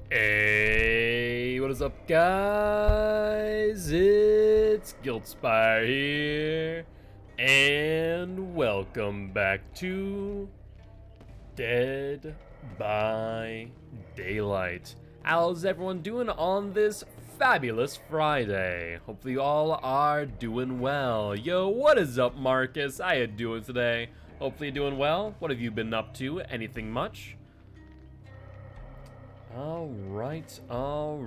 Hey, what is up, guys? It's Giltspire here, and welcome back to Dead by Daylight. How's everyone doing on this fabulous Friday? Hopefully you all are doing well. Yo, what is up, Marcus? How you doing today? Hopefully you're doing well. What have you been up to? Anything much? Alright. Well,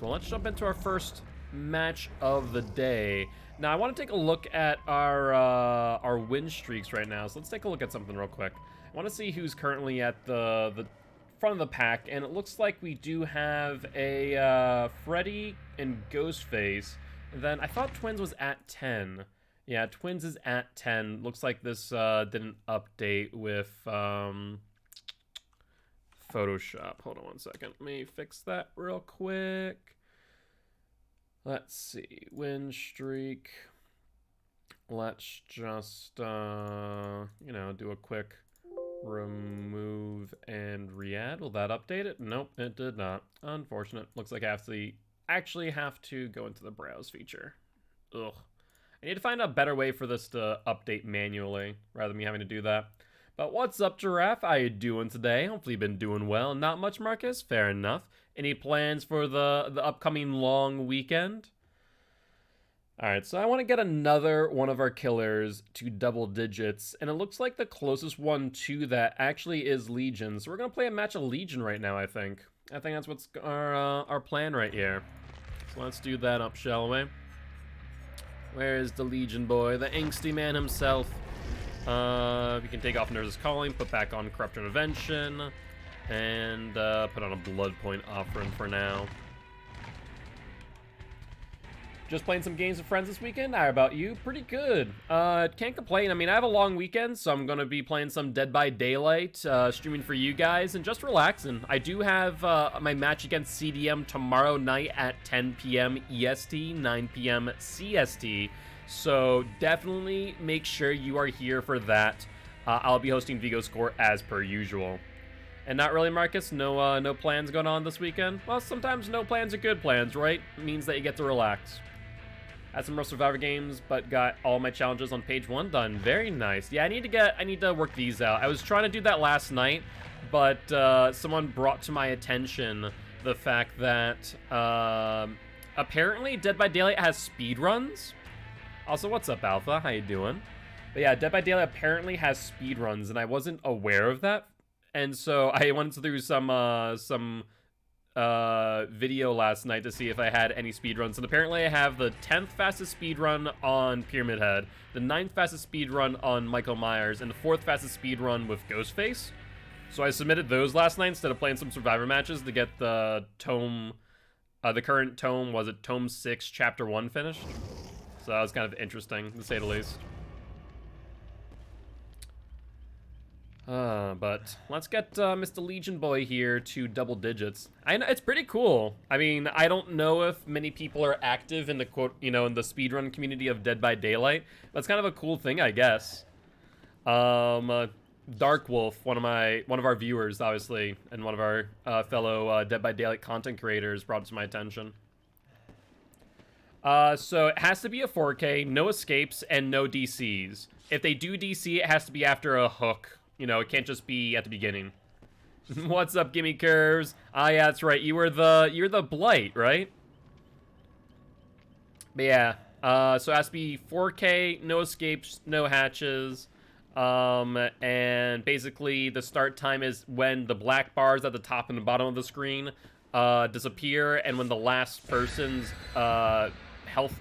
let's jump into our first match of the day. Now, I want to take a look at our win streaks right now, so let's take a look at something real quick. I want to see who's currently at the front of the pack, and it looks like we do have a Freddy and Ghostface. Then, I thought Twins was at 10. Yeah, Twins is at 10. Looks like this didn't update with Photoshop. Hold on one second. Let me fix that real quick. Let's see. Win streak. Let's just, do a quick remove and re-add. Will that update it? Nope, it did not. Unfortunate. Looks like I actually have to go into the browse feature. Ugh. I need to find a better way for this to update manually rather than me having to do that. But what's up, Giraffe? How you doing today? Hopefully you've been doing well. Not much, Marcus? Fair enough. Any plans for the upcoming long weekend? Alright, so I want to get another one of our killers to double digits, and it looks like the closest one to that actually is Legion. So we're going to play a match of Legion right now, I think. I think that's what's our plan right here. So let's do that up, shall we? Where is the Legion boy? The angsty man himself. We can take off Nurse's Calling, put back on Corrupt Intervention, and put on a Blood Point Offering for now. Just playing some games with friends this weekend. How about you? Pretty good. Can't complain. I mean, I have a long weekend, so I'm going to be playing some Dead by Daylight, streaming for you guys, and just relaxing. I do have my match against CDM tomorrow night at 10 p.m. EST, 9 p.m. CST. So definitely make sure you are here for that. I'll be hosting Vigo Score as per usual. And not really, Marcus? No plans going on this weekend? Well, sometimes no plans are good plans, right? It means that you get to relax. Had some real Survivor games, but got all my challenges on page 1 done. Very nice. Yeah, I need to work these out. I was trying to do that last night, but someone brought to my attention the fact that apparently Dead by Daylight has speedruns. Also, what's up, Alpha? How you doing? But yeah, Dead by Daylight apparently has speedruns, and I wasn't aware of that. And so I went through some video last night to see if I had any speedruns. And apparently I have the 10th fastest speedrun on Pyramid Head, the 9th fastest speedrun on Michael Myers, and the 4th fastest speedrun with Ghostface. So I submitted those last night instead of playing some Survivor matches to get the tome, the current tome, was it Tome 6, Chapter 1 finished? So that was kind of interesting, to say the least. But let's get Mr. Legion Boy here to double digits. I know it's pretty cool. I mean, I don't know if many people are active in the in the speedrun community of Dead by Daylight. That's kind of a cool thing, I guess. Dark Wolf, one of our viewers, obviously, and one of our fellow Dead by Daylight content creators, brought it to my attention. So it has to be a 4K, no escapes, and no DCs. If they do DC, it has to be after a hook. You know, it can't just be at the beginning. What's up, Gimme Curves? Ah, yeah, that's right. You're the Blight, right? But yeah, so it has to be 4K, no escapes, no hatches. And basically the start time is when the black bars at the top and the bottom of the screen disappear, and when the last person's health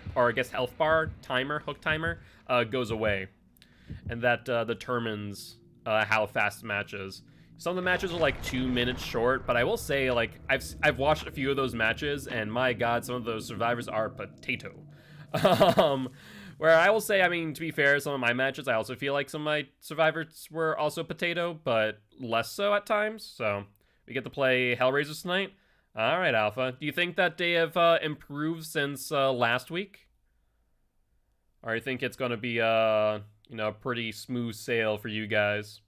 bar timer, hook timer, goes away. And that determines how fast the match is. Some of the matches are like 2 minutes short, but I will say, like, I've watched a few of those matches, and my god, some of those survivors are potato. Where I will say, I mean, to be fair, some of my matches, I also feel like some of my survivors were also potato, but less so at times. So we get to play Hellraisers tonight. All right, Alpha. Do you think that they have improved since last week? Or do you think it's going to be, pretty smooth sail for you guys?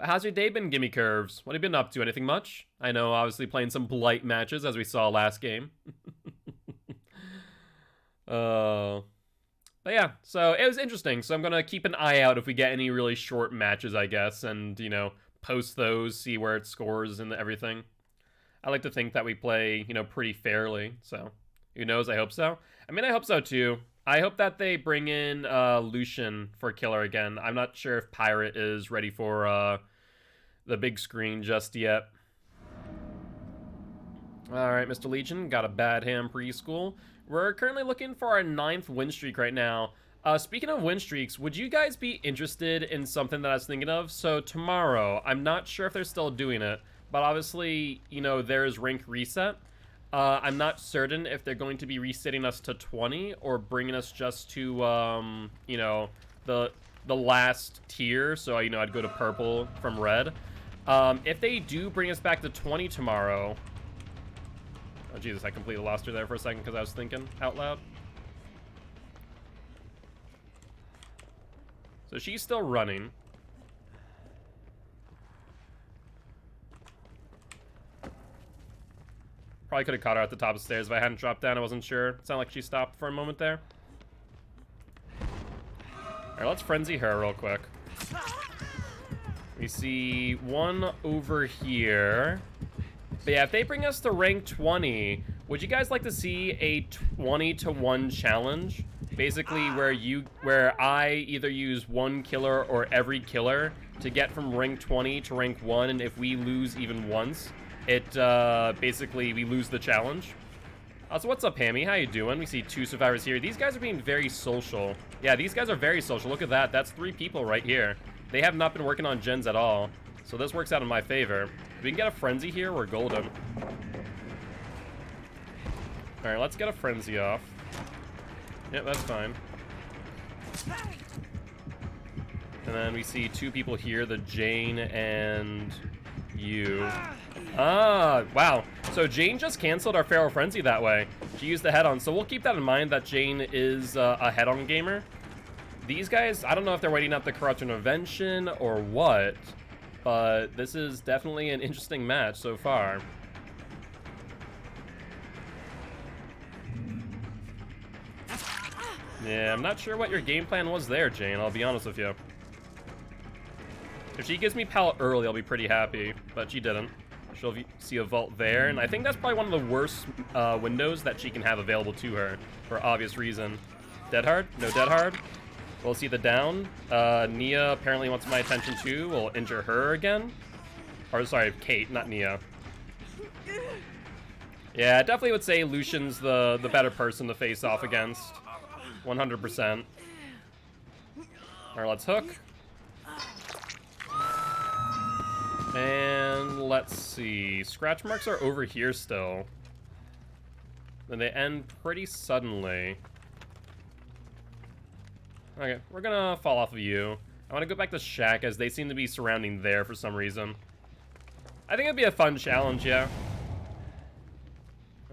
But how's your day been, Gimme Curves? What have you been up to? Anything much? I know, obviously playing some Blight matches, as we saw last game. But yeah, so it was interesting. So I'm going to keep an eye out if we get any really short matches, I guess, and, you know, post those, see where it scores and everything. I like to think that we play, you know, pretty fairly, so who knows? I hope so. I mean, I hope so too. I hope that they bring in Lucian for Killer again. I'm not sure if Pirate is ready for the big screen just yet. Alright, Mr. Legion, got a Bad Ham preschool. We're currently looking for our 9th win streak right now. Speaking of win streaks, would you guys be interested in something that I was thinking of? So tomorrow, I'm not sure if they're still doing it, but obviously, you know, there's rank reset. I'm not certain if they're going to be resetting us to 20 or bringing us just to, you know, the last tier. So, you know, I'd go to purple from red. If they do bring us back to 20 tomorrow... Oh, Jesus, I completely lost her there for a second because I was thinking out loud. So she's still running. Probably could have caught her at the top of the stairs if I hadn't dropped down. I wasn't sure. It sounded like she stopped for a moment there. Alright, let's frenzy her real quick. We see one over here. But yeah, if they bring us to rank 20, would you guys like to see a 20-to-1 challenge? Basically where I either use one killer or every killer to get from rank 20 to rank 1, and if we lose even once, it basically we lose the challenge. So what's up, Hammy? How you doing? We see 2 survivors here. These guys are being very social. Yeah, these guys are very social. Look at that. That's 3 people right here. They have not been working on gens at all. So this works out in my favor. If we can get a frenzy here, we're golden. Alright, let's get a frenzy off. Yep, that's fine. And then we see 2 people here, the Jane and you. Ah, wow. So Jane just canceled our Feral Frenzy that way. She used the head-on, so we'll keep that in mind that Jane is a head-on gamer. These guys, I don't know if they're waiting up the Corrupt Intervention or what, but this is definitely an interesting match so far. Yeah, I'm not sure what your game plan was there, Jane, I'll be honest with you. If she gives me pallet early, I'll be pretty happy, but she didn't. She'll see a vault there, and I think that's probably one of the worst windows that she can have available to her, for obvious reason. Dead hard? No dead hard. We'll see the down. Nia apparently wants my attention too. We'll injure her again. Or, sorry, Kate, not Nia. Yeah, I definitely would say Lucian's the better person to face off against. 100%. Alright, let's hook. And let's see. Scratch marks are over here still. And they end pretty suddenly. Okay, we're gonna fall off of you. I want to go back to Shack as they seem to be surrounding there for some reason. I think it'd be a fun challenge, yeah.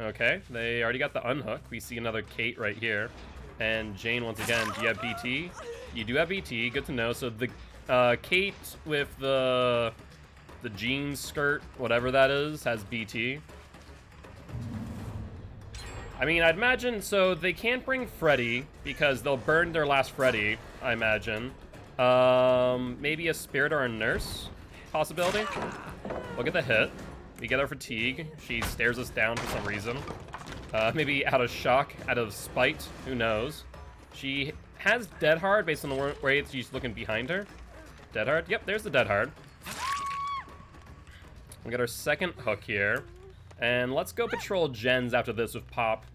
Okay, they already got the unhook. We see another Kate right here. And Jane, once again, do you have BT? You do have BT, good to know. So the Kate with the jeans skirt, whatever that is, has BT. I mean, I'd imagine, so they can't bring Freddy because they'll burn their last Freddy, I imagine. Maybe a Spirit or a Nurse possibility. Look at the hit. We get our fatigue. She stares us down for some reason. Maybe out of shock, out of spite, who knows. She has Dead Hard based on the way she's looking behind her. Dead Hard? Yep, there's the Dead Hard. We got our second hook here. And let's go patrol gens after this with Pop.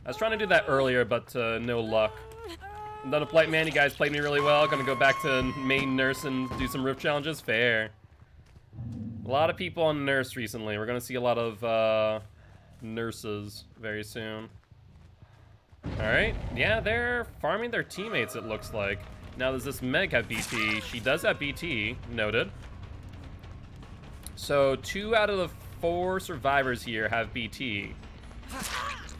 I was trying to do that earlier, but no luck. I'm done with Blight Man. You guys played me really well. Gonna go back to main Nurse and do some rift challenges. Fair. A lot of people on Nurse recently. We're gonna see a lot of nurses very soon. Alright. Yeah, they're farming their teammates, it looks like. Now, does this Meg have BT? She does have BT. Noted. So, 2 out of the 4 survivors here have BT.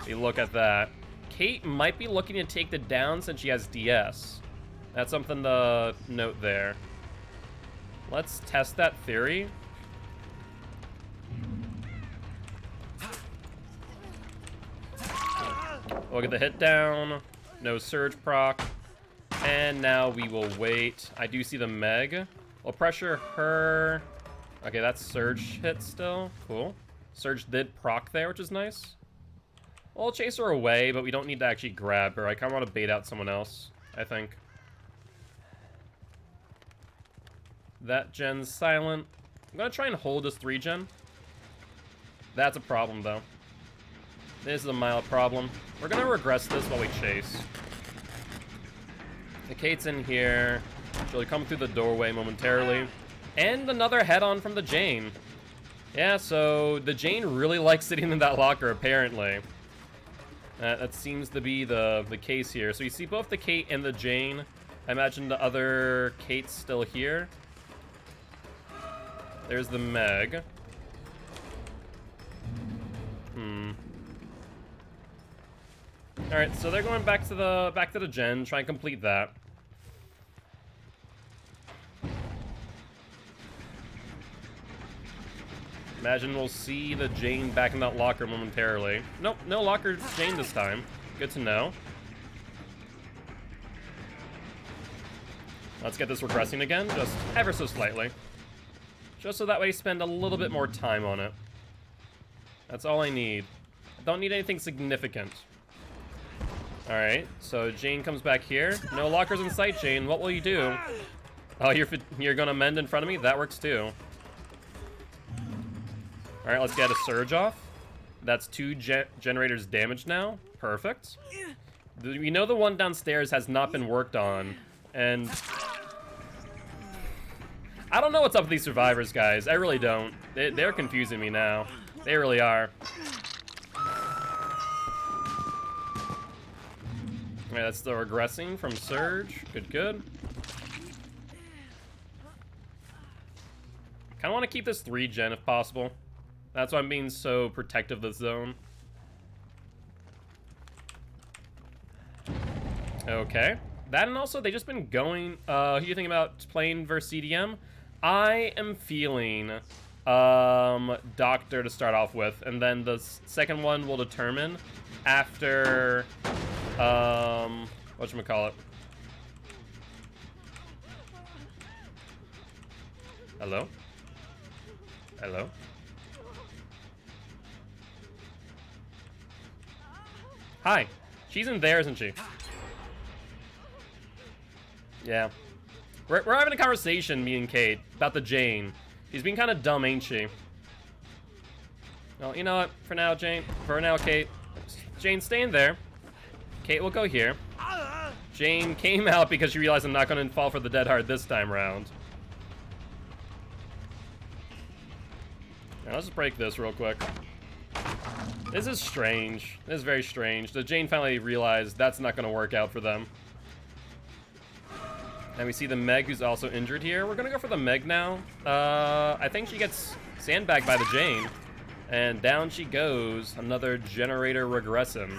We look at that. Kate might be looking to take the down since she has DS. That's something to note there. Let's test that theory. We'll get the hit down. No surge proc. And now we will wait. I do see the Meg. We'll pressure her. Okay, that's surge hit still. Cool. Surge did proc there, which is nice. We'll chase her away, but we don't need to actually grab her. I kind of want to bait out someone else, I think. That gen's silent. I'm going to try and hold this 3-gen. That's a problem, though. This is a mild problem. We're going to regress this while we chase. The Kate's in here. She'll come through the doorway momentarily. And another head-on from the Jane. Yeah, so the Jane really likes sitting in that locker, apparently. That seems to be the case here. So you see both the Kate and the Jane. I imagine the other Kate's still here. There's the Meg. Alright, so they're going back to the gen, try and complete that. Imagine we'll see the Jane back in that locker momentarily. Nope, no locker Jane this time. Good to know. Let's get this regressing again, just ever so slightly. Just so that way I spend a little bit more time on it. That's all I need. I don't need anything significant. Alright, so Jane comes back here. No lockers in sight, Jane. What will you do? Oh, you're gonna mend in front of me? That works too. Alright, let's get a surge off. That's 2 generators damaged now. Perfect. We know the one downstairs has not been worked on. And I don't know what's up with these survivors, guys. I really don't. They're confusing me now. They really are. Alright, that's the regressing from Surge. Good, good. Kinda wanna keep this 3-gen if possible. That's why I'm being so protective of this zone. Okay. That and also they just been going, who you think about playing versus CDM? I am feeling Doctor to start off with, and then the second one will determine after whatchamacallit. Hello? Hello? Hi. She's in there, isn't she? Yeah. We're having a conversation, me and Kate, about the Jane. She's being kind of dumb, ain't she? Well, you know what? For now, Jane. For now, Kate. Jane, stay in there. Kate will go here. Jane came out because she realized I'm not going to fall for the dead hard this time around. Now, let's just break this real quick. This is strange. This is very strange. The Jane finally realized that's not going to work out for them. And we see the Meg, who's also injured here. We're going to go for the Meg now. I think she gets sandbagged by the Jane. And down she goes. Another generator regression.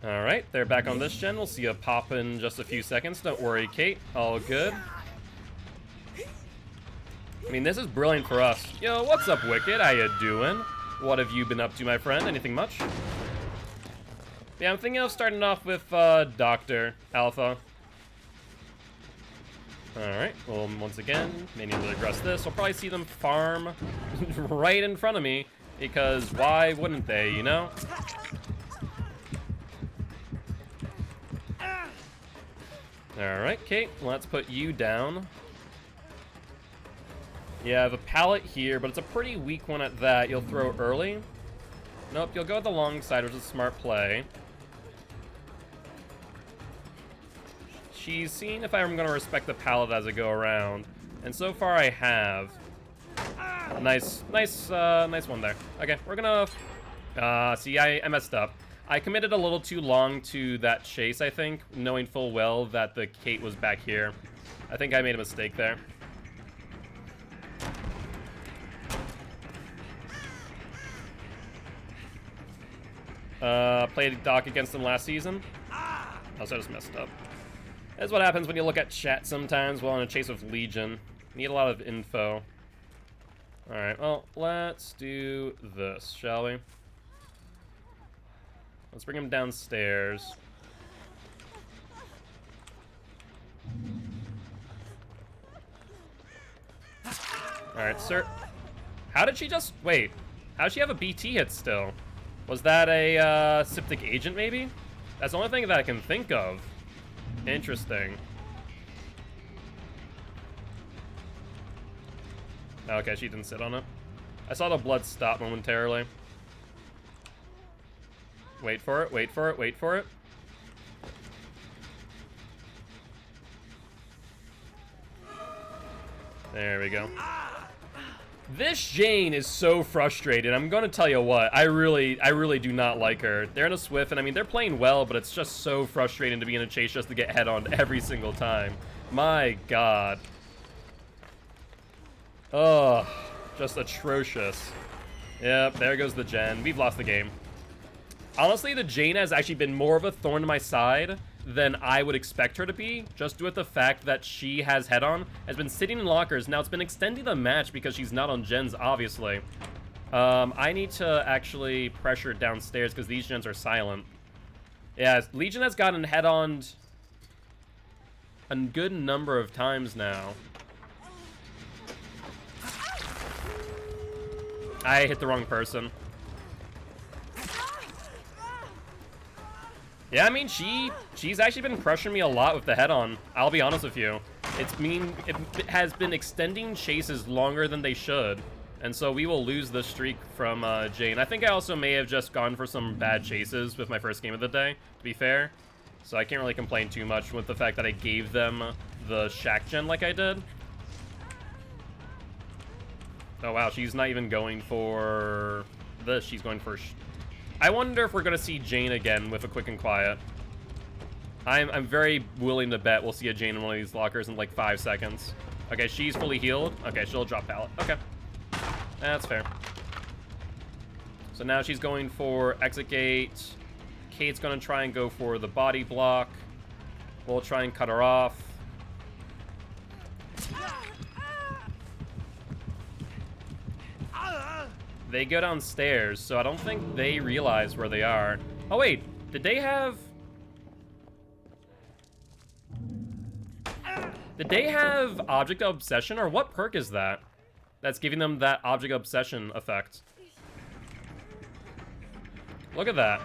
Alright, they're back on this gen. We'll see a pop in just a few seconds. Don't worry, Kate. All good. I mean, this is brilliant for us. Yo, what's up, Wicked? How you doing? What have you been up to, my friend? Anything much? Yeah, I'm thinking of starting off with Dr. Alpha. Alright, well, once again, may need to regress this. We'll probably see them farm right in front of me, because why wouldn't they, you know? Alright, Kate, let's put you down. Yeah, I have a pallet here, but it's a pretty weak one at that. You'll throw early. Nope, you'll go with the long side, which is a smart play. She's seeing if I'm going to respect the pallet as I go around. And so far I have. Nice one there. Okay, we're going to... see, I messed up. I committed a little too long to that chase, I think, knowing full well that the Kate was back here. I think I made a mistake there. Played Doc against him last season. Also, I just messed up. That's what happens when you look at chat sometimes while on a chase with Legion. Need a lot of info. Alright, well, let's do this, shall we? Let's bring him downstairs. Alright, sir. How did she just... Wait. How did she have a BT hit still? Was that a Septic Agent, maybe? That's the only thing that I can think of. Interesting. Okay, she didn't sit on it. I saw the blood stop momentarily. Wait for it, wait for it, wait for it. There we go. This Jane is so frustrated. I'm gonna tell you what, I really do not like her. They're in a Swift, and I mean, they're playing well, but it's just so frustrating to be in a chase just to get head-on every single time. My God. Ugh, just atrocious. Yep, there goes the Jen. We've lost the game. Honestly, the Jane has actually been more of a thorn in my side than I would expect her to be, just due to the fact that she has head-on, has been sitting in lockers. Now, it's been extending the match because she's not on gens, obviously. I need to actually pressure downstairs because these gens are silent. Yeah, Legion has gotten head-on a good number of times now. I hit the wrong person. Yeah, I mean, she's actually been pressuring me a lot with the head-on. I'll be honest with you. It has been extending chases longer than they should. And so we will lose the streak from Jane. I think I also may have just gone for some bad chases with my first game of the day, to be fair. So I can't really complain too much with the fact that I gave them the Shack gen like I did. Oh, wow, she's not even going for this. She's going for... I wonder if we're going to see Jane again with a quick and quiet. I'm very willing to bet we'll see a Jane in one of these lockers in like 5 seconds. Okay, she's fully healed. Okay, she'll drop pallet. Okay. That's fair. So now she's going for exit gate. Kate's going to try and go for the body block. We'll try and cut her off. They go downstairs, so I don't think they realize where they are. Oh, wait. Did they have... Did they have Object of Obsession, or what perk is that? That's giving them that Object of Obsession effect. Look at that.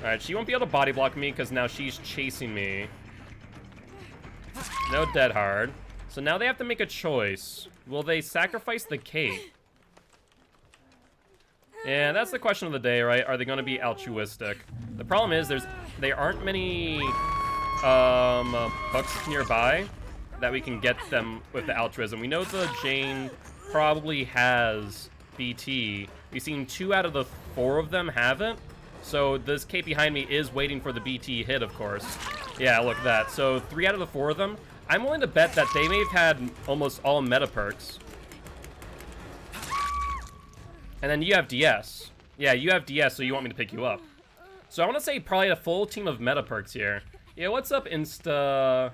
Alright, she won't be able to body block me because now she's chasing me. No dead hard. So now they have to make a choice. Will they sacrifice the Kate? Yeah, that's the question of the day, right? Are they going to be altruistic? The problem is there aren't many hooks nearby that we can get them with the altruism. We know the Jane probably has BT. We've seen 2 out of the 4 of them have it. So this Kate behind me is waiting for the BT hit, of course. Yeah, look at that. So 3 out of the 4 of them. I'm willing to bet that they may have had almost all meta perks. And then you have DS. Yeah, you have DS, so you want me to pick you up. So I want to say probably a full team of meta perks here. Yeah, what's up, Insta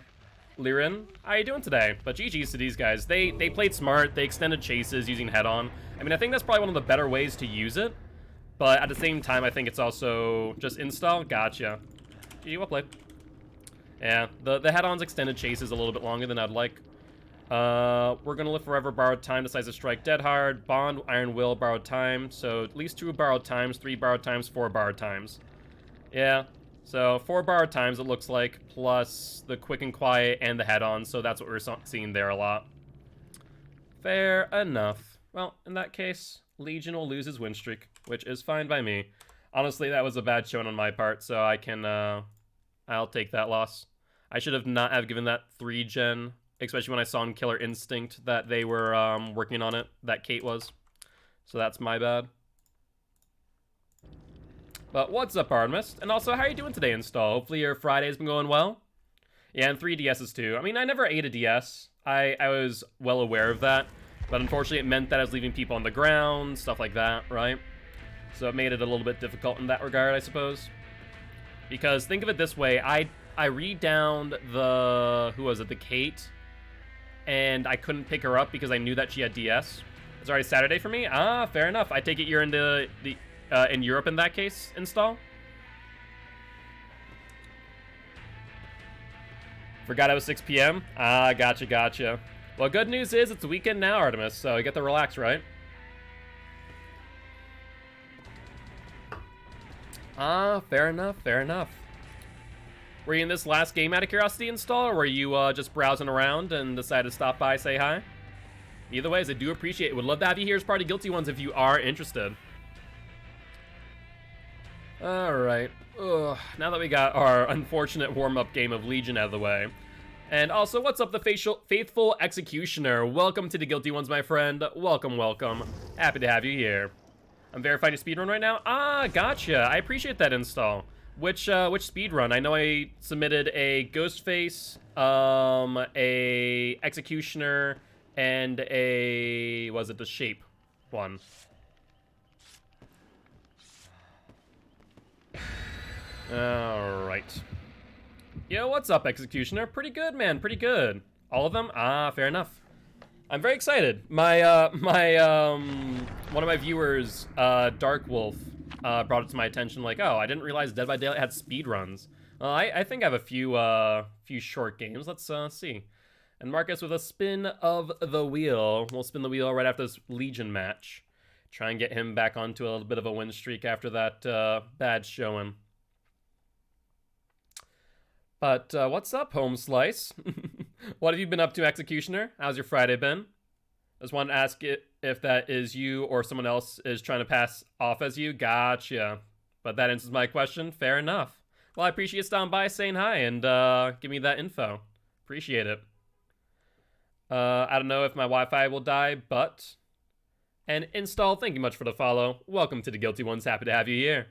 Lirin? How you doing today? But GG's to these guys. They played smart. They extended chases using head-on. I mean, I think that's probably one of the better ways to use it. But at the same time, I think it's also just install. Gotcha. GG, well played. Yeah, the head-on's extended chase is a little bit longer than I'd like. We're gonna live forever, borrowed time, decides to strike dead hard, bond, iron will, borrowed time. So at least 2 borrowed times, 3 borrowed times, 4 borrowed times. Yeah, so 4 borrowed times it looks like, plus the quick and quiet and the head-on, so that's what we're seeing there a lot. Fair enough. Well, in that case, Legion will lose his win streak, which is fine by me. Honestly, that was a bad showing on my part, so I can, I'll take that loss. I should have not have given that 3 gen, especially when I saw in Killer Instinct that they were working on it, that Kate was. So that's my bad. But what's up, Artemis? And also, how are you doing today, Install? Hopefully your Friday's been going well. Yeah, and 3 DSs too. I mean, I never ate a DS. I was well aware of that. But unfortunately, it meant that I was leaving people on the ground, stuff like that, right? So it made it a little bit difficult in that regard, I suppose. Because think of it this way, I re-downed the, who was it, the Kate, and I couldn't pick her up because I knew that she had DS. It's already Saturday for me? Ah, fair enough. I take it you're into the, in Europe in that case, install? Forgot it was 6 p.m.? Ah, gotcha. Well, good news is it's the weekend now, Artemis, so you get to relax, right? Ah, fair enough. Were you in this last game out of curiosity install, or were you just browsing around and decided to stop by, say hi? Either ways, I do appreciate it. Would love to have you here as part of Guilty Ones if you are interested. Alright. Now that we got our unfortunate warm-up game of Legion out of the way. And also, what's up, the faithful Executioner? Welcome to the Guilty Ones, my friend. Welcome. Happy to have you here. I'm verifying your speedrun right now. Ah, gotcha. I appreciate that install. Which speedrun? I know I submitted a Ghostface, a Executioner, and a, was it the Shape one? Alright. Yo, what's up, Executioner? Pretty good, man, pretty good. All of them? Ah, fair enough. I'm very excited. My, one of my viewers, Dark Wolf, brought it to my attention, like, oh, I didn't realize Dead by Daylight had speedruns. I think I have a few short games. Let's, see. And Marcus with a spin of the wheel. We'll spin the wheel right after this Legion match. Try and get him back onto a little bit of a win streak after that, bad showing. But, what's up, Home Slice? What have you been up to, Executioner? How's your Friday been? I just wanted to ask it if that is you or someone else is trying to pass off as you. Gotcha. But that answers my question. Fair enough. Well, I appreciate you stopping by, saying hi, and give me that info. Appreciate it. I don't know if my Wi-Fi will die, but... And install, thank you much for the follow. Welcome to the Guilty Ones. Happy to have you here.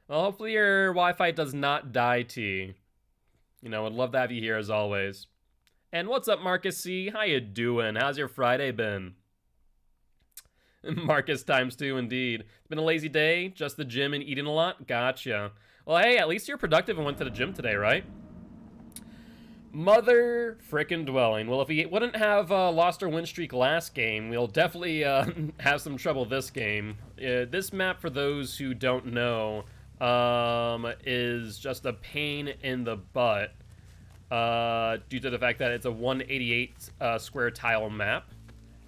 Well, hopefully your Wi-Fi does not die, T. You know, I'd love to have you here as always. And what's up, Marcus C? How you doing? How's your Friday been? Marcus ×2, indeed. It's been a lazy day, just the gym and eating a lot? Gotcha. Well, hey, at least you're productive and went to the gym today, right? Mother frickin' dwelling. Well, if we wouldn't have lost our win streak last game, we'll definitely have some trouble this game. This map, for those who don't know, is just a pain in the butt due to the fact that it's a 188 square tile map.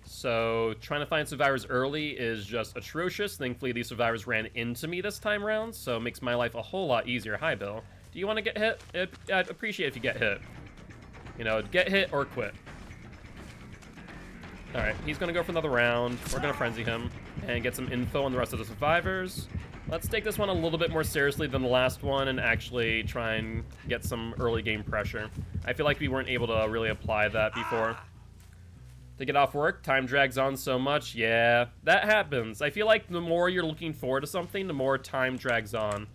So trying to find survivors early is just atrocious. Thankfully, these survivors ran into me this time around, so it makes my life a whole lot easier. Hi, Bill. Do you want to get hit? I'd appreciate if you get hit. You know, get hit or quit. Alright, he's going to go for another round. We're going to frenzy him and get some info on the rest of the survivors. Let's take this one a little bit more seriously than the last one and actually try and get some early game pressure. I feel like we weren't able to really apply that before. To get off work, time drags on so much. Yeah, that happens. I feel like the more you're looking forward to something, the more time drags on.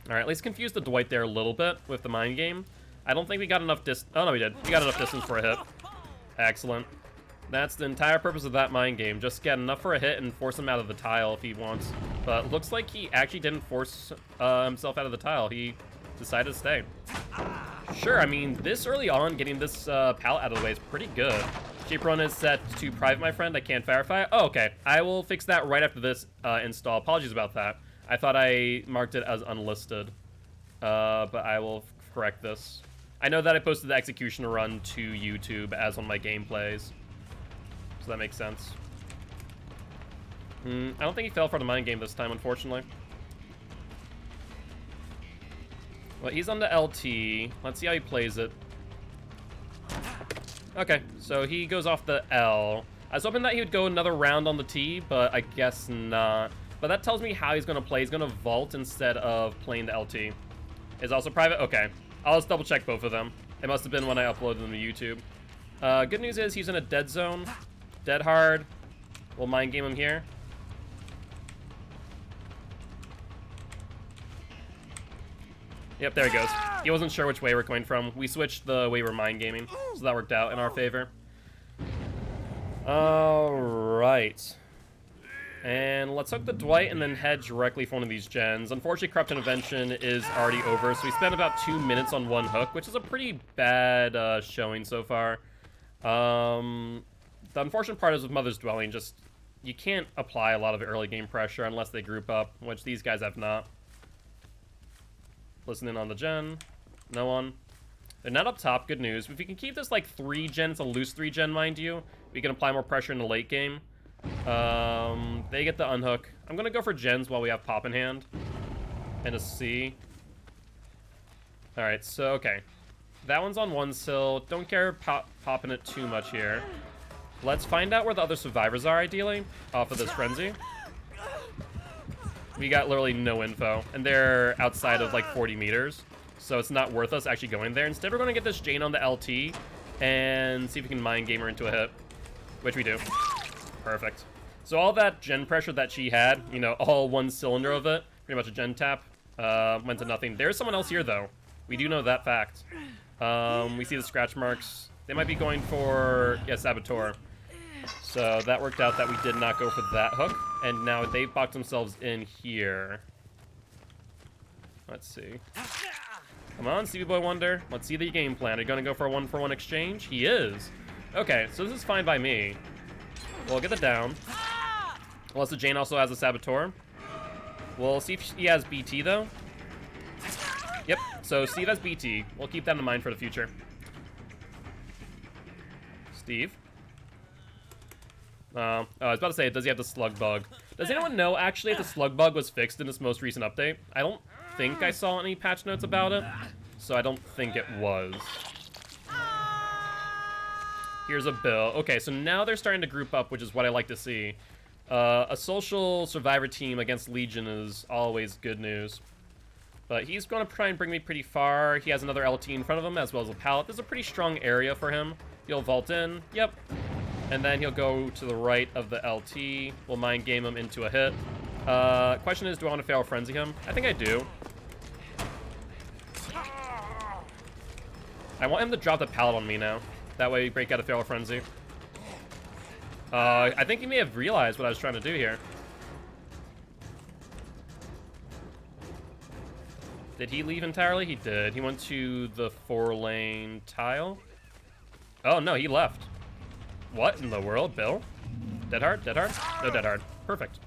Alright, let's confuse the Dwight there a little bit with the mind game. I don't think we got enough Oh, no, we did. We got enough distance for a hit. Excellent. That's the entire purpose of that mind game. Just get enough for a hit and force him out of the tile if he wants. But looks like he actually didn't force himself out of the tile. He decided to stay. Sure, I mean, this early on, getting this pallet out of the way is pretty good. Shape run is set to private, my friend. I can't verify. Oh, okay. I will fix that right after this install. Apologies about that. I thought I marked it as unlisted. But I will correct this. I know that I posted the Executioner run to YouTube as one of my gameplays. So that makes sense. I don't think he fell for the mind game this time, unfortunately. Well, he's on the LT. Let's see how he plays it. Okay, so he goes off the L. I was hoping that he would go another round on the T, but I guess not. But that tells me how he's going to play. He's going to vault instead of playing the LT. Is also private? Okay. I'll just double check both of them. It must have been when I uploaded them to YouTube. Good news is he's in a dead zone. Dead hard. We'll mind game him here. Yep, there he goes. He wasn't sure which way we're coming from. We switched the way we're mind gaming, so that worked out in our favor. All right. And let's hook the Dwight and then head directly for one of these gens. Unfortunately, Corrupt Intervention is already over, so we spent about 2 minutes on one hook, which is a pretty bad showing so far. The unfortunate part is with Mother's Dwelling, just you can't apply a lot of early game pressure unless they group up, which these guys have not. Listening on the gen. No one. They're not up top, good news. If we can keep this like 3 gen, it's a loose 3 gen, mind you, we can apply more pressure in the late game. They get the unhook. I'm gonna go for gens while we have pop in hand. And a C. Alright, so okay. That one's on one sill. Don't care popping it too much here. Let's find out where the other survivors are, ideally, off of this frenzy. We got literally no info, and they're outside of like 40 meters, so it's not worth us actually going there. Instead, we're going to get this Jane on the LT and see if we can mind game her into a hit, which we do. Perfect. So all that gen pressure that she had, you know, all one cylinder of it, pretty much a gen tap, went to nothing. There's someone else here, though. We do know that fact. We see the scratch marks. They might be going for, yeah, Saboteur. So that worked out that we did not go for that hook. And now they've boxed themselves in here. Let's see. Come on, Stevie Boy Wonder. Let's see the game plan. Are you going to go for a 1-for-1 exchange? He is. Okay, so this is fine by me. We'll get it down. Unless the Jane also has a Saboteur. We'll see if he has BT, though. Yep, so Steve has BT. We'll keep that in mind for the future. Steve. I was about to say, does he have the slug bug? Does anyone know, actually, if the slug bug was fixed in this most recent update? I don't think I saw any patch notes about it, so I don't think it was. Here's a bill. Okay, so now they're starting to group up, which is what I like to see. A social survivor team against Legion is always good news. But he's going to try and bring me pretty far. He has another LT in front of him, as well as a pallet. This is a pretty strong area for him. He'll vault in. Yep. And then he'll go to the right of the LT. We'll mind game him into a hit. Question is, do I want to fail frenzy him? I think I do. I want him to drop the pallet on me now. That way we break out a fail frenzy. I think he may have realized what I was trying to do here. Did he leave entirely? He did. He went to the 4-lane tile. Oh, no, he left. What in the world, Bill? Dead hard? Dead hard? No dead hard. Perfect.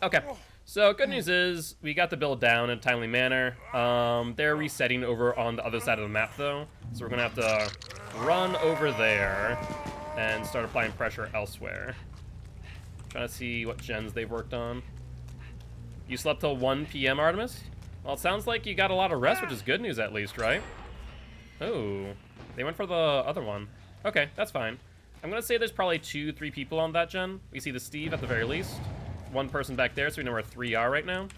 Okay. So, good news is, we got the build down in a timely manner. They're resetting over on the other side of the map, though. So we're going to have to run over there and start applying pressure elsewhere. Trying to see what gens they've worked on. You slept till 1 p.m., Artemis? Well, it sounds like you got a lot of rest, which is good news at least, right? Oh, they went for the other one. Okay, that's fine. I'm going to say there's probably 2-3 people on that gen. We see the Steve at the very least. One person back there, so we know where 3 are right now.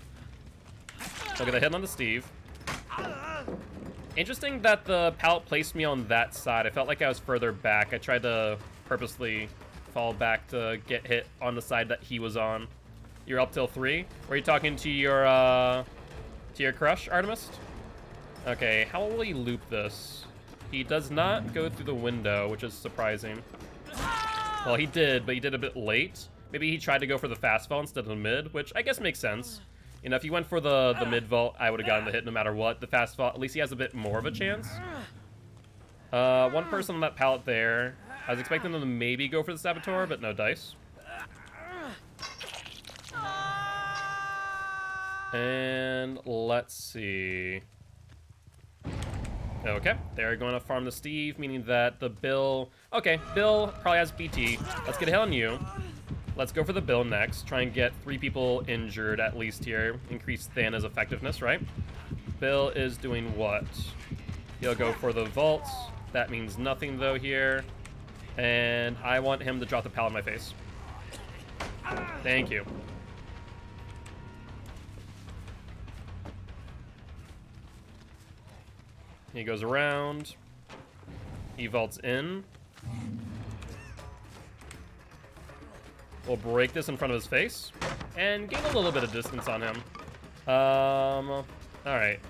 Look at the hit on the Steve. Interesting that the pallet placed me on that side. I felt like I was further back. I tried to purposely fall back to get hit on the side that he was on. You're up till 3? Were you talking to your crush, Artemis? Okay, how will he loop this? He does not go through the window, which is surprising. Well, he did, but he did a bit late. Maybe he tried to go for the fast vault instead of the mid, which I guess makes sense. You know, if he went for the mid vault, I would have gotten the hit no matter what. The fast vault, at least he has a bit more of a chance. One person on that pallet there. I was expecting them to maybe go for the Saboteur, but no dice. And let's see. Okay, they're going to farm the Steve, meaning that the Bill... Okay, Bill probably has BT. Let's get a hit on you. Let's go for the Bill next. Try and get 3 people injured at least here. Increase Thana's effectiveness, right? Bill is doing what? He'll go for the vault. That means nothing, though, here. And I want him to drop the pallet in my face. Thank you. He goes around. He vaults in. We'll break this in front of his face. And gain a little bit of distance on him. Alright.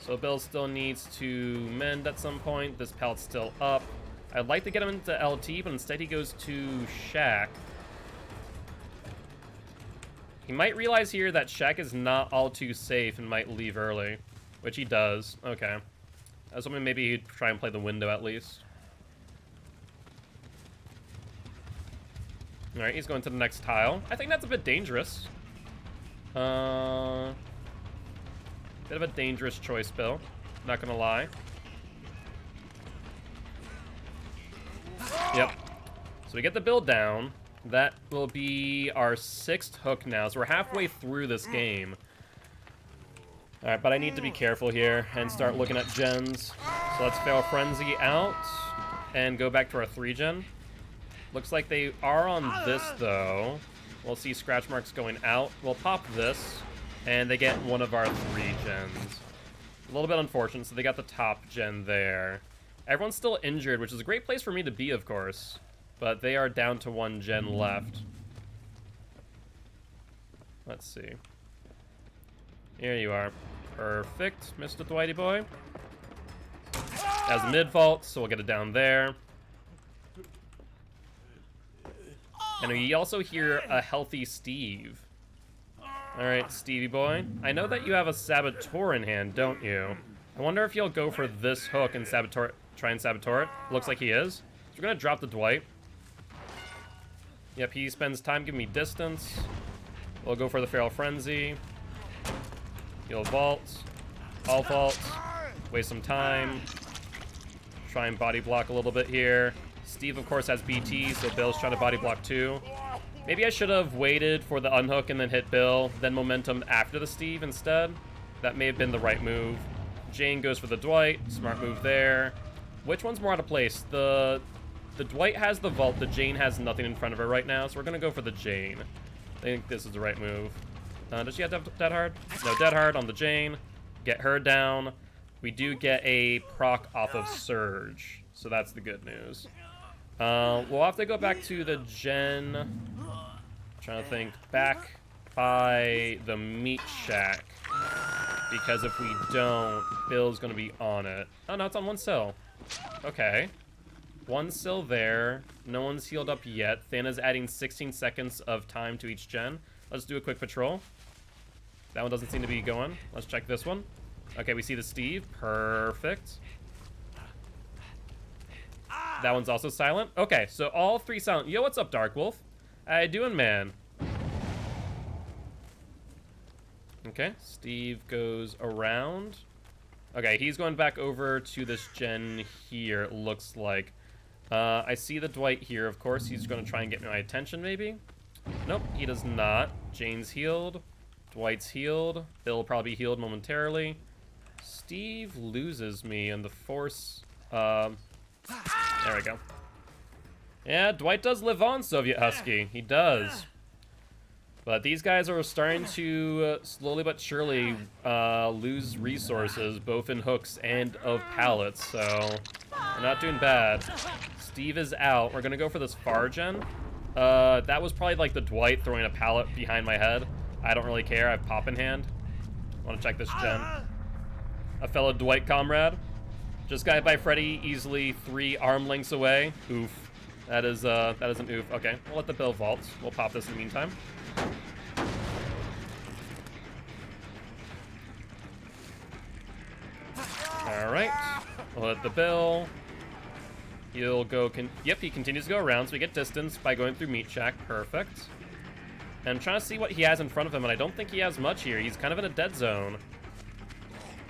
So Bill still needs to mend at some point. This pallet's still up. I'd like to get him into LT, but instead he goes to Shack. He might realize here that Shaq is not all too safe and might leave early, which he does. Okay. I was hoping maybe he'd try and play the window at least. Alright, he's going to the next tile. I think that's a bit dangerous. Bit of a dangerous choice, Bill. Not gonna lie. Yep. So we get the build down. That will be our 6th hook now. So we're halfway through this game. Alright, but I need to be careful here and start looking at gens. So let's fail Frenzy out and go back to our 3-gen. Looks like they are on this, though. We'll see scratch marks going out. We'll pop this, and they get one of our 3 gens. A little bit unfortunate, so they got the top gen there. Everyone's still injured, which is a great place for me to be, of course. But they are down to 1 gen left. Let's see. Here you are. Perfect, Mr. Dwighty boy. As a mid vault, so we'll get it down there. And we also hear a healthy Steve. Alright, Stevie boy. I know that you have a Saboteur in hand, don't you? I wonder if he'll go for this hook and try and Saboteur it. Looks like he is. So we're gonna drop the Dwight. Yep, he spends time giving me distance. We'll go for the Feral Frenzy. He'll vault. I'll vault. Waste some time. Try and body block a little bit here. Steve, of course, has BT, so Bill's trying to body block too. Maybe I should have waited for the unhook and then hit Bill, then momentum after the Steve instead. That may have been the right move. Jane goes for the Dwight. Smart move there. Which one's more out of place? The Dwight has the vault. The Jane has nothing in front of her right now, so we're going to go for the Jane. I think this is the right move. Does she have Dead Hard? No, Dead Hard on the Jane. Get her down. We do get a proc off of Surge, so that's the good news. We'll have to go back to the gen. Trying to think. Back by the meat shack. Because if we don't, Bill's going to be on it. Oh, no, it's on 1 cell. Okay. 1 cell there. No one's healed up yet. Thana's adding 16 seconds of time to each gen. Let's do a quick patrol. That one doesn't seem to be going. Let's check this one. Okay, we see the Steve. Perfect. That one's also silent. Okay, so all 3 silent. Yo, what's up, Dark Wolf? How you doing, man? Okay, Steve goes around. Okay, he's going back over to this gen here, it looks like. I see the Dwight here, of course. He's going to try and get my attention, maybe? Nope, he does not. Jane's healed. Dwight's healed. Bill will probably be healed momentarily. Steve loses me, and the Force... there we go. Yeah, Dwight does live on, Soviet Husky. He does. But these guys are starting to slowly but surely lose resources, both in hooks and of pallets, so we're not doing bad. Steve is out. We're going to go for this far gen. That was probably like the Dwight throwing a pallet behind my head. I don't really care. I have pop in hand. I want to check this gen. A fellow Dwight comrade. Just got hit by Freddy, easily 3 arm lengths away. Oof. That is an oof. Okay, we'll let the Bill vault. We'll pop this in the meantime. Alright. We'll let the Bill. He'll go... Yep, he continues to go around, so we get distance by going through Meat Shack. Perfect. And I'm trying to see what he has in front of him, and I don't think he has much here. He's kind of in a dead zone.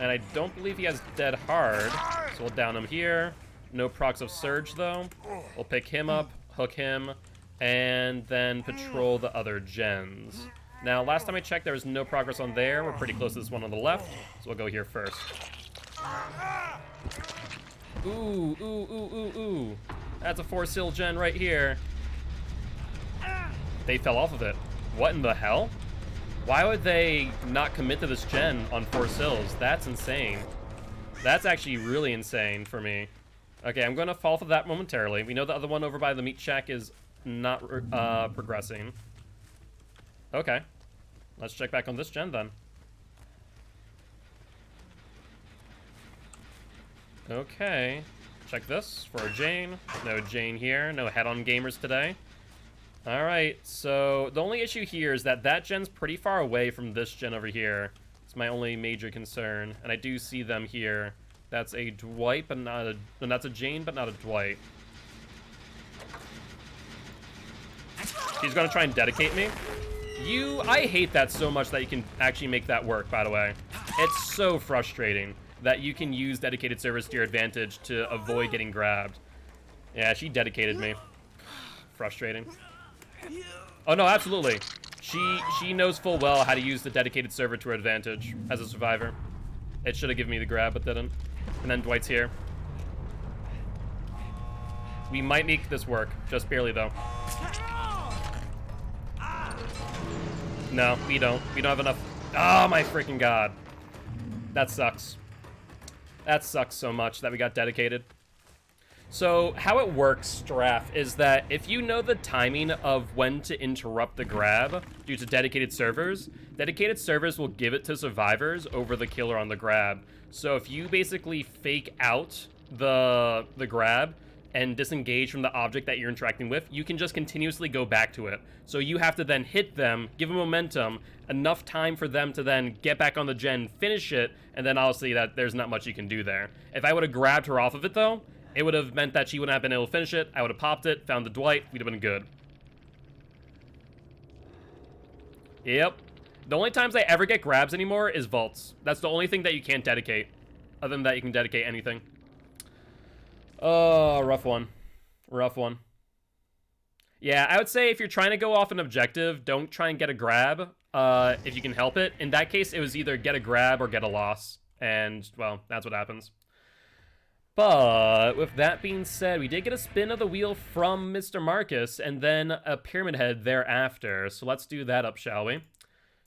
And I don't believe he has Dead Hard, so we'll down him here. No procs of Surge, though. We'll pick him up, hook him, and then patrol the other gens. Now, last time I checked, there was no progress on there. We're pretty close to this one on the left, so we'll go here first. Ooh, ooh, ooh, ooh, ooh. That's a 4-sil gen right here. They fell off of it. What in the hell? Why would they not commit to this gen on 4 sills? That's insane. That's actually really insane for me. Okay, I'm going to fall for that momentarily. We know the other one over by the meat shack is not progressing. Okay. Let's check back on this gen then. Okay. Check this for Jane. No Jane here. No head-on gamers today. All right, so the only issue here is that gen's pretty far away from this gen over here. It's my only major concern, and I do see them here. That's a Dwight, but not a... And that's a Jane, but not a Dwight. He's gonna try and dedicate me. I hate that so much that you can actually make that work, by the way. It's so frustrating that you can use dedicated servers to your advantage to avoid getting grabbed. Yeah, she dedicated me. Frustrating. Oh no, absolutely. She knows full well how to use the dedicated server to her advantage as a survivor. It should have given me the grab, but didn't. And then Dwight's here. We might make this work, just barely though. No, we don't. We don't have enough. Oh my freaking god. That sucks. That sucks so much that we got dedicated. So how it works, Straff, is that if you know the timing of when to interrupt the grab due to dedicated servers will give it to survivors over the killer on the grab. So if you basically fake out the grab and disengage from the object that you're interacting with, you can just continuously go back to it. So you have to then hit them, give them momentum, enough time for them to then get back on the gen, finish it, and then obviously that there's not much you can do there. If I would have grabbed her off of it though, it would have meant that she wouldn't have been able to finish it. I would have popped it, found the Dwight, we'd have been good. Yep. The only times I ever get grabs anymore is vaults. That's the only thing that you can't dedicate. Other than that, you can dedicate anything. Oh, rough one. Rough one. Yeah, I would say if you're trying to go off an objective, don't try and get a grab if you can help it. In that case, it was either get a grab or get a loss. And, well, that's what happens. But with that being said, we did get a spin of the wheel from Mr. Marcus and then a pyramid head thereafter. So let's do that up, shall we?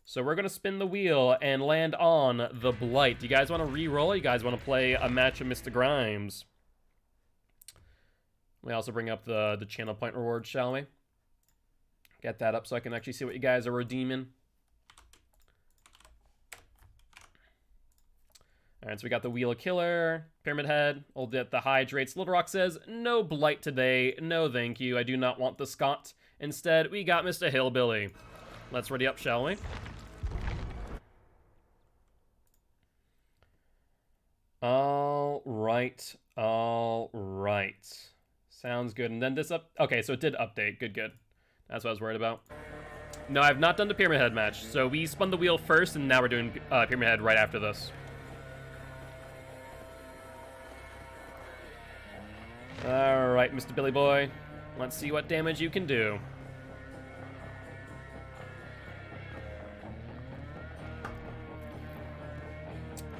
So we're going to spin the wheel and land on the Blight. Do you guys want to re-roll? You guys want to play a match of Mr. Grimes? We also bring up the channel point reward, shall we? Get that up so I can actually see what you guys are redeeming. All right, so we got the Wheel of Killer, Pyramid Head, old the Hydrates. Little Rock says, no Blight today, no thank you, I do not want the Scott. Instead, we got Mr. Hillbilly. Let's ready up, shall we? All right. Sounds good. And then this up. Okay, so it did update. Good. That's what I was worried about. No, I've not done the Pyramid Head match. So we spun the wheel first, and now we're doing Pyramid Head right after this. All right, Mr. Billy Boy. Let's see what damage you can do.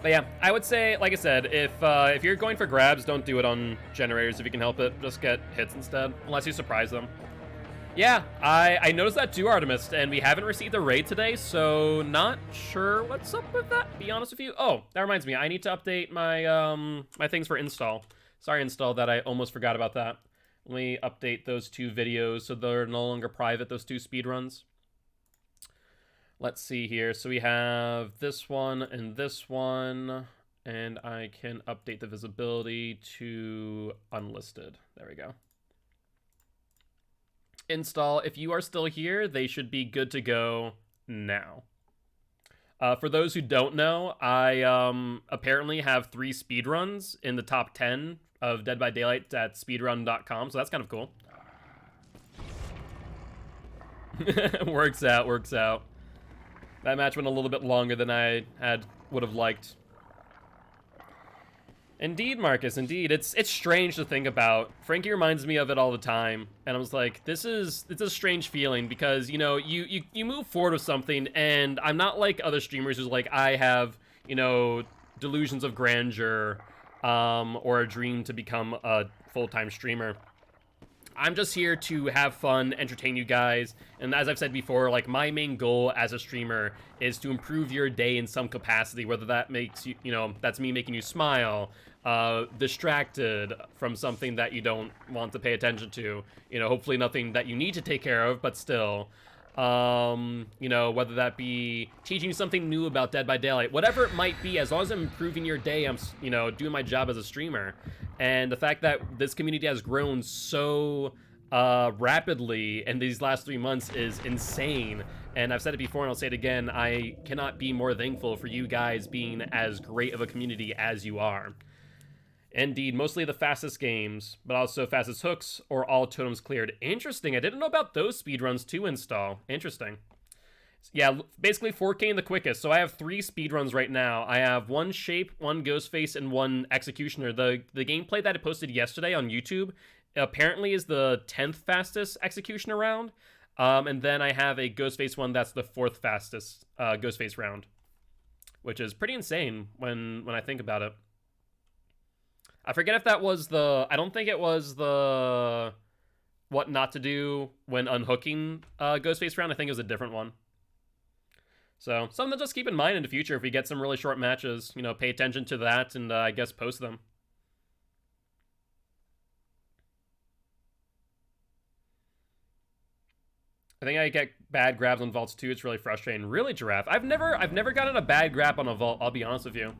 But yeah, I would say, like I said, if you're going for grabs, don't do it on generators if you can help it. Just get hits instead, unless you surprise them. Yeah, I noticed that too, Artemis, and we haven't received a raid today, so not sure what's up with that, be honest with you. Oh, that reminds me, I need to update my my things for install. Sorry, install, that I almost forgot about that. Let me update those two videos so they're no longer private, those two speedruns. Let's see here. So we have this one, and I can update the visibility to unlisted. There we go. Install. If you are still here, they should be good to go now. For those who don't know, I apparently have 3 speedruns in the top 10 of Dead by Daylight at speedrun.com, so that's kind of cool. Works out. That match went a little bit longer than I would have liked. Indeed, Marcus, indeed. It's strange to think about. Frankie reminds me of it all the time, and I was like, it's a strange feeling because, you know, you move forward with something, and I'm not like other streamers who's like, I have, you know, delusions of grandeur, or a dream to become a full-time streamer. I'm just here to have fun, entertain you guys, and as I've said before, like, my main goal as a streamer is to improve your day in some capacity, whether that makes you, you know, that's me making you smile, distracted from something that you don't want to pay attention to, you know, hopefully nothing that you need to take care of, but still, you know, whether that be teaching you something new about Dead by Daylight, whatever it might be, as long as I'm improving your day, I'm, you know, doing my job as a streamer. And the fact that this community has grown so rapidly in these last 3 months is insane. And I've said it before and I'll say it again, I cannot be more thankful for you guys being as great of a community as you are. Indeed, mostly the fastest games, but also fastest hooks or all totems cleared. Interesting, I didn't know about those speedruns to install. Interesting. Yeah, basically 4K the quickest. So I have 3 speedruns right now. I have 1 Shape, 1 Ghostface, and 1 Executioner. The gameplay that I posted yesterday on YouTube apparently is the 10th fastest Executioner round. And then I have a Ghostface one that's the 4th fastest Ghostface round, which is pretty insane when I think about it. I forget if that was the... I don't think it was the... what not to do when unhooking Ghostface round. I think it was a different one. So, something to just keep in mind in the future if we get some really short matches. You know, pay attention to that and I guess post them. I think I get bad grabs on vaults too. It's really frustrating. Really, Giraffe? I've never gotten a bad grab on a vault, I'll be honest with you.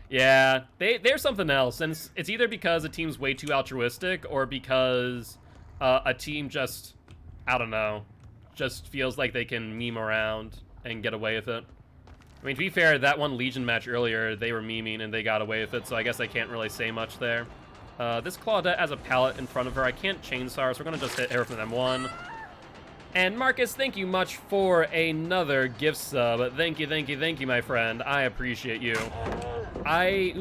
Yeah, they're something else, and it's either because a team's way too altruistic or because a team just, I don't know, just feels like they can meme around and get away with it. I mean, to be fair, that one Legion match earlier, they were memeing and they got away with it, so I guess I can't really say much there. This Claudette has a pallet in front of her. I can't chainsaw her, so we're going to just hit her from M1. And Marcus, thank you much for another gift sub. Thank you, my friend. I appreciate you. I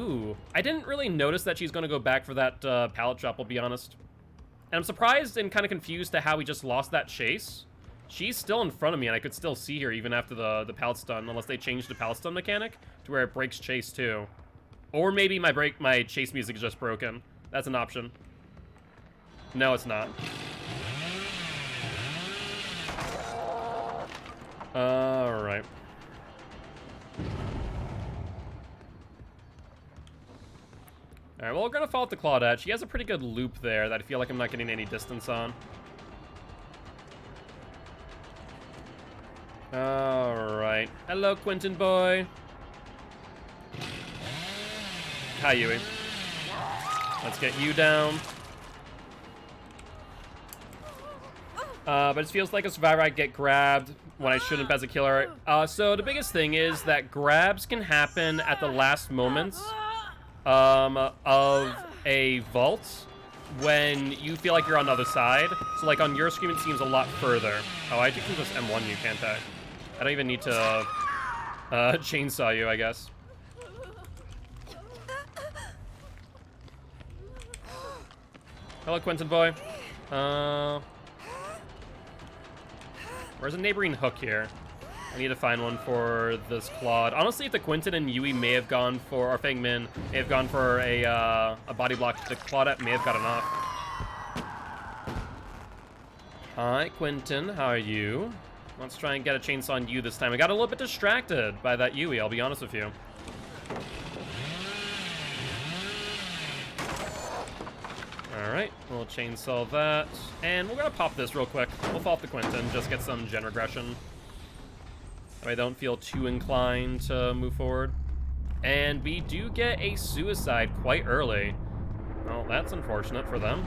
didn't really notice that she's going to go back for that pallet drop, I'll be honest. And I'm surprised and kind of confused to how we just lost that chase. She's still in front of me, and I could still see her even after the pallet stun, unless they changed the pallet stun mechanic to where it breaks chase too. Or maybe my chase music is just broken. That's an option. No, it's not. Alright. Alright, well, we're gonna follow up the Claudette. She has a pretty good loop there that I feel like I'm not getting any distance on. Alright. Hello, Quentin boy. Hi, Yui. Let's get you down. But it feels like a survivor I get grabbed when I shouldn't as a killer. So the biggest thing is that grabs can happen at the last moments of a vault when you feel like you're on the other side. So like on your screen it seems a lot further. Oh, I can just M1 you, can't I? I don't even need to chainsaw you, I guess. Hello, Quentin boy. Where's a neighboring hook here? I need to find one for this Claude. Honestly, if the Quentin and Yui may have gone for, or Feng Min may have gone for a body block, the Claudette may have gotten off. Hi, Quentin. How are you? Let's try and get a chainsaw on you this time. I got a little bit distracted by that Yui, I'll be honest with you. Alright, we'll chainsaw that. And we're gonna pop this real quick. We'll fall off the Quentin, just get some gen regression. I don't feel too inclined to move forward. And we do get a suicide quite early. Well, that's unfortunate for them.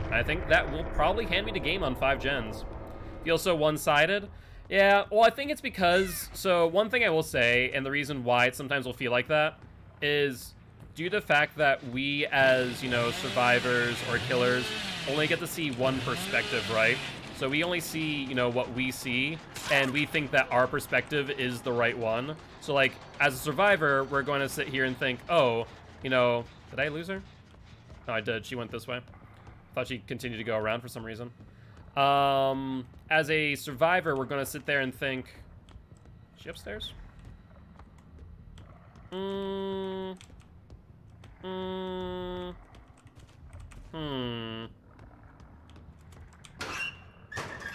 I think that will probably hand me the game on 5 gens. Feels so one-sided. Yeah, well, I think it's because... So, one thing I will say, and the reason why it sometimes will feel like that, is due to the fact that we as, you know, survivors or killers only get to see one perspective, right? So we only see, you know, what we see, and we think that our perspective is the right one. So, like, as a survivor, we're going to sit here and think, oh, you know... Did I lose her? No, I did. She went this way. Thought she continued to go around for some reason. As a survivor, we're going to sit there and think... Is she upstairs?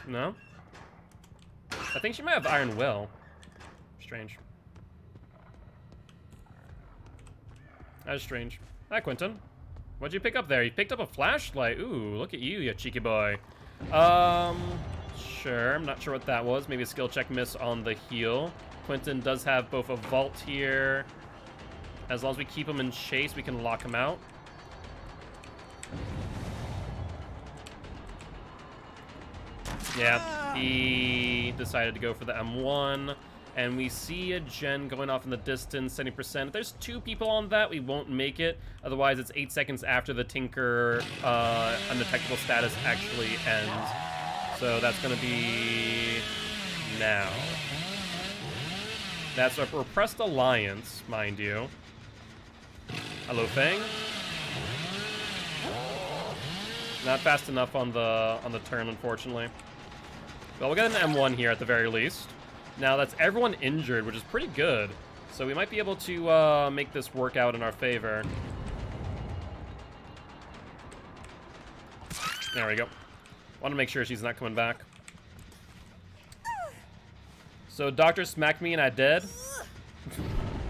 No? I think she might have Iron Will. Strange. That is strange. Hi, Quentin. What'd you pick up there? You picked up a flashlight. Ooh, look at you, you cheeky boy. Sure. I'm not sure what that was. Maybe a skill check miss on the heal. Quentin does have both a vault here. As long as we keep him in chase, we can lock him out. Yeah, he decided to go for the M1. And we see a gen going off in the distance, 70%. If there's 2 people on that, we won't make it. Otherwise, it's 8 seconds after the Tinker undetectable status actually ends. So that's going to be now. That's a repressed alliance, mind you. Hello, Fang. Not fast enough on the turn, unfortunately. Well, we'll get an M1 here at the very least. Now, that's everyone injured, which is pretty good. So we might be able to make this work out in our favor. There we go. Want to make sure she's not coming back. So Doctor smacked me and I dead.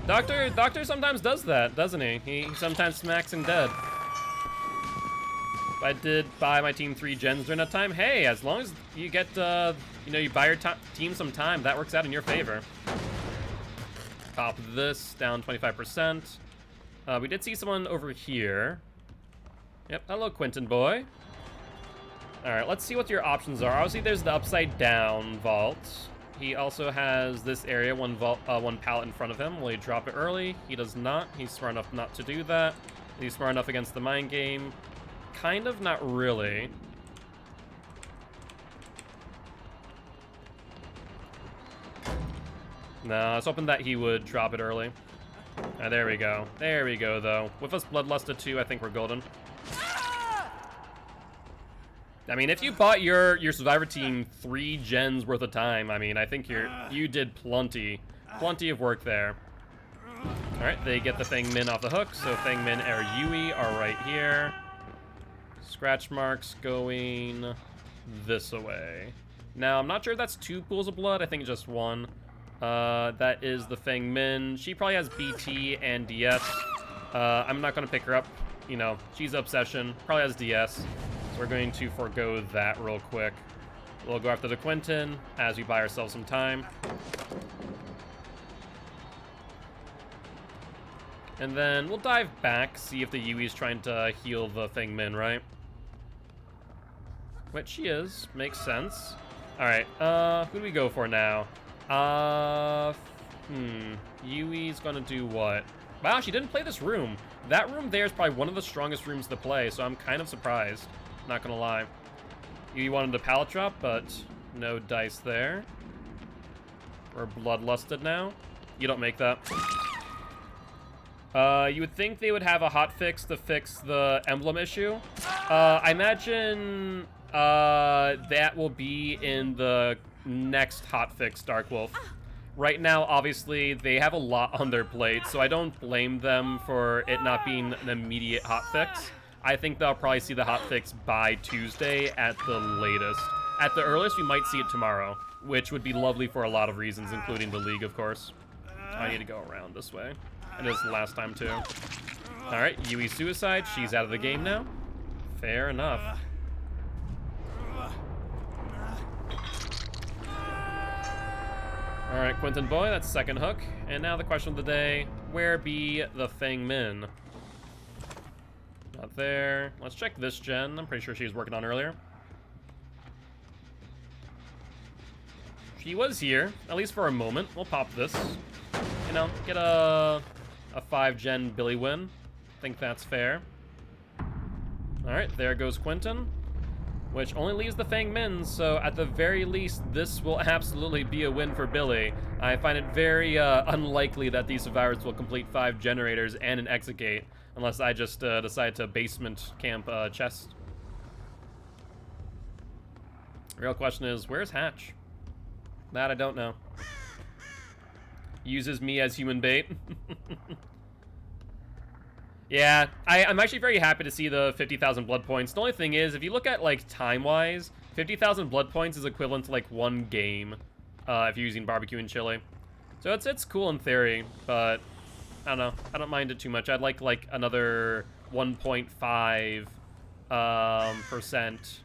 Doctor sometimes does that, doesn't he? He sometimes smacks and dead. I did buy my team 3 gens during that time. Hey, as long as you get, you know, you buy your team some time, that works out in your favor. Pop this down 25%. We did see someone over here. Yep, hello, Quentin boy. All right, let's see what your options are. Obviously, there's the upside down vault. He also has this area, one pallet in front of him. Will he drop it early? He does not. He's smart enough not to do that. He's smart enough against the mind game. Kind of, not really. No, I was hoping that he would drop it early. There we go. There we go, though. With us Bloodlusted 2, I think we're golden. I mean, if you bought your Survivor team 3 gens worth of time, I mean, I think you did plenty of work there. All right, they get the Fang Min off the hook, so Fang Min or Yui are right here. Scratch marks going this way. Now, I'm not sure if that's 2 pools of blood. I think it's just 1. That is the Fang Min. She probably has BT and DS. I'm not going to pick her up. You know, she's Obsession. Probably has DS. So we're going to forego that real quick. We'll go after the Quentin as we buy ourselves some time. And then we'll dive back, see if the Yui's trying to heal the Fang Min, right? Which she is. Makes sense. Alright, who do we go for now? Yui's gonna do what? Wow, she didn't play this room. That room there is probably one of the strongest rooms to play, so I'm kind of surprised. Not gonna lie. Yui wanted a pallet drop, but no dice there. We're bloodlusted now. You don't make that. You would think they would have a hotfix to fix the emblem issue. I imagine that will be in the next hotfix, Dark Wolf. Right now, obviously, they have a lot on their plate, so I don't blame them for it not being an immediate hotfix. I think they'll probably see the hotfix by Tuesday at the latest. At the earliest, we might see it tomorrow, which would be lovely for a lot of reasons, including the League, of course. I need to go around this way. It is the last time, too. Alright, Yui Suicide. She's out of the game now. Fair enough. Alright, Quentin boy, that's second hook. And now the question of the day, where be the Fang Min? Not there. Let's check this gen. I'm pretty sure she was working on earlier. She was here, at least for a moment. We'll pop this. You know, get a 5-gen Billy win. I think that's fair. Alright, there goes Quentin. Which only leaves the Fang Min, so at the very least, this will absolutely be a win for Billy. I find it very unlikely that these survivors will complete 5 generators and an exit gate, unless I just decide to basement camp chest. Real question is, where's Hatch? That I don't know. Uses me as human bait. Yeah, I'm actually very happy to see the 50,000 blood points. The only thing is, if you look at, like, time-wise, 50,000 blood points is equivalent to, like, 1 game if you're using barbecue and chili. So it's cool in theory, but I don't know. I don't mind it too much. I'd like another 1.5 percent,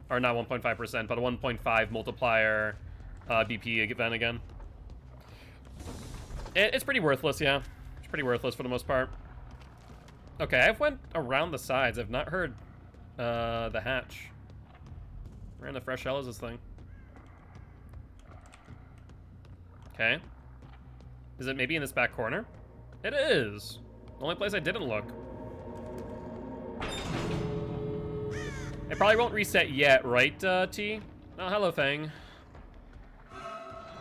or not 1.5%, but a 1.5 multiplier BP event again. It's pretty worthless, yeah. It's pretty worthless for the most part. Okay, I've went around the sides. I've not heard the hatch. Where in the fresh hell is this thing? Okay. Is it maybe in this back corner? It is. The only place I didn't look. It probably won't reset yet, right, T? Oh, hello, Fang.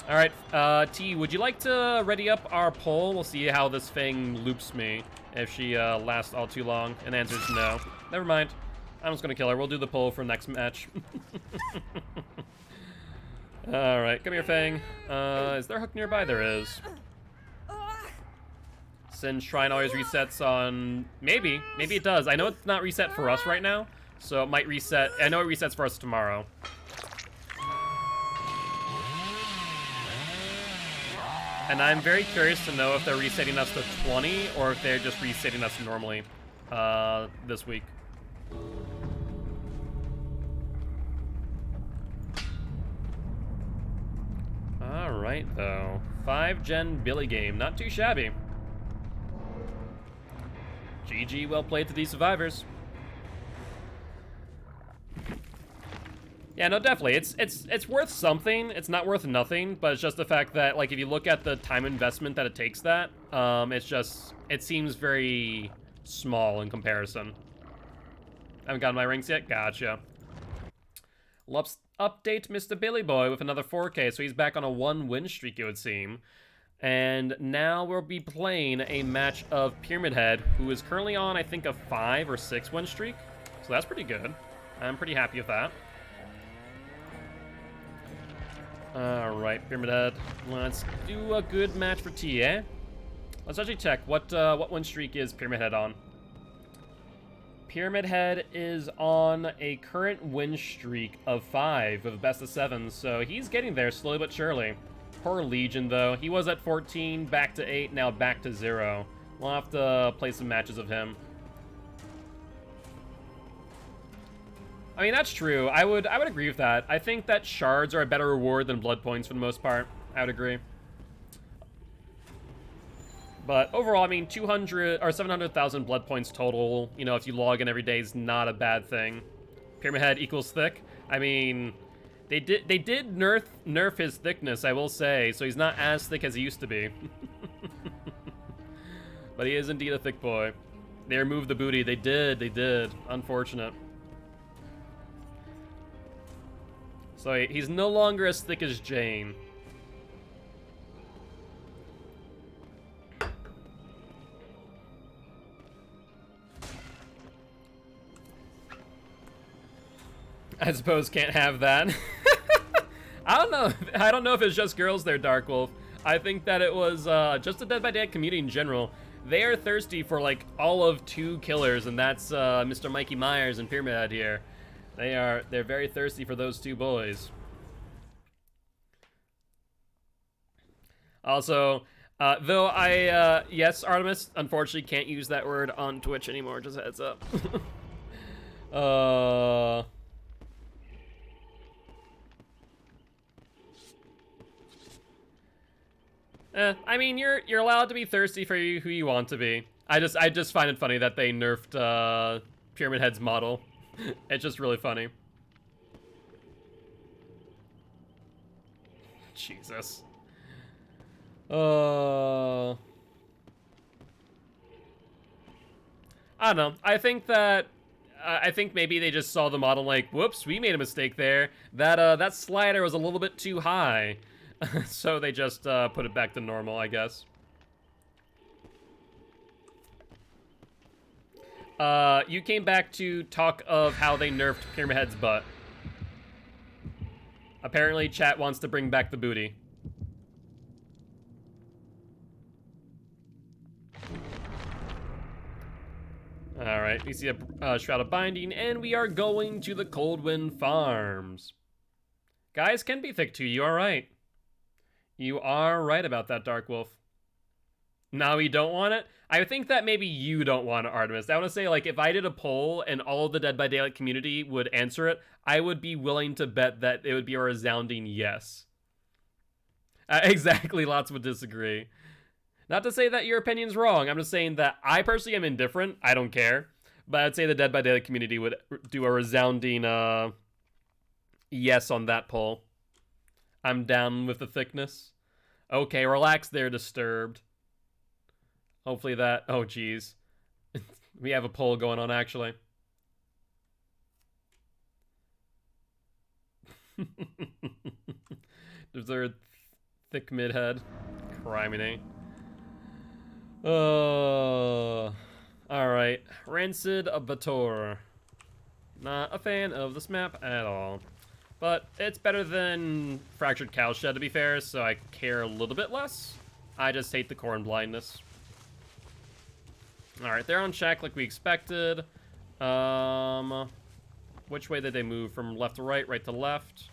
All right, T, would you like to ready up our poll? We'll see how this thing loops me if she lasts all too long. And the answer is no. Never mind. I'm just gonna kill her. We'll do the poll for next match. All right, come here, Fang. Is there a hook nearby? There is. Since Shrine always resets on... Maybe it does. I know it's not reset for us right now, so it might reset. I know it resets for us tomorrow. And I'm very curious to know if they're resetting us to 20 or if they're just resetting us normally this week. Alright, though. 5-gen Billy game. Not too shabby. GG, well played to these survivors. Yeah, no, definitely. It's worth something. It's not worth nothing, but it's just the fact that, like, if you look at the time investment that it takes that, it seems very small in comparison. Haven't gotten my rings yet? Gotcha. Let's update Mr. Billy Boy with another 4K, so he's back on a 1-win streak, it would seem. And now we'll be playing a match of Pyramid Head, who is currently on, I think, a 5 or 6 win streak. So that's pretty good. I'm pretty happy with that. Alright, Pyramid Head. Let's do a good match for T, eh? Let's actually check. What win streak is Pyramid Head on? Pyramid Head is on a current win streak of 5 with best of 7, so he's getting there slowly but surely. Poor Legion, though. He was at 14, back to 8, now back to 0. We'll have to play some matches of him. I mean, that's true. I would agree with that. I think that shards are a better reward than blood points for the most part. I would agree. But overall, I mean, 200 or 700,000 blood points total, you know, if you log in every day is not a bad thing. Pyramid Head equals thick. I mean, they did nerf his thickness, I will say, so he's not as thick as he used to be. But he is indeed a thick boy. They removed the booty. They did. Unfortunate. So he's no longer as thick as Jane. I suppose can't have that. I don't know. I don't know if it's just girls there, Dark Wolf. I think that it was just the Dead by Daylight community in general. They are thirsty for like all of 2 killers, and that's Mr. Mikey Myers and Pyramid Head here. They're very thirsty for those 2 boys. Also, though yes, Artemis, unfortunately can't use that word on Twitch anymore, just a heads up. I mean, you're allowed to be thirsty for who you want to be. I just find it funny that they nerfed Pyramid Head's model. It's just really funny. Jesus. I don't know. I think maybe they just saw the model like, whoops, we made a mistake there. That slider was a little bit too high. So they just put it back to normal, I guess. You came back to talk of how they nerfed Pyramid Head's butt. Apparently, chat wants to bring back the booty. Alright, we see a Shroud of Binding, and we are going to the Coldwind Farms. Guys can be thick too, you are right. You are right about that, Dark Wolf. Now we don't want it? I think that maybe you don't want it, Artemis. I want to say, like, if I did a poll and all of the Dead by Daylight community would answer it, I would be willing to bet that it would be a resounding yes. Exactly, lots would disagree. Not to say that your opinion's wrong. I'm just saying that I personally am indifferent. I don't care. But I'd say the Dead by Daylight community would do a resounding, Yes on that pull. I'm down with the thickness. Okay, relax there, Disturbed. Hopefully that... Oh, geez. We have a pull going on, actually. There's a thick mid-head. Criminy. Alright. Rancid Abator. Not a fan of this map at all. But it's better than Fractured Cowshed, to be fair, so I care a little bit less. I just hate the corn blindness. Alright, they're on check like we expected. Which way did they move? From left to right, right to left?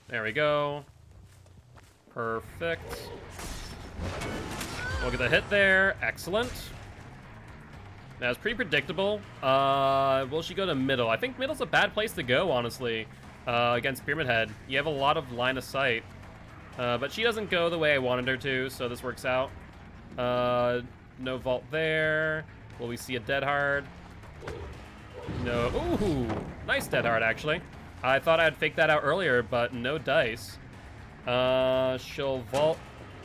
There we go. Perfect. We'll get the hit there. Excellent. That was pretty predictable. Will she go to middle? I think middle's a bad place to go, honestly, against Pyramid Head. You have a lot of line of sight. But she doesn't go the way I wanted her to, so this works out. No vault there. Will we see a Dead Hard? No. Ooh, nice Dead Hard, actually. I thought I'd fake that out earlier, but no dice. She'll vault.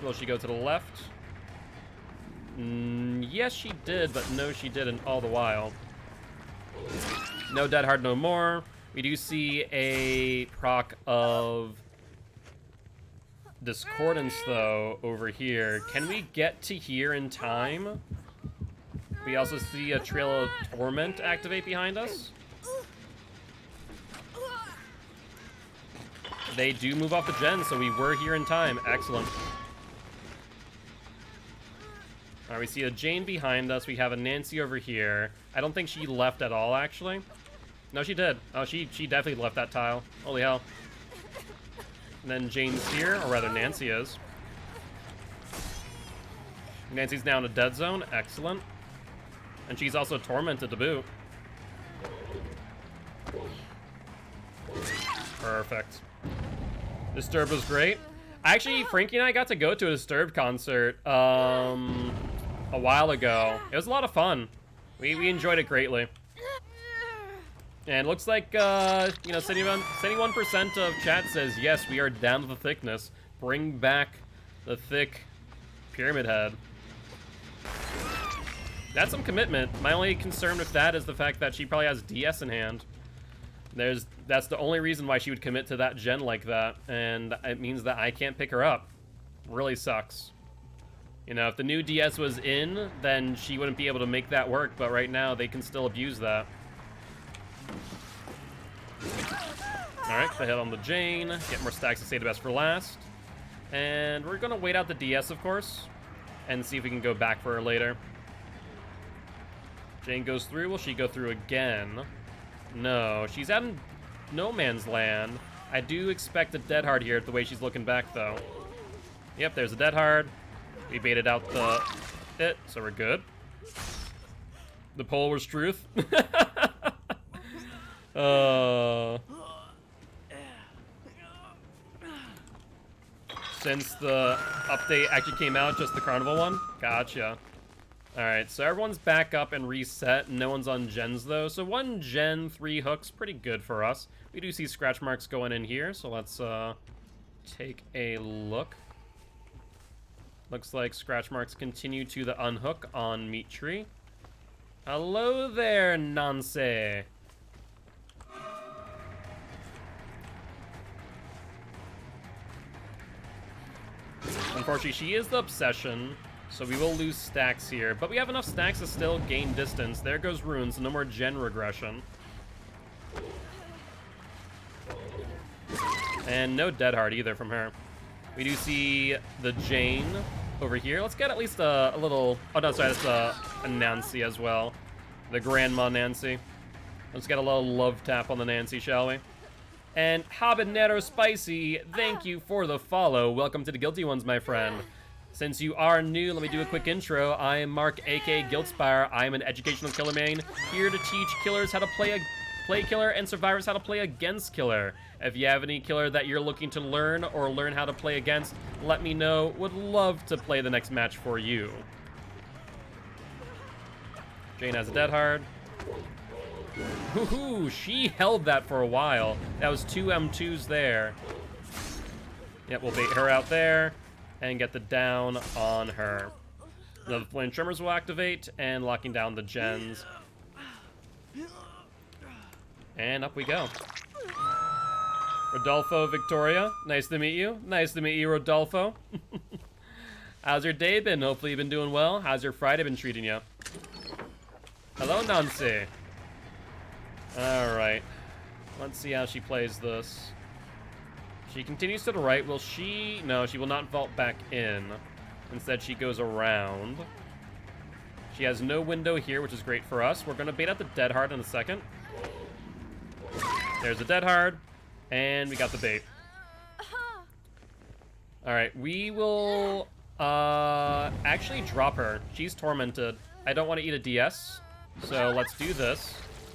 Will she go to the left? Yes, she did, but no, she didn't all the while. No Dead Hard no more. We do see a proc of Discordance, though, over here. Can we get to here in time? We also see a Trail of Torment activate behind us. They do move off the gen, so we were here in time. Excellent. Alright, we see a Jane behind us. We have a Nancy over here. I don't think she left at all, actually. No, she did. Oh, she definitely left that tile. Holy hell. And then Jane's here, or rather Nancy is. Nancy's now in a dead zone. Excellent. And she's also tormented to boot. Perfect. Disturbed was great. Actually, Frankie and I got to go to a Disturbed concert a while ago. It was a lot of fun. We enjoyed it greatly. And it looks like, you know, 71% of chat says, yes, we are down to the thickness. Bring back the thick Pyramid Head. That's some commitment. My only concern with that is the fact that she probably has DS in hand. That's the only reason why she would commit to that gen like that, and it means that I can't pick her up. Really sucks. You know, if the new DS was in, then she wouldn't be able to make that work, but right now they can still abuse that. Alright, the hit on the Jane. Get more stacks to save the best for last. And we're gonna wait out the DS, of course, and see if we can go back for her later. Jane goes through. Will she go through again? No, she's out in no man's land. I do expect a Dead Hard here the way she's looking back, though. Yep, there's a Dead Hard. We baited out the hit, so we're good. The poll was truth. Since the update actually came out, just the Carnival one? Gotcha. Alright, so everyone's back up and reset. No one's on gens, though. So 1 gen, 3 hooks, pretty good for us. We do see scratch marks going in here, so let's take a look. Looks like scratch marks continue to the unhook on Meat Tree. Hello there, Nancy. Unfortunately, she is the obsession, so we will lose stacks here. But we have enough stacks to still gain distance. There goes runes, so no more gen regression. And no Dead Hard either from her. We do see the Jane over here. Let's get at least a little... Oh, no, sorry, that's a Nancy as well. The Grandma Nancy. Let's get a little love tap on the Nancy, shall we? And Habanero Spicy, thank you for the follow. Welcome to the Guilty Ones, my friend. Since you are new, let me do a quick intro. I am Mark, aka Guiltspire. I am an educational killer main, here to teach killers how to play killer and survivors how to play against killer. If you have any killer that you're looking to learn or learn how to play against, let me know. Would love to play the next match for you. Jane has a Dead Hard. Woohoo! She held that for a while. That was 2 M2s there. Yep, we'll bait her out there and get the down on her. The flame trimmers will activate and locking down the gens. And up we go. Rodolfo, Victoria, nice to meet you. Nice to meet you, Rodolfo. How's your day been? Hopefully you've been doing well. How's your Friday been treating you? Hello, Nancy. Alright. Let's see how she plays this. She continues to the right. Will she? No, she will not vault back in. Instead, she goes around. She has no window here, which is great for us. We're going to bait out the Dead Hard in a second. There's the Dead Hard. And we got the bait. Alright, we will actually drop her. She's tormented. I don't want to eat a DS, so let's do this.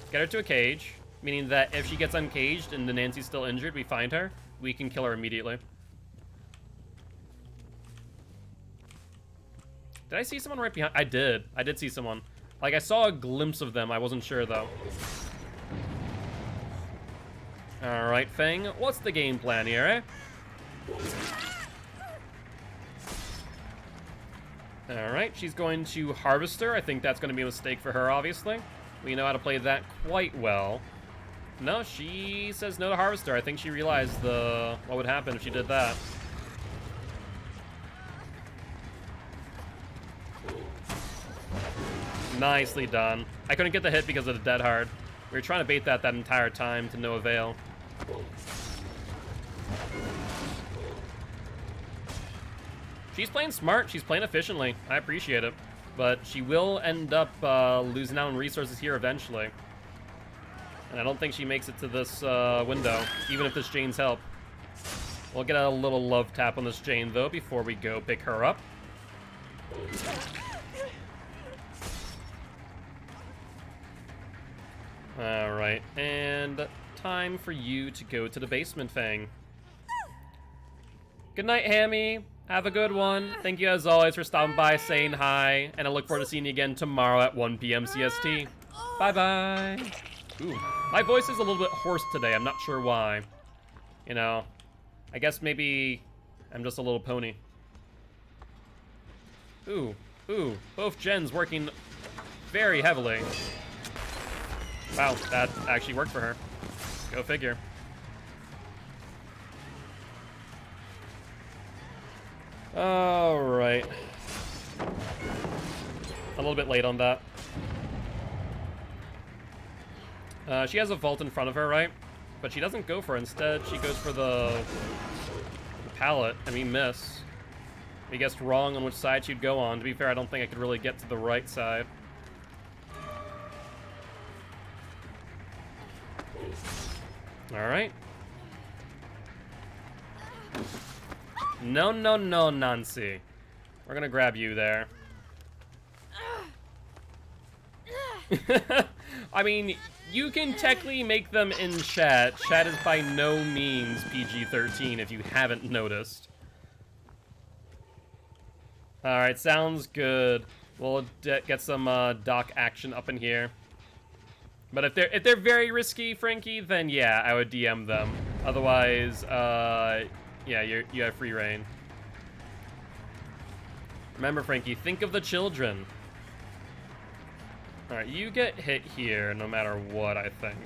Get her to a cage, meaning that if she gets uncaged and the Nancy's still injured, we find her, we can kill her immediately. Did I see someone right behind? I did see someone. Like, I saw a glimpse of them. I wasn't sure, though. Alright, Fang. What's the game plan here, eh? Alright, she's going to Harvester. I think that's going to be a mistake for her, obviously. We know how to play that quite well. No, she says no to Harvester. I think she realized what would happen if she did that. Nicely done. I couldn't get the hit because of the Dead Hard. We were trying to bait that entire time to no avail. She's playing smart. She's playing efficiently. I appreciate it. But she will end up losing out on resources here eventually. And I don't think she makes it to this window, even if this Jane's help. We'll get a little love tap on this Jane, though, before we go pick her up. Alright, and time for you to go to the basement, Fang. Good night, Hammy. Have a good one. Thank you, as always, for stopping by, saying hi, and I look forward to seeing you again tomorrow at 1 p.m. CST. Bye-bye. Ooh, my voice is a little bit hoarse today. I'm not sure why. You know, I guess maybe I'm just a little pony. Ooh, both gens working very heavily. Wow, that actually worked for her. Go figure. Alright. A little bit late on that. She has a vault in front of her, right? But she doesn't go for it. Instead, she goes for the pallet, and we miss. We guessed wrong on which side she'd go on. To be fair, I don't think I could really get to the right side. Alright. No, Nancy. We're gonna grab you there. I mean, you can technically make them in chat. Chat is by no means PG-13 if you haven't noticed. Alright, sounds good. We'll get some dock action up in here. But if they're very risky, Frankie, then yeah, I would DM them. Otherwise, yeah, you have free reign. Remember, Frankie, think of the children. All right, you get hit here no matter what, I think.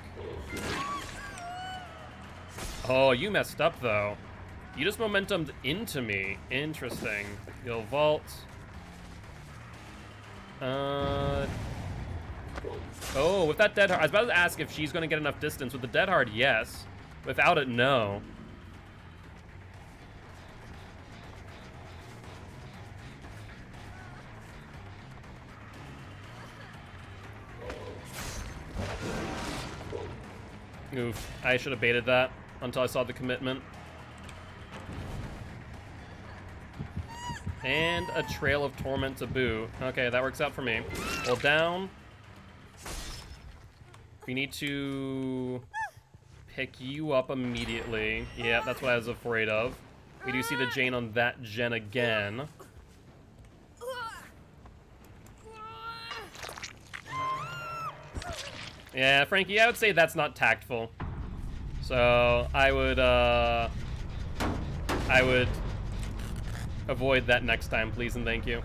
Oh, you messed up, though. You just momentumed into me. Interesting. You'll vault. Oh, with that Dead Hard, I was about to ask if she's going to get enough distance. With the Dead Hard, yes. Without it, no. Oof, I should have baited that until I saw the commitment. And a Trail of Torment to boot. Okay, that works out for me. Well, down. We need to pick you up immediately. Yeah, that's what I was afraid of. We do see the Jane on that gen again. Yeah, Frankie, I would say that's not tactful. So I would avoid that next time, please and thank you.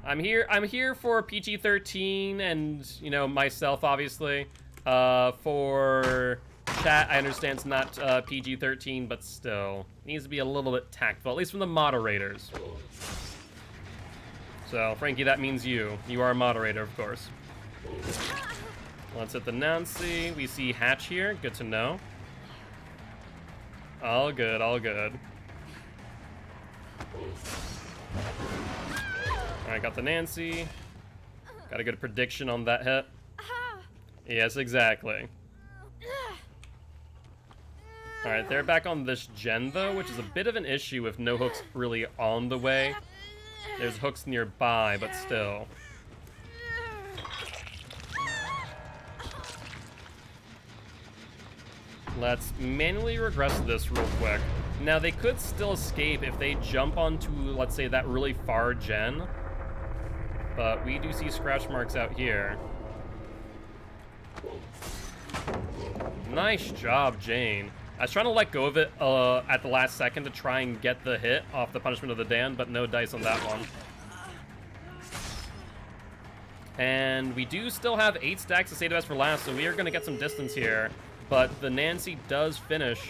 I'm here for PG-13 and, you know, myself, obviously. For chat, I understand it's not PG-13, but still. It needs to be a little bit tactful, at least from the moderators. So, Frankie, that means you. You are a moderator, of course. Let's hit the Nancy. We see Hatch here. Good to know. All good, all good. Alright, got the Nancy. Got a good prediction on that hit. Yes, exactly. Alright, they're back on this gen, though, which is a bit of an issue with no hooks really on the way. There's hooks nearby, but still. Let's manually regress this real quick. Now, they could still escape if they jump onto, let's say, that really far gen. But we do see scratch marks out here. Nice job, Jane. I was trying to let go of it at the last second to try and get the hit off the Punishment of the Damned, but no dice on that one. And we do still have 8 stacks of Save the Best for last, so we are going to get some distance here. But the Nancy does finish.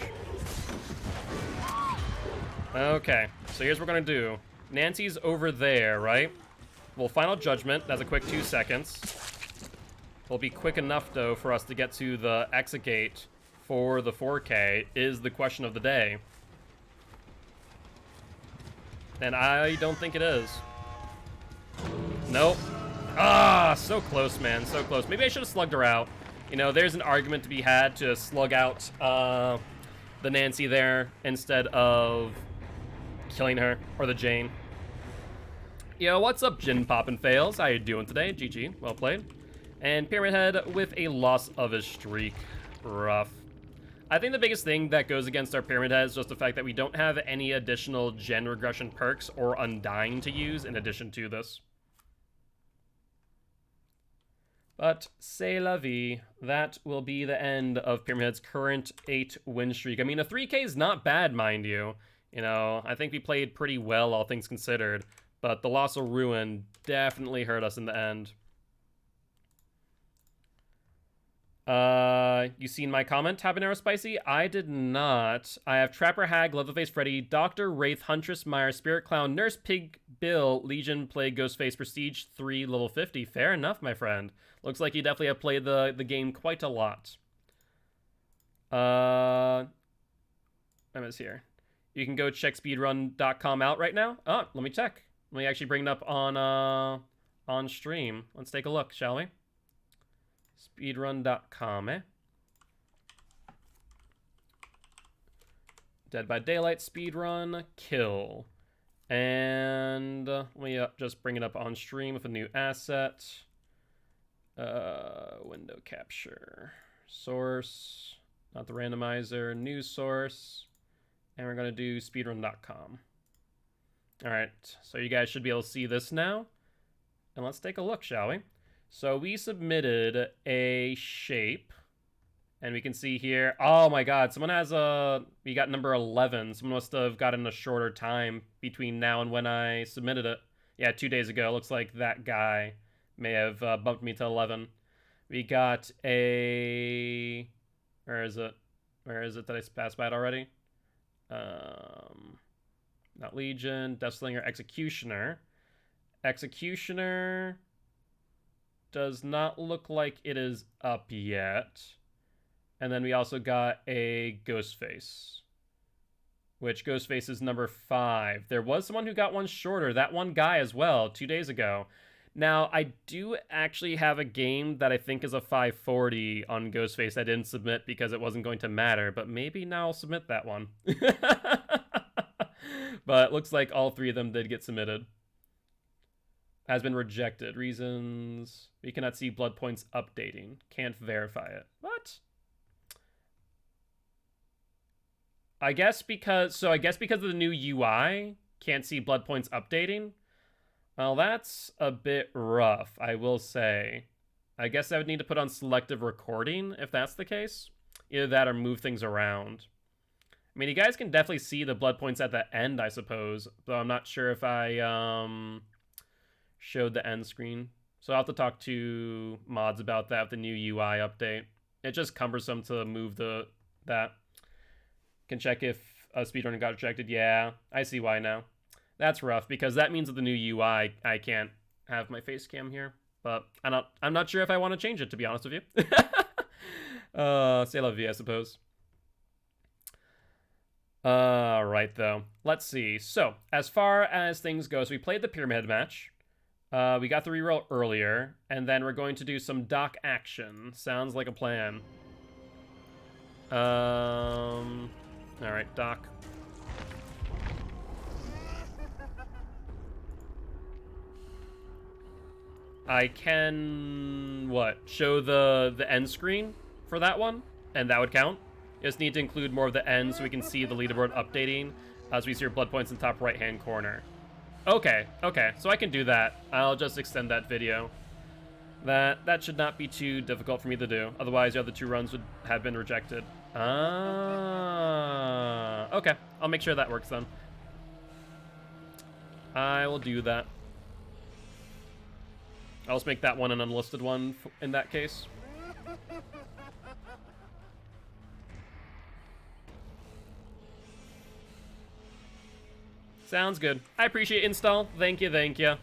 Okay, so here's what we're going to do. Nancy's over there, right? Well, Final Judgment, that's a quick 2 seconds. Will be quick enough, though, for us to get to the exit gate for the 4K, is the question of the day. And I don't think it is. Nope. Ah, so close, man, so close. Maybe I should have slugged her out. You know, there's an argument to be had to slug out the Nancy there instead of killing her, or the Jane. Yo, what's up, Gin Poppin' Fails? How you doing today? GG, well played. And Pyramid Head with a loss of his streak. Rough. I think the biggest thing that goes against our Pyramid Head is just the fact that we don't have any additional gen regression perks or Undying to use in addition to this. But c'est la vie. That will be the end of Pyramid Head's current 8 win streak. I mean, a 3K is not bad, mind you. You know, I think we played pretty well, all things considered. But the loss of Ruin definitely hurt us in the end. You seen my comment, Habanero Spicy? I did not. I have Trapper Hag, Leatherface Freddy, Doctor, Wraith, Huntress, Meyer, Spirit Clown, Nurse Pig, Bill, Legion, Plague, Ghostface, Prestige, 3, level 50. Fair enough, my friend. Looks like you definitely have played the game quite a lot. I was here. You can go check speedrun.com out right now. Oh, let me check. Let me actually bring it up on stream. Let's take a look, shall we? Speedrun.com, eh? Dead by Daylight speedrun, kill. And let me just bring it up on stream with a new asset. Window capture. Source, not the randomizer, news source. And we're going to do speedrun.com. Alright, so you guys should be able to see this now. And let's take a look, shall we? So we submitted a shape. And we can see here, oh my god, someone has we got number 11. Someone must have gotten a shorter time between now and when I submitted it. Yeah, 2 days ago. Looks like that guy may have bumped me to 11. We got a... Where is it? Where is it that I passed by it already? Not Legion, Deathslinger, Executioner. Executioner does not look like it is up yet. And then we also got a Ghostface, which Ghostface is number 5. There was someone who got one shorter, that one guy as well, 2 days ago. Now, I do actually have a game that I think is a 540 on Ghostface I didn't submit because it wasn't going to matter, but maybe now I'll submit that one. But it looks like all 3 of them did get submitted. Has been rejected. Reasons: we cannot see blood points updating. Can't verify it. What? I guess because of the new UI, can't see blood points updating. Well, that's a bit rough, I will say. I guess I would need to put on selective recording if that's the case. Either that or move things around. I mean, you guys can definitely see the blood points at the end, I suppose, though I'm not sure if I showed the end screen. So I'll have to talk to mods about that with the new UI update. It's just cumbersome to move that. Can check if a speedrunner got rejected. Yeah, I see why now. That's rough because that means with the new UI, I can't have my face cam here. But I'm not sure if I want to change it, to be honest with you. C'est la vie, I suppose. Right though. Let's see. So, as far as things go, so we played the pyramid match. We got the reroll earlier, and then we're going to do some dock action. Sounds like a plan. Alright, dock. I can, show the end screen for that one, and that would count. Just need to include more of the end so we can see the leaderboard updating as we see your blood points in the top right-hand corner. Okay, so I can do that. I'll just extend that video. That should not be too difficult for me to do. Otherwise, the other two runs would have been rejected. Okay. I'll make sure that works then. I will do that. I'll just make that one an unlisted one in that case. Sounds good. I appreciate install. Thank you.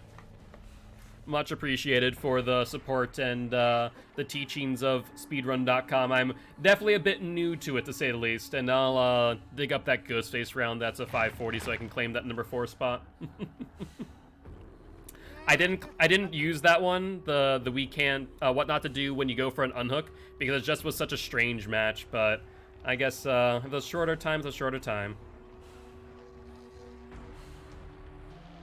Much appreciated for the support and the teachings of speedrun.com. I'm definitely a bit new to it, to say the least, and I'll dig up that Ghostface round. That's a 540, so I can claim that number 4 spot. I didn't use that one, the we can't, what not to do when you go for an unhook, because it just was such a strange match, but I guess the shorter time's a shorter time.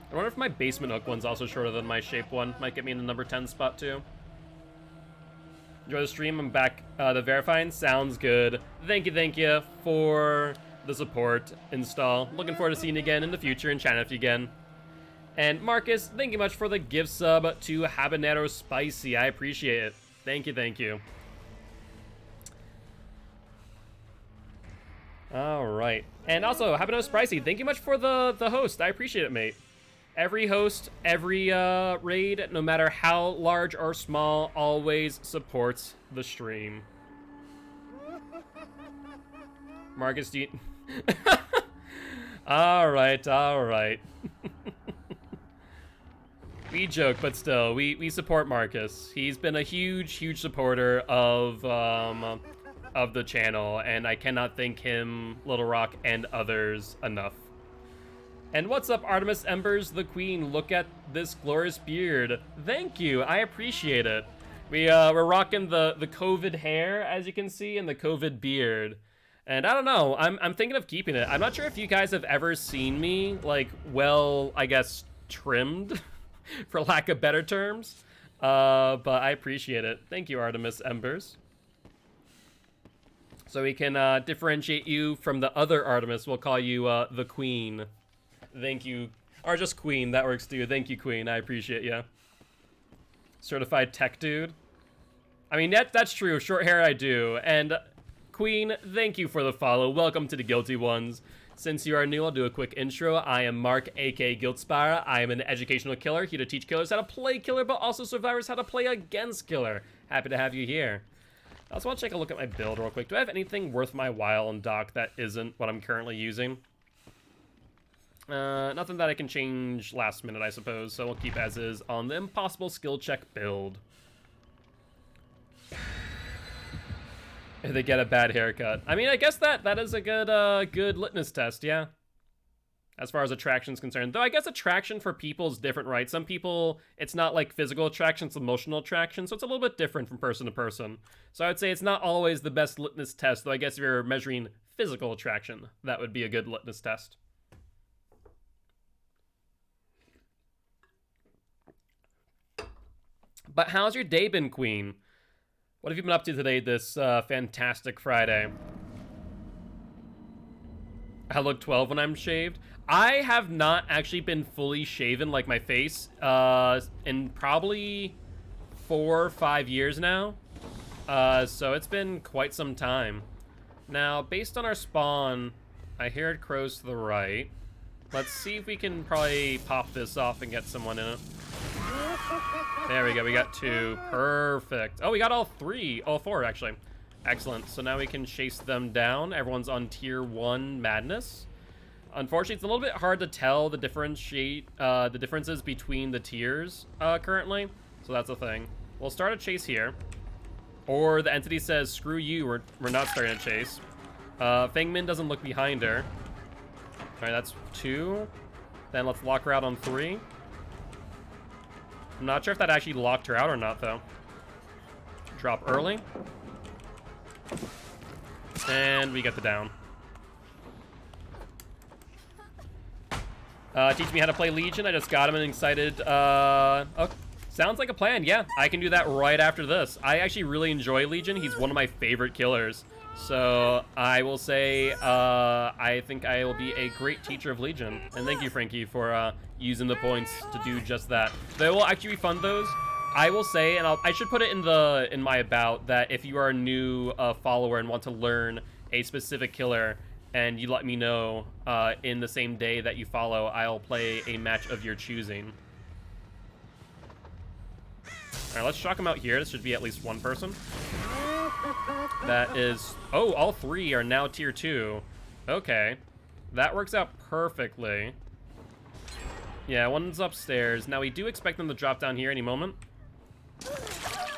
I wonder if my basement hook one's also shorter than my shape one. Might get me in the number 10 spot too. Enjoy the stream. I'm back to verifying. Sounds good. Thank you for the support install. Looking forward to seeing you again in the future and chatting with you again. And Marcus, thank you much for the gift sub to Habanero Spicy. I appreciate it. Thank you. All right. And also, Habanero Spicy, thank you much for the host. I appreciate it, mate. Every host, every raid, no matter how large or small, always supports the stream. Marcus, do you... All right. We joke, but still, we support Marcus. He's been a huge supporter of the channel, and I cannot thank him, Little Rock, and others enough. And what's up, Artemis Embers, the Queen? Look at this glorious beard. Thank you, I appreciate it. We're rocking the COVID hair, as you can see, and the COVID beard. And I don't know, I'm thinking of keeping it. I'm not sure if you guys have ever seen me, like, well, I guess, trimmed, for lack of better terms. But I appreciate it. Thank you, Artemis Embers. So we can differentiate you from the other Artemis. We'll call you the Queen. Thank you. Or just Queen, that works too. Thank you, Queen, I appreciate you. Certified tech dude. I mean, that's true, short hair I do. And Queen, thank you for the follow. Welcome to the Guilty Ones. Since you are new, I'll do a quick intro. I am Mark, aka Guiltspire. I am an educational killer, here to teach killers how to play killer, but also survivors how to play against killer. Happy to have you here. I also want to take a look at my build real quick. Do I have anything worth my while on dock that isn't what I'm currently using? Nothing that I can change last minute, I suppose, so we'll keep as is on the impossible skill check build. If they get a bad haircut. I mean, I guess that is a good litmus test, yeah. As far as attraction's concerned. Though I guess attraction for people is different, right? Some people, it's not like physical attraction, it's emotional attraction, so it's a little bit different from person to person. So I would say it's not always the best litmus test, though I guess if you're measuring physical attraction, that would be a good litmus test. But how's your day been, Queen? What have you been up to today, this fantastic Friday? I look 12 when I'm shaved. I have not actually been fully shaven, like my face, in probably 4 or 5 years now. So it's been quite some time. Now, based on our spawn, I heard crows to the right. Let's see if we can probably pop this off and get someone in it. There we go, we got 2. Perfect. Oh, we got all 3. All 4, actually. Excellent. So now we can chase them down. Everyone's on tier 1 madness. Unfortunately, it's a little bit hard to tell the differences between the tiers currently. So that's the thing. We'll start a chase here. Or the entity says, screw you, we're not starting a chase. Fangmin doesn't look behind her. Alright, that's 2. Then let's lock her out on 3. I'm not sure if that actually locked her out or not, though. Drop early. And we get the down. Teach me how to play Legion. I just got him and excited. Oh, sounds like a plan. Yeah, I can do that right after this. I actually really enjoy Legion. He's one of my favorite killers. So I will say I think I will be a great teacher of Legion. And thank you, Frankie, for using the points to do just that. They will actually refund those. I will say, and I should put it in my about, that if you are a new follower and want to learn a specific killer, and you let me know in the same day that you follow, I'll play a match of your choosing. Alright, let's shock him out here. This should be at least one person. That is... Oh, all 3 are now tier 2. Okay. That works out perfectly. Yeah, one's upstairs. Now, we do expect them to drop down here any moment.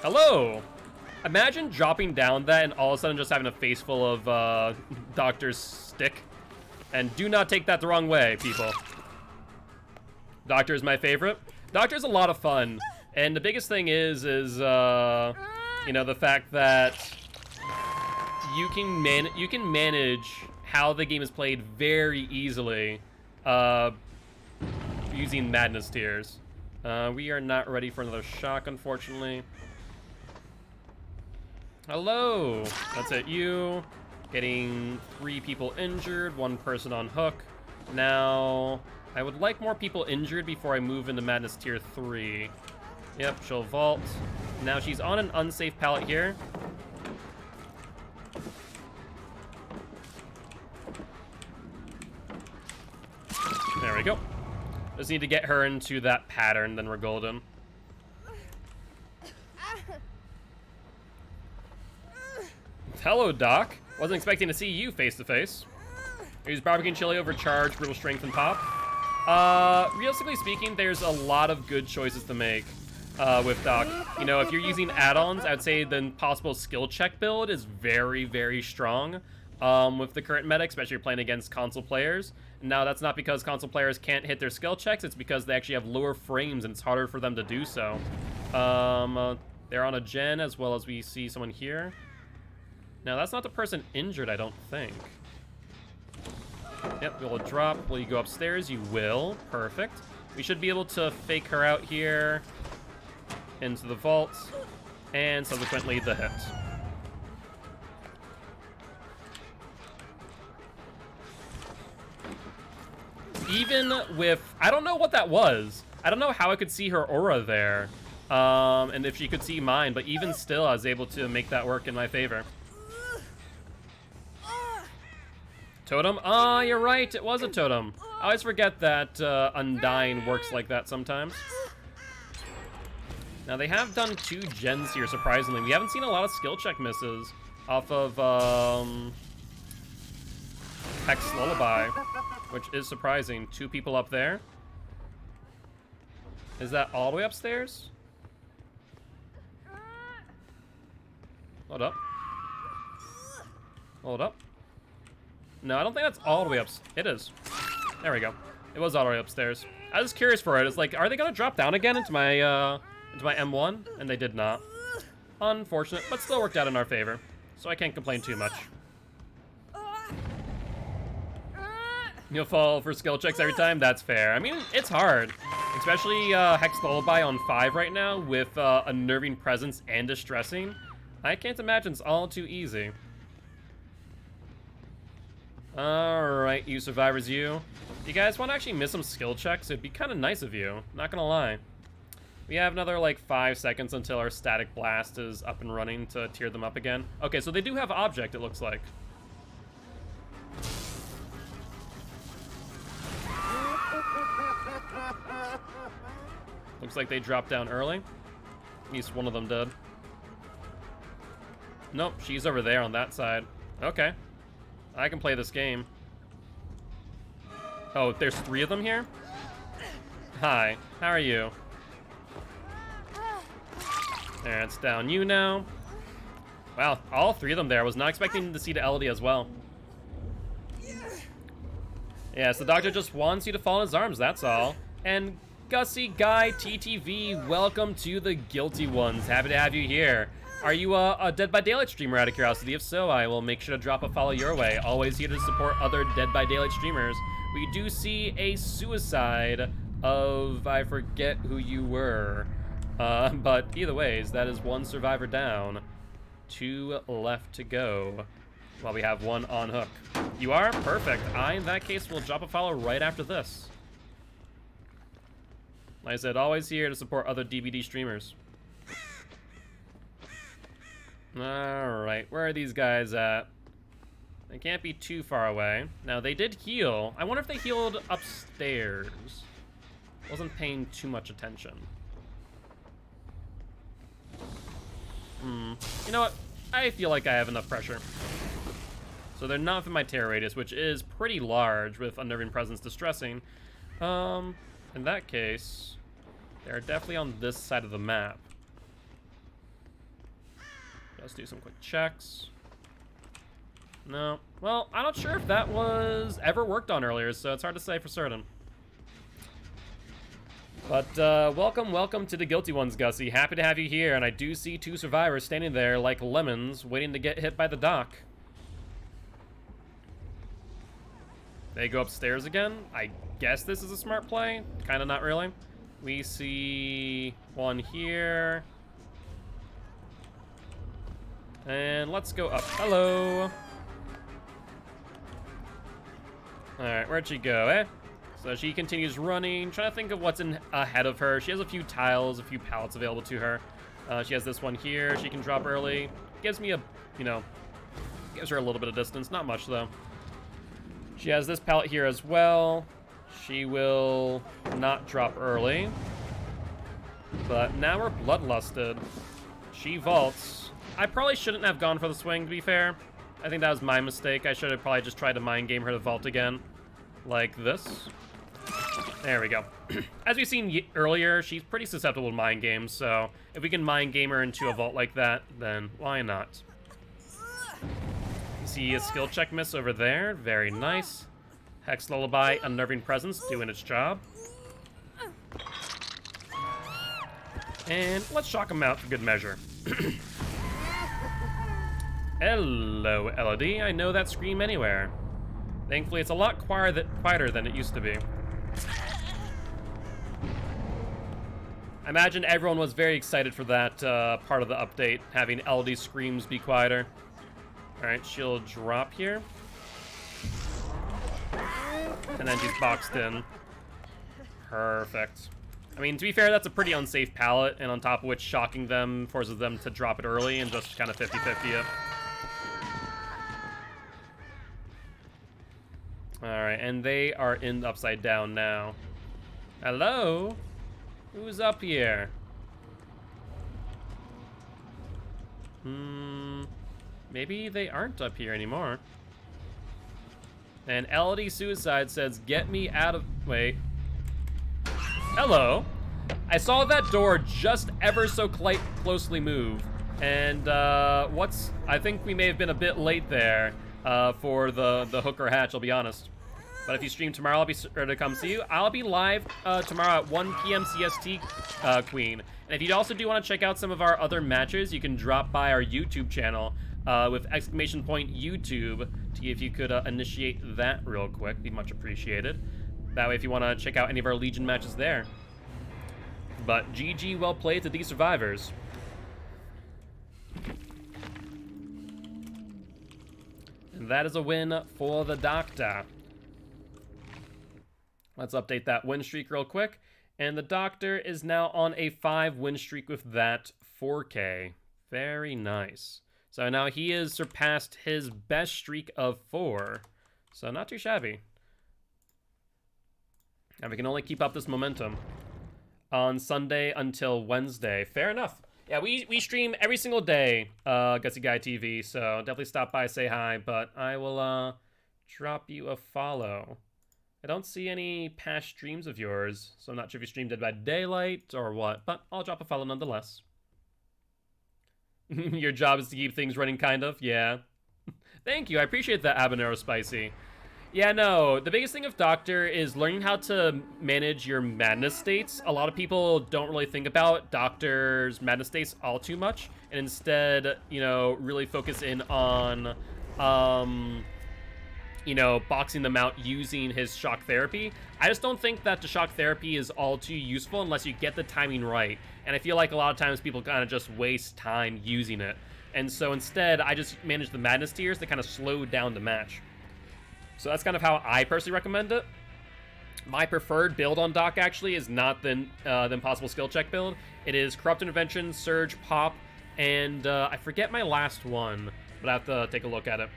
Hello! Imagine dropping down that and all of a sudden just having a face full of Doctor's stick. And do not take that the wrong way, people. Doctor is my favorite. Doctor's a lot of fun. And the biggest thing is you know, the fact that you can manage how the game is played very easily using Madness tiers. We are not ready for another shock, unfortunately. Hello! That's it, you. Getting 3 people injured, 1 person on hook. Now, I would like more people injured before I move into Madness tier 3. Yep, she'll vault. Now she's on an unsafe pallet here. There we go. Just need to get her into that pattern, then we're golden. Hello, Doc. Wasn't expecting to see you face to face. Use barbecue and chili over charge, brutal strength, and pop. Realistically speaking, there's a lot of good choices to make with Doc. You know, if you're using add-ons, I'd say the possible skill check build is very, very strong with the current meta, especially if you're playing against console players. Now, that's not because console players can't hit their skill checks, it's because they actually have lower frames and it's harder for them to do so. They're on a gen, as well as we see someone here. Now, that's not the person injured, I don't think. Yep, we'll drop. Will you go upstairs? You will. Perfect. We should be able to fake her out here into the vault, and subsequently the hit. Even with... I don't know what that was. I don't know how I could see her aura there, and if she could see mine, but even still, I was able to make that work in my favor. Totem? Ah, you're right, it was a totem. I always forget that Undying works like that sometimes. Now, they have done 2 gens here, surprisingly. We haven't seen a lot of skill check misses off of Hex Lullaby, which is surprising. 2 people up there. Is that all the way upstairs? Hold up. Hold up. No, I don't think that's all the way up. It is. There we go. It was all the way upstairs. I was curious for it. It's like, are they gonna drop down again into my M1? And they did not. Unfortunate, but still worked out in our favor. So I can't complain too much. You'll fall for skill checks every time? That's fair. I mean, it's hard. Especially Hex Lullaby on 5 right now with unnerving presence and distressing. I can't imagine it's all too easy. Alright, you survivors, you. If you guys want to actually miss some skill checks, it'd be kind of nice of you. Not gonna lie. We have another, like, 5 seconds until our static blast is up and running to tier them up again. Okay, so they do have object, it looks like. Looks like they dropped down early. At least one of them did. Nope, she's over there on that side. Okay. I can play this game. Oh, there's 3 of them here? Hi, how are you? There, it's down you now. Wow, all 3 of them there. I was not expecting to see the Elodie as well. Yes, the doctor just wants you to fall in his arms, that's all. And Gussie, Guy, TTV, welcome to the Guilty Ones. Happy to have you here. Are you a Dead by Daylight streamer out of curiosity? If so, I will make sure to drop a follow your way. Always here to support other Dead by Daylight streamers. We do see a suicide of, I forget who you were. But either ways, that is 1 survivor down. 2 left to go. While we have 1 on hook. You are? Perfect. In that case, will drop a follow right after this. Like I said, always here to support other DVD streamers. Alright, where are these guys at? They can't be too far away. Now, they did heal. I wonder if they healed upstairs. Wasn't paying too much attention. You know what? I feel like I have enough pressure. So they're not within my terror radius, which is pretty large with Unnerving Presence distressing. In that case, they're definitely on this side of the map. Let's do some quick checks. No. Well, I'm not sure if that was ever worked on earlier, so it's hard to say for certain. But welcome to the Guilty Ones, Gussie. Happy to have you here, and I do see 2 survivors standing there like lemons, waiting to get hit by the dock. They go upstairs again. I guess this is a smart play. Kind of not really. We see 1 here. And let's go up. Hello. Alright, where'd she go, eh? So she continues running, trying to think of what's ahead of her. She has a few tiles, a few pallets available to her. She has this one here. She can drop early. Gives me a, gives her a little bit of distance. Not much, though. She has this pallet here as well. She will not drop early. But now we're bloodlusted. She vaults. I probably shouldn't have gone for the swing, to be fair. I think that was my mistake. I should have probably just tried to mind game her to vault again. Like this. There we go. As we've seen earlier, she's pretty susceptible to mind games, so if we can mind game her into a vault like that, then why not? You see a skill check miss over there. Very nice. Hex Lullaby, Unnerving Presence, doing its job. And let's shock him out for good measure. Hello, Elodie. I know that scream anywhere. Thankfully, it's a lot quieter than it used to be. I imagine everyone was very excited for that part of the update, having Elodie's screams be quieter. Alright, she'll drop here. And then she's boxed in. Perfect. I mean, to be fair, that's a pretty unsafe pallet, and on top of which shocking them forces them to drop it early and just kind of 50-50 it. Alright, and they are in upside down now. Hello? Who's up here? Maybe they aren't up here anymore. And Elodie Suicide says, get me out of... Wait. Hello. I saw that door just ever so closely move. And I think we may have been a bit late there for the hook or hatch, I'll be honest. But if you stream tomorrow, I'll be sure to come see you. I'll be live tomorrow at 1 p.m. CST, Queen. And if you also do want to check out some of our other matches, you can drop by our YouTube channel with !YouTube to see if you could initiate that real quick. Be much appreciated. That way, if you want to check out any of our Legion matches there. But GG, well played to these survivors. And that is a win for the doctor. Let's update that win streak real quick. And the doctor is now on a 5-win streak with that 4K. Very nice. So now he has surpassed his best streak of 4. So not too shabby. And we can only keep up this momentum on Sunday until Wednesday. Fair enough. Yeah, we stream every single day, Gutsy Guy TV, so definitely stop by, say hi, but I will drop you a follow. I don't see any past streams of yours, so I'm not sure if you streamed Dead by Daylight or what, but I'll drop a follow nonetheless. Your job is to keep things running, kind of? Yeah. Thank you, I appreciate that, Habanero Spicy. Yeah, no, the biggest thing of Doctor is learning how to manage your madness states. A lot of people don't really think about Doctor's madness states all too much, and instead, you know, really focus in on, you know, boxing them out using his shock therapy. I just don't think that the shock therapy is all too useful unless you get the timing right. And I feel like a lot of times people kind of just waste time using it. And so instead, I just manage the madness tiers to kind of slow down the match. So that's kind of how I personally recommend it. My preferred build on Doc actually is not the Impossible Skill Check build. It is Corrupt Intervention, Surge, Pop, and I forget my last one, but I have to take a look at it.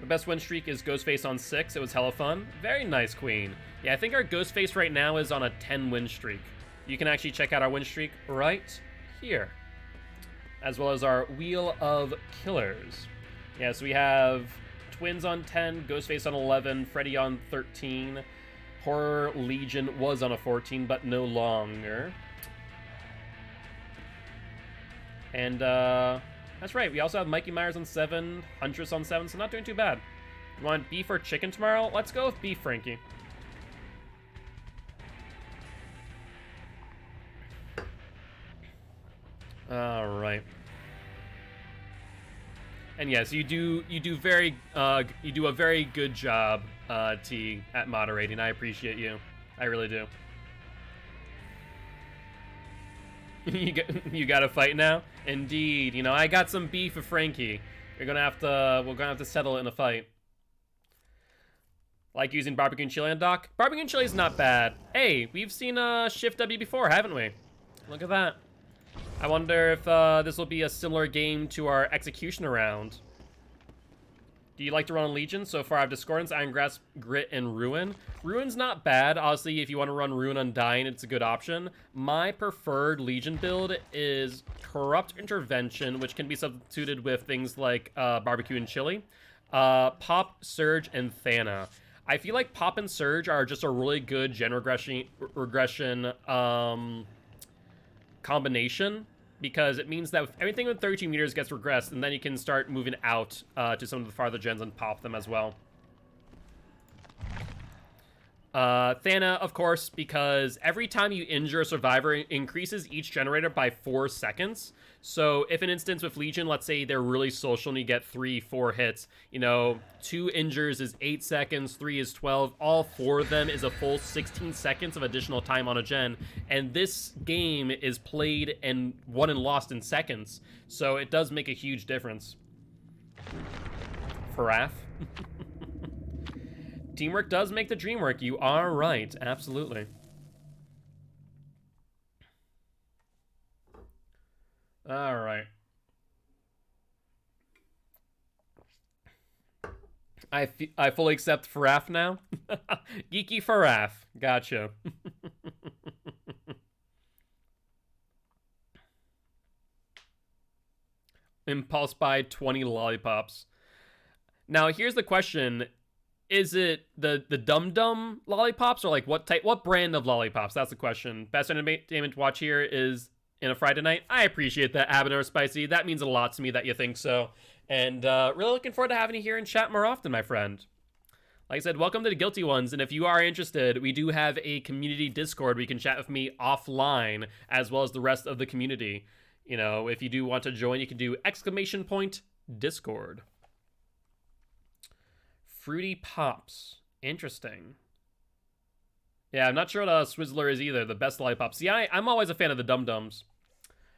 The best win streak is Ghostface on 6. It was hella fun. Very nice, Queen. Yeah, I think our Ghostface right now is on a 10-win streak. You can actually check out our win streak right here, as well as our Wheel of Killers. Yeah, so we have Twins on 10, Ghostface on 11, Freddy on 13, Horror Legion was on a 14, but no longer. And, that's right, we also have Mikey Myers on 7, Huntress on 7, so not doing too bad. You want beef or chicken tomorrow? Let's go with beef, Frankie. Alright. And yes, you do a very good job, T, at moderating. I appreciate you. I really do. You got to fight now? Indeed. You know, I got some beef with Frankie. We're gonna have to settle it in a fight. Like using barbecue and chili on Doc? Barbecue and chili is not bad. Hey, we've seen Shift W before, haven't we? Look at that. I wonder if this will be a similar game to our Executioner round. Do you like to run on Legion? So far I have Discordance, Iron Grasp, Grit, and Ruin. Ruin's not bad. Honestly, if you want to run Ruin Undying, it's a good option. My preferred Legion build is Corrupt Intervention, which can be substituted with things like Barbecue and Chili, Pop, Surge, and Thana. I feel like Pop and Surge are just a really good gen regression combination, because it means that if everything with 13 meters gets regressed, and then you can start moving out to some of the farther gens and pop them as well. Thana, of course, because every time you injure a survivor, it increases each generator by 4 seconds. So if an instance with Legion, let's say they're really social and you get 3-4 hits, you know, 2 injures is 8 seconds, 3 is 12, all 4 of them is a full 16 seconds of additional time on a gen. And this game is played and won and lost in seconds. So it does make a huge difference. Faraf. Teamwork does make the dream work. You are right. Absolutely. All right. I fully accept Faraf now. Geeky Faraf. Gotcha. Impulse buy 20 lollipops. Now, here's the question. Is it the Dum Dum lollipops, or like what brand of lollipops? That's the question. Best entertainment to watch here is In a Friday Night. I appreciate that, Habanero Spicy. That means a lot to me that you think so. And really looking forward to having you here in chat more often, my friend. Like I said, welcome to the Guilty Ones, and if you are interested, we do have a community Discord where you can chat with me offline, as well as the rest of the community. You know, if you do want to join, you can do !Discord. Fruity Pops. Interesting. Yeah, I'm not sure what a Swizzler is either. The best lollipops. Yeah, I'm always a fan of the Dum Dums.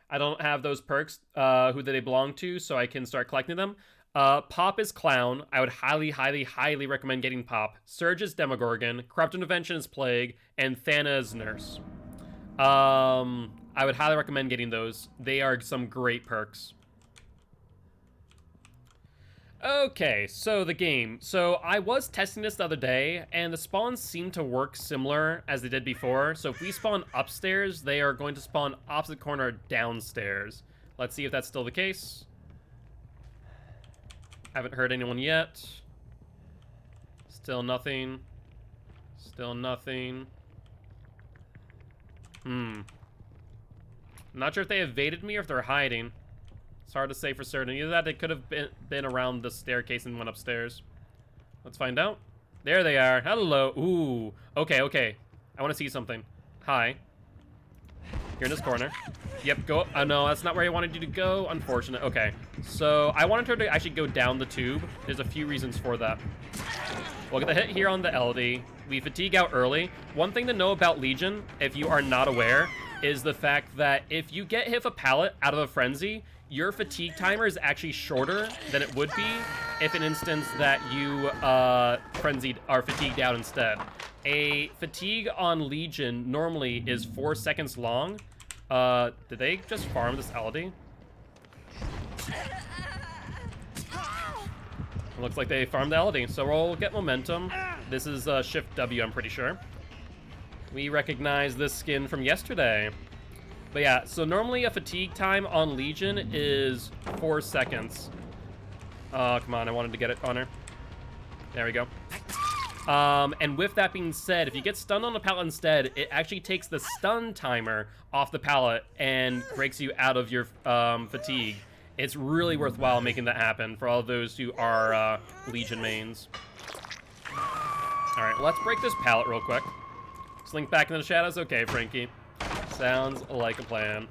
I don't have those perks, who they belong to, so I can start collecting them. Pop is Clown. I would highly, highly, highly recommend getting Pop. Surge is Demogorgon. Corrupt Intervention is Plague. And Thana is Nurse. I would highly recommend getting those. They are some great perks. Okay, so the game. So I was testing this the other day, and the spawns seem to work similar as they did before. So if we spawn upstairs, they are going to spawn opposite corner downstairs. Let's see if that's still the case. Haven't heard anyone yet. Still nothing. Still nothing. I'm not sure if they evaded me or if they're hiding. It's hard to say for certain. Either that, they could have been around the staircase and went upstairs. Let's find out. There they are. Hello. Ooh. Okay, okay. I want to see something. Hi. You're in this corner. Yep, go. Oh, no, that's not where I wanted you to go. Unfortunate. Okay. So, I wanted her to actually go down the tube. There's a few reasons for that. We'll get the hit here on the LD. We fatigue out early. One thing to know about Legion, if you are not aware, is the fact that if you get hit with a pallet out of a frenzy, your fatigue timer is actually shorter than it would be if an instance that you frenzied or fatigued out instead. A fatigue on Legion normally is 4 seconds long. Did they just farm this LD? It looks like they farmed the LD, so we'll get momentum. This is Shift W, I'm pretty sure. We recognize this skin from yesterday. But yeah, so normally a fatigue time on Legion is 4 seconds. Oh, come on, I wanted to get it on her. There we go. And with that being said, if you get stunned on the pallet instead, it actually takes the stun timer off the pallet and breaks you out of your fatigue. It's really worthwhile making that happen for all those who are Legion mains. Alright, let's break this pallet real quick. Slink back into the shadows? Okay, Frankie. Sounds like a plan.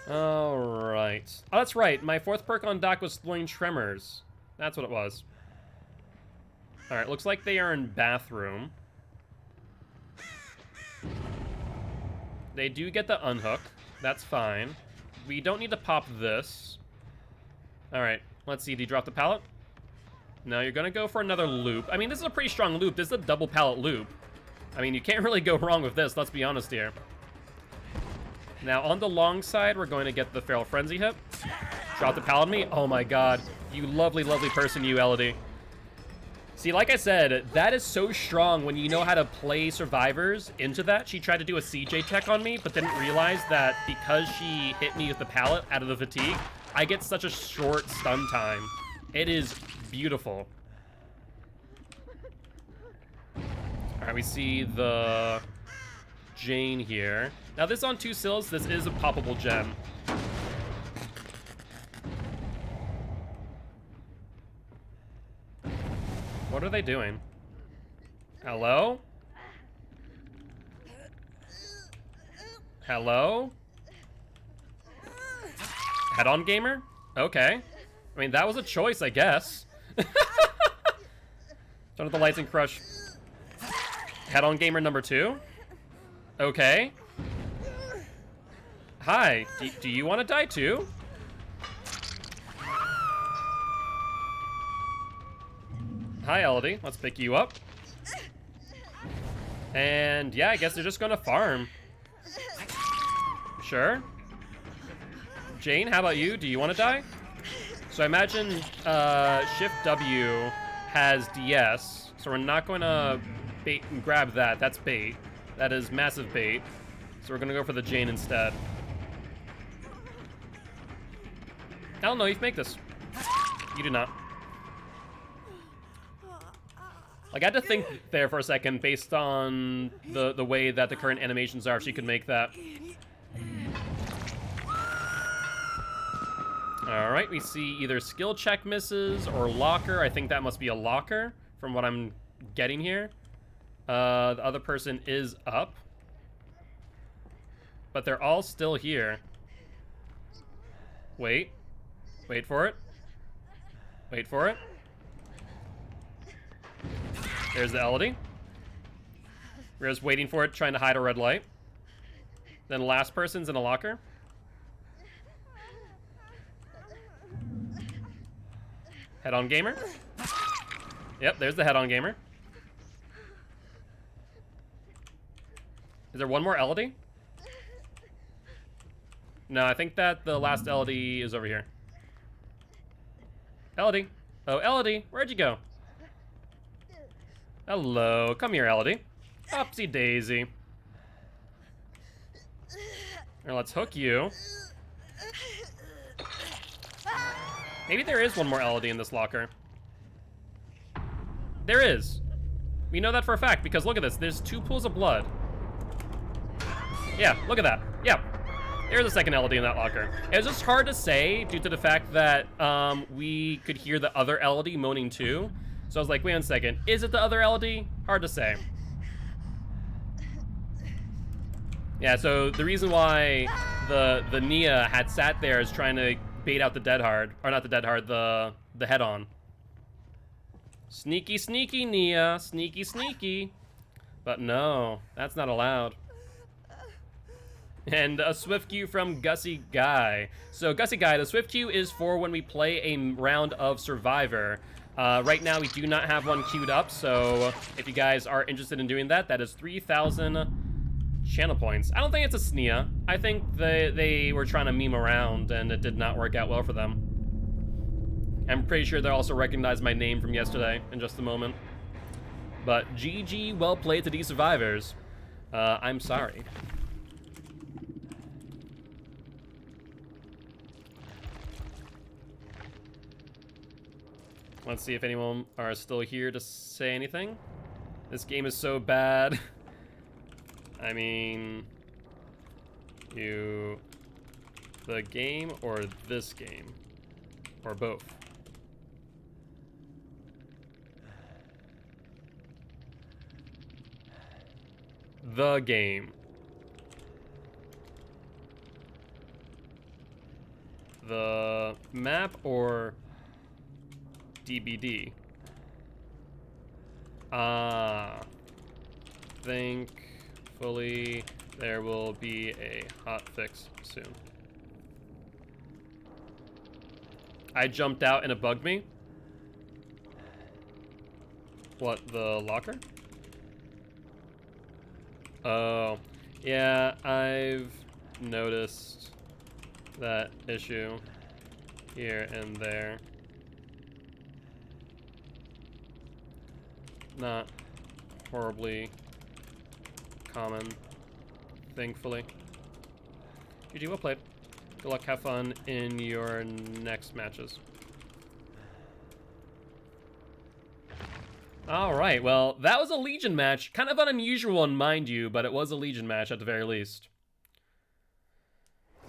Alright. Oh, that's right. My 4th perk on dock was Throwing Tremors. That's what it was. Alright, looks like they are in bathroom. They do get the unhook. That's fine. We don't need to pop this. Alright, let's see. Do you drop the pallet? No, you're gonna go for another loop. I mean, this is a pretty strong loop. This is a double pallet loop. I mean, you can't really go wrong with this, let's be honest here. Now, on the long side, we're going to get the Feral Frenzy hit. Drop the pallet on me. Oh my god. You lovely, lovely person, you, Elodie. See, like I said, that is so strong when you know how to play survivors into that. She tried to do a CJ check on me, but didn't realize that because she hit me with the pallet out of the fatigue, I get such a short stun time. It is beautiful. Alright, we see the Jane here. Now, this on 2 sills, this is a poppable gem. What are they doing? Hello? Hello? Head-on gamer? Okay. I mean, that was a choice, I guess. Turn off the lights and crush. Head-on gamer number 2? Okay. Hi, do you want to die too? Hi, Elodie. Let's pick you up. And yeah, I guess they're just gonna farm. Sure. Jane, how about you? Do you want to die? So I imagine Shift W has DS, so we're not going to bait and grab that. That's bait. That is massive bait. So we're going to go for the Jane instead. I don't know, you can make this. You do not. Like, I had to think there for a second based on the way that the current animations are if she could make that. Alright, we see either skill check misses or locker. I think that must be a locker from what I'm getting here. The other person is up. But they're all still here. Wait. Wait for it. Wait for it. There's the Elodie. We're just waiting for it, trying to hide a red light. Then last person's in a locker. Head-on gamer. Yep, there's the head-on gamer. Is there one more Elodie? No, I think that the last Elodie is over here. Elodie. Oh, Elodie, where'd you go? Hello, come here, Elodie. Upsy daisy. Here, let's hook you. Maybe there is one more Elodie in this locker. There is. We know that for a fact because look at this. There's 2 pools of blood. Yeah, look at that. Yeah. There's a second Elodie in that locker. It was just hard to say due to the fact that we could hear the other Elodie moaning too. So I was like, wait a second. Is it the other Elodie? Hard to say. Yeah, so the reason why the Nia had sat there is trying to bait out the dead hard, or not the dead hard, the head-on. Sneaky, sneaky, Nia. Sneaky, sneaky. But no, that's not allowed. And a swift queue from Gussie Guy. So Gussie Guy, the swift queue is for when we play a round of Survivor. Right now we do not have one queued up, so if you guys are interested in doing that, that is 3,000 channel points. I don't think it's a SNEA. I think they were trying to meme around and it did not work out well for them. I'm pretty sure they'll also recognize my name from yesterday in just a moment. But GG, well played to these survivors. I'm sorry. Let's see if anyone are still here to say anything. This game is so bad. I mean, the game or this game? Or both? The game. The map or DBD? Thankfully, there will be a hot fix soon. I jumped out and it bugged me. What, the locker? Oh, yeah, I've noticed that issue here and there. Not horribly common, thankfully. GG, well played. Good luck, have fun in your next matches. All right, well, that was a Legion match. Kind of an unusual one, mind you, but it was a Legion match at the very least.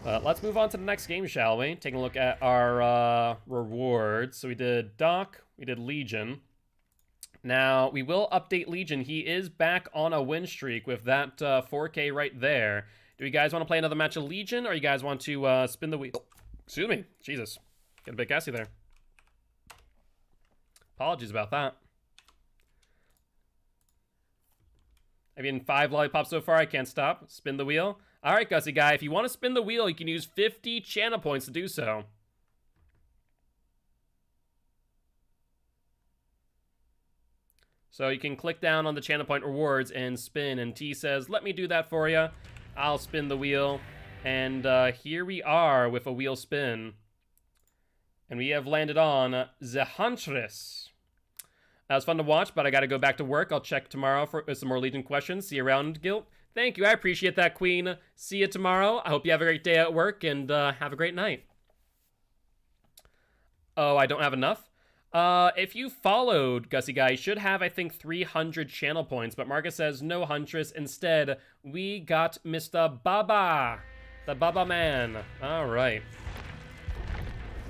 Let's move on to the next game, shall we? Taking a look at our rewards. So we did Doc, we did Legion. Now, we will update Legion. He is back on a win streak with that 4K right there. Do you guys want to play another match of Legion, or you guys want to spin the wheel? Excuse me. Jesus. Getting a bit gassy there. Apologies about that. I've eaten 5 lollipops so far. I can't stop. Spin the wheel. All right, Gussie Guy. If you want to spin the wheel, you can use 50 channel points to do so. So you can click down on the channel point rewards and spin. And T says, let me do that for you. I'll spin the wheel. And here we are with a wheel spin. And we have landed on the Huntress. That was fun to watch, but I got to go back to work. I'll check tomorrow for some more Legion questions. See you around, Gilt. Thank you. I appreciate that, Queen. See you tomorrow. I hope you have a great day at work and have a great night. Oh, I don't have enough? If you followed Gussie Guy, you should have, I think, 300 channel points. But Marcus says, no Huntress. Instead, we got Mr. Baba. The Baba Man. All right.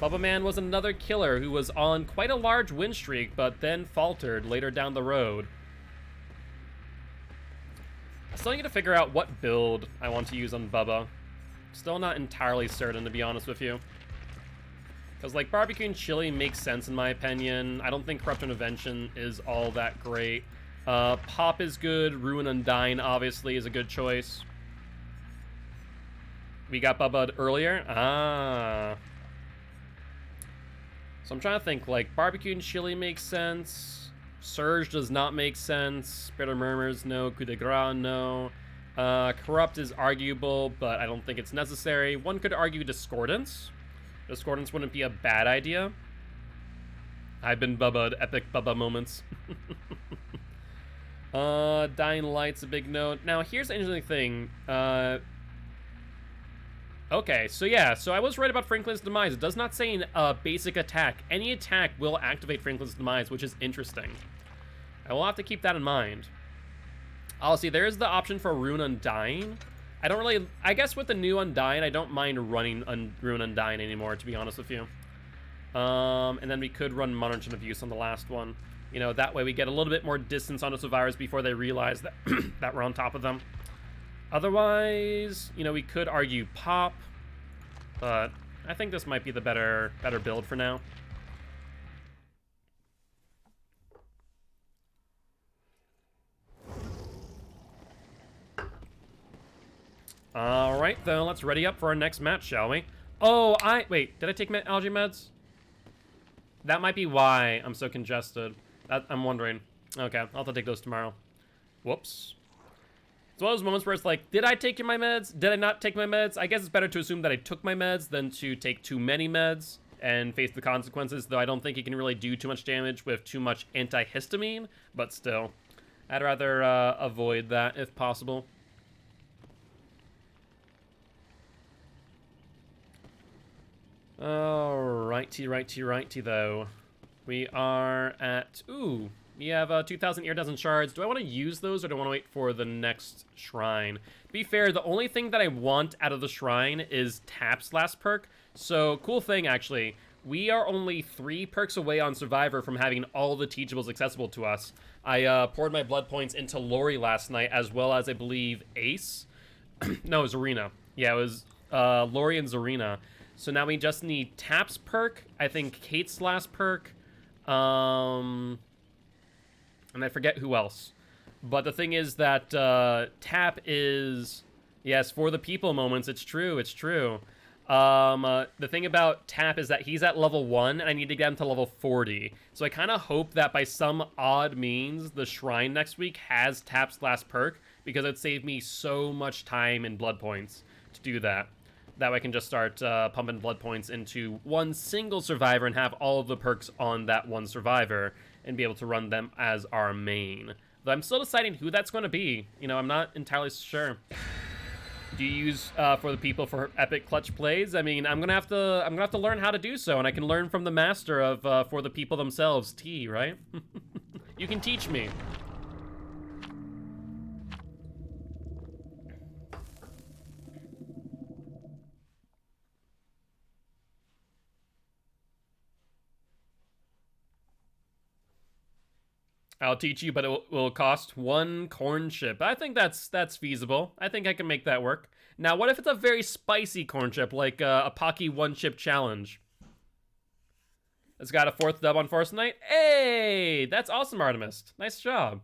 Bubba Man was another killer who was on quite a large win streak, but then faltered later down the road. I still need to figure out what build I want to use on Bubba. Still not entirely certain, to be honest with you. Because, like, barbecue and chili makes sense in my opinion. I don't think Corrupt Intervention is all that great. Pop is good. Ruin Undyne, obviously, is a good choice. We got Bubba earlier. Ah. So I'm trying to think, like, barbecue and chili makes sense. Surge does not make sense. Bitter Murmurs, no. Coup de grace, no. Corrupt is arguable, but I don't think it's necessary. One could argue Discordance. Discordance wouldn't be a bad idea. I've been Bubba'd. Epic Bubba moments. Dying Light's a big note. Now, here's the interesting thing. Okay, so yeah, so I was right about Franklin's Demise. It does not say in basic attack. Any attack will activate Franklin's Demise, which is interesting. I will have to keep that in mind. I'll see, there is the option for Rune Undying. I don't really, I guess with the new Undying, I don't mind running Rune Undying anymore, to be honest with you. And then we could run Monarch of Use on the last one. You know, that way we get a little bit more distance on the survivors before they realize that, that we're on top of them. Otherwise, you know, we could argue Pop, but I think this might be the better build for now. All right, then, let's ready up for our next match, shall we? Oh, wait, did I take my allergy meds? That might be why I'm so congested. I'm wondering. Okay, I'll have to take those tomorrow. Whoops. It's one of those moments where it's like, did I take my meds? Did I not take my meds? I guess it's better to assume that I took my meds than to take too many meds and face the consequences, though I don't think you can really do too much damage with too much antihistamine, but still. I'd rather avoid that if possible. Righty, though. We are at... Ooh, we have 2,000 iridescent shards. Do I want to use those, or do I want to wait for the next shrine? To be fair, the only thing that I want out of the shrine is Tap's last perk. So, cool thing, actually. We are only 3 perks away on Survivor from having all the teachables accessible to us. I poured my blood points into Lori last night, as well as, I believe, Ace. No, Zarina. Yeah, it was Lori and Zarina. So now we just need Tap's perk, I think Kate's last perk, and I forget who else. But the thing is that Tap is, yes, for the people moments, it's true. The thing about Tap is that he's at level 1, and I need to get him to level 40. So I kind of hope that by some odd means, the shrine next week has Tap's last perk, because it'd save me so much time and blood points to do that. That way I can just start pumping blood points into one single survivor and have all of the perks on that one survivor and be able to run them as our main. Though I'm still deciding who that's going to be. You know, I'm not entirely sure. Do you use for the people for epic clutch plays? I mean, I'm gonna have to learn how to do so, and I can learn from the master of for the people themselves, T, right? You can teach me. I'll teach you, but it will cost 1 corn chip. I think that's feasible. I think I can make that work. Now, what if it's a very spicy corn chip, like a Pocky 1-chip challenge? It's got a 4th dub on Force Night. Hey, that's awesome, Artemis. Nice job.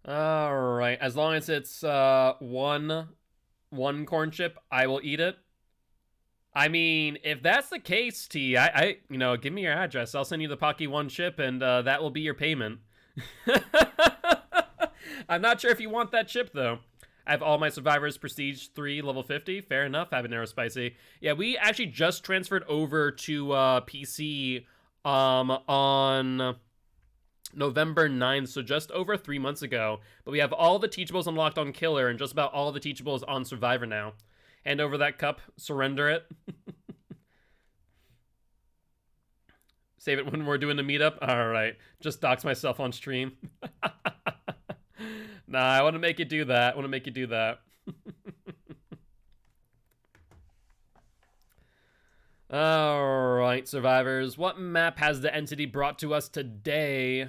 All right, as long as it's one corn chip, I will eat it. I mean, if that's the case, T, you know, give me your address. I'll send you the Pocky 1 chip, and that will be your payment. I'm not sure if you want that chip, though. I have all my survivors Prestige 3, level 50. Fair enough, habanero spicy. Yeah, we actually just transferred over to PC on November 9th, so just over 3 months ago. But we have all the teachables unlocked on Killer and just about all the teachables on Survivor now. Hand over that cup, surrender it. Save it when we're doing the meetup. All right, just dox myself on stream. Nah, I want to make you do that. All right, survivors. What map has the entity brought to us today?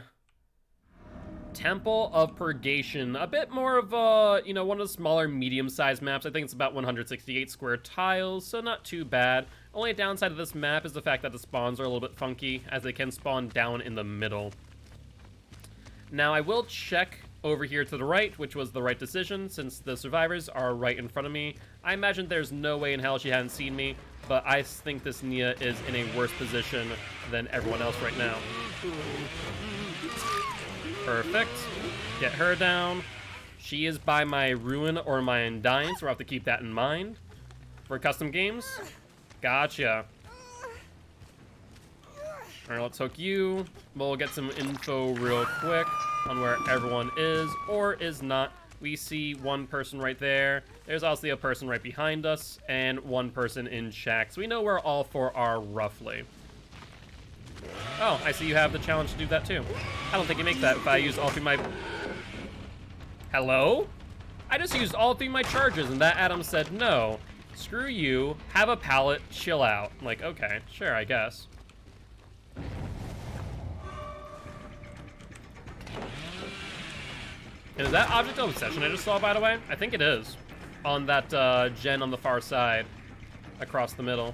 Temple of Purgation. A bit more of a, you know, one of the smaller medium-sized maps. I think it's about 168 square tiles, so not too bad. Only a downside of this map is the fact that the spawns are a little bit funky, as they can spawn down in the middle. Now, I will check over here to the right, which was the right decision since the survivors are right in front of me. I imagine there's no way in hell she hadn't seen me, but I think this Nia is in a worse position than everyone else right now. Perfect. Get her down. She is by my Ruin or my Undying, so we'll have to keep that in mind for custom games. Gotcha. All right, let's hook you. We'll get some info real quick on where everyone is or is not. We see one person right there. There's also a person right behind us and one person in shack. So we know where all four are roughly. Oh, I see you have the challenge to do that too. I don't think you make that if I use all three of my... Hello? I just used all three of my charges and that Adam said no. Screw you, have a pallet, chill out. I'm like, okay, sure, I guess. And is that Object of Obsession I just saw, by the way? I think it is. On that gen on the far side. Across the middle.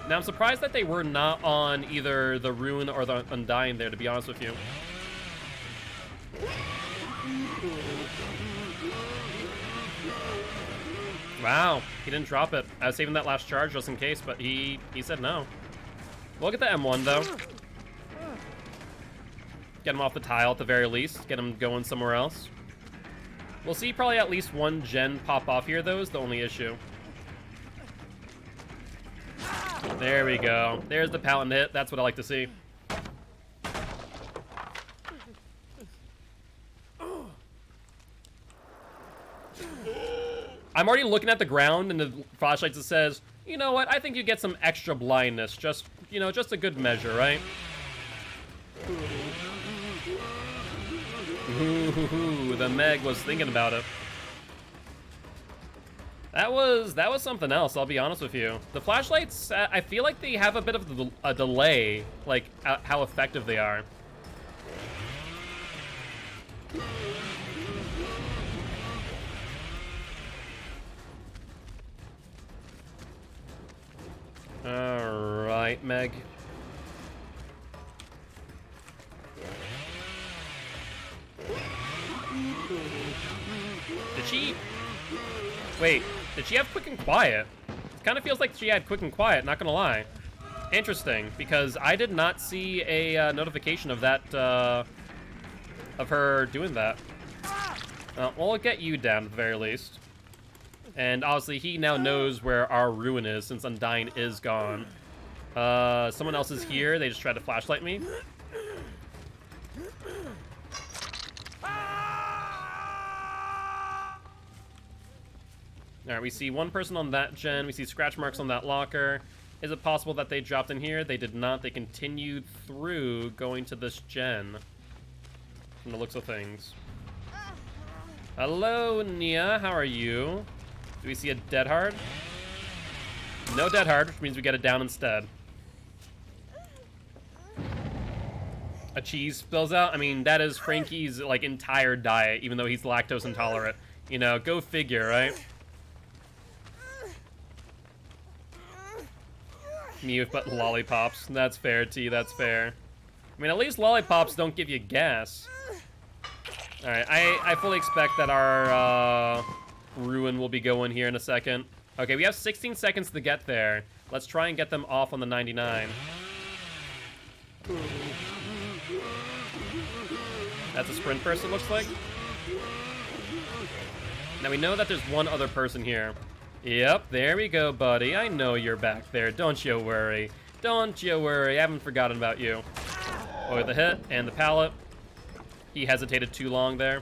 Now, I'm surprised that they were not on either the Ruin or the Undying there, to be honest with you. Wow, he didn't drop it. I was saving that last charge just in case, but he said no. We'll get the M1, though. Get him off the tile at the very least. Get him going somewhere else. We'll see probably at least one gen pop off here, though, is the only issue. There we go. There's the paladin hit. That's what I like to see. I'm already looking at the ground and the flashlights that says, you know what, I think you get some extra blindness. Just, you know, just a good measure, right? Ooh, the Meg was thinking about it. That was something else, I'll be honest with you. The flashlights, I feel like they have a bit of a delay, like how effective they are. All right, Meg. Did she... Wait, did she have Quick and Quiet? It kind of feels like she had Quick and Quiet, not gonna lie. Interesting, because I did not see a notification of that, of her doing that. We'll get you down at the very least. And obviously he now knows where our Ruin is since Undying is gone. Someone else is here. They just tried to flashlight me. Alright, we see one person on that gen. We see scratch marks on that locker. Is it possible that they dropped in here? They did not. They continued through going to this gen. From the looks of things. Hello, Nia. How are you? Do we see a dead hard? No dead hard, which means we get it down instead. A cheese spills out? I mean, that is Frankie's, like, entire diet, even though he's lactose intolerant. You know, go figure, right? Me with but lollipops. That's fair, T. That's fair. I mean, at least lollipops don't give you gas. Alright, I fully expect that our, Ruin will be going here in a second. Okay, we have 16 seconds to get there. Let's try and get them off on the 99. That's a sprint person, looks like. Now we know that there's one other person here. Yep, there we go, buddy. I know you're back there. Don't you worry. Don't you worry. I haven't forgotten about you. Oh, the hit and the pallet. He hesitated too long there.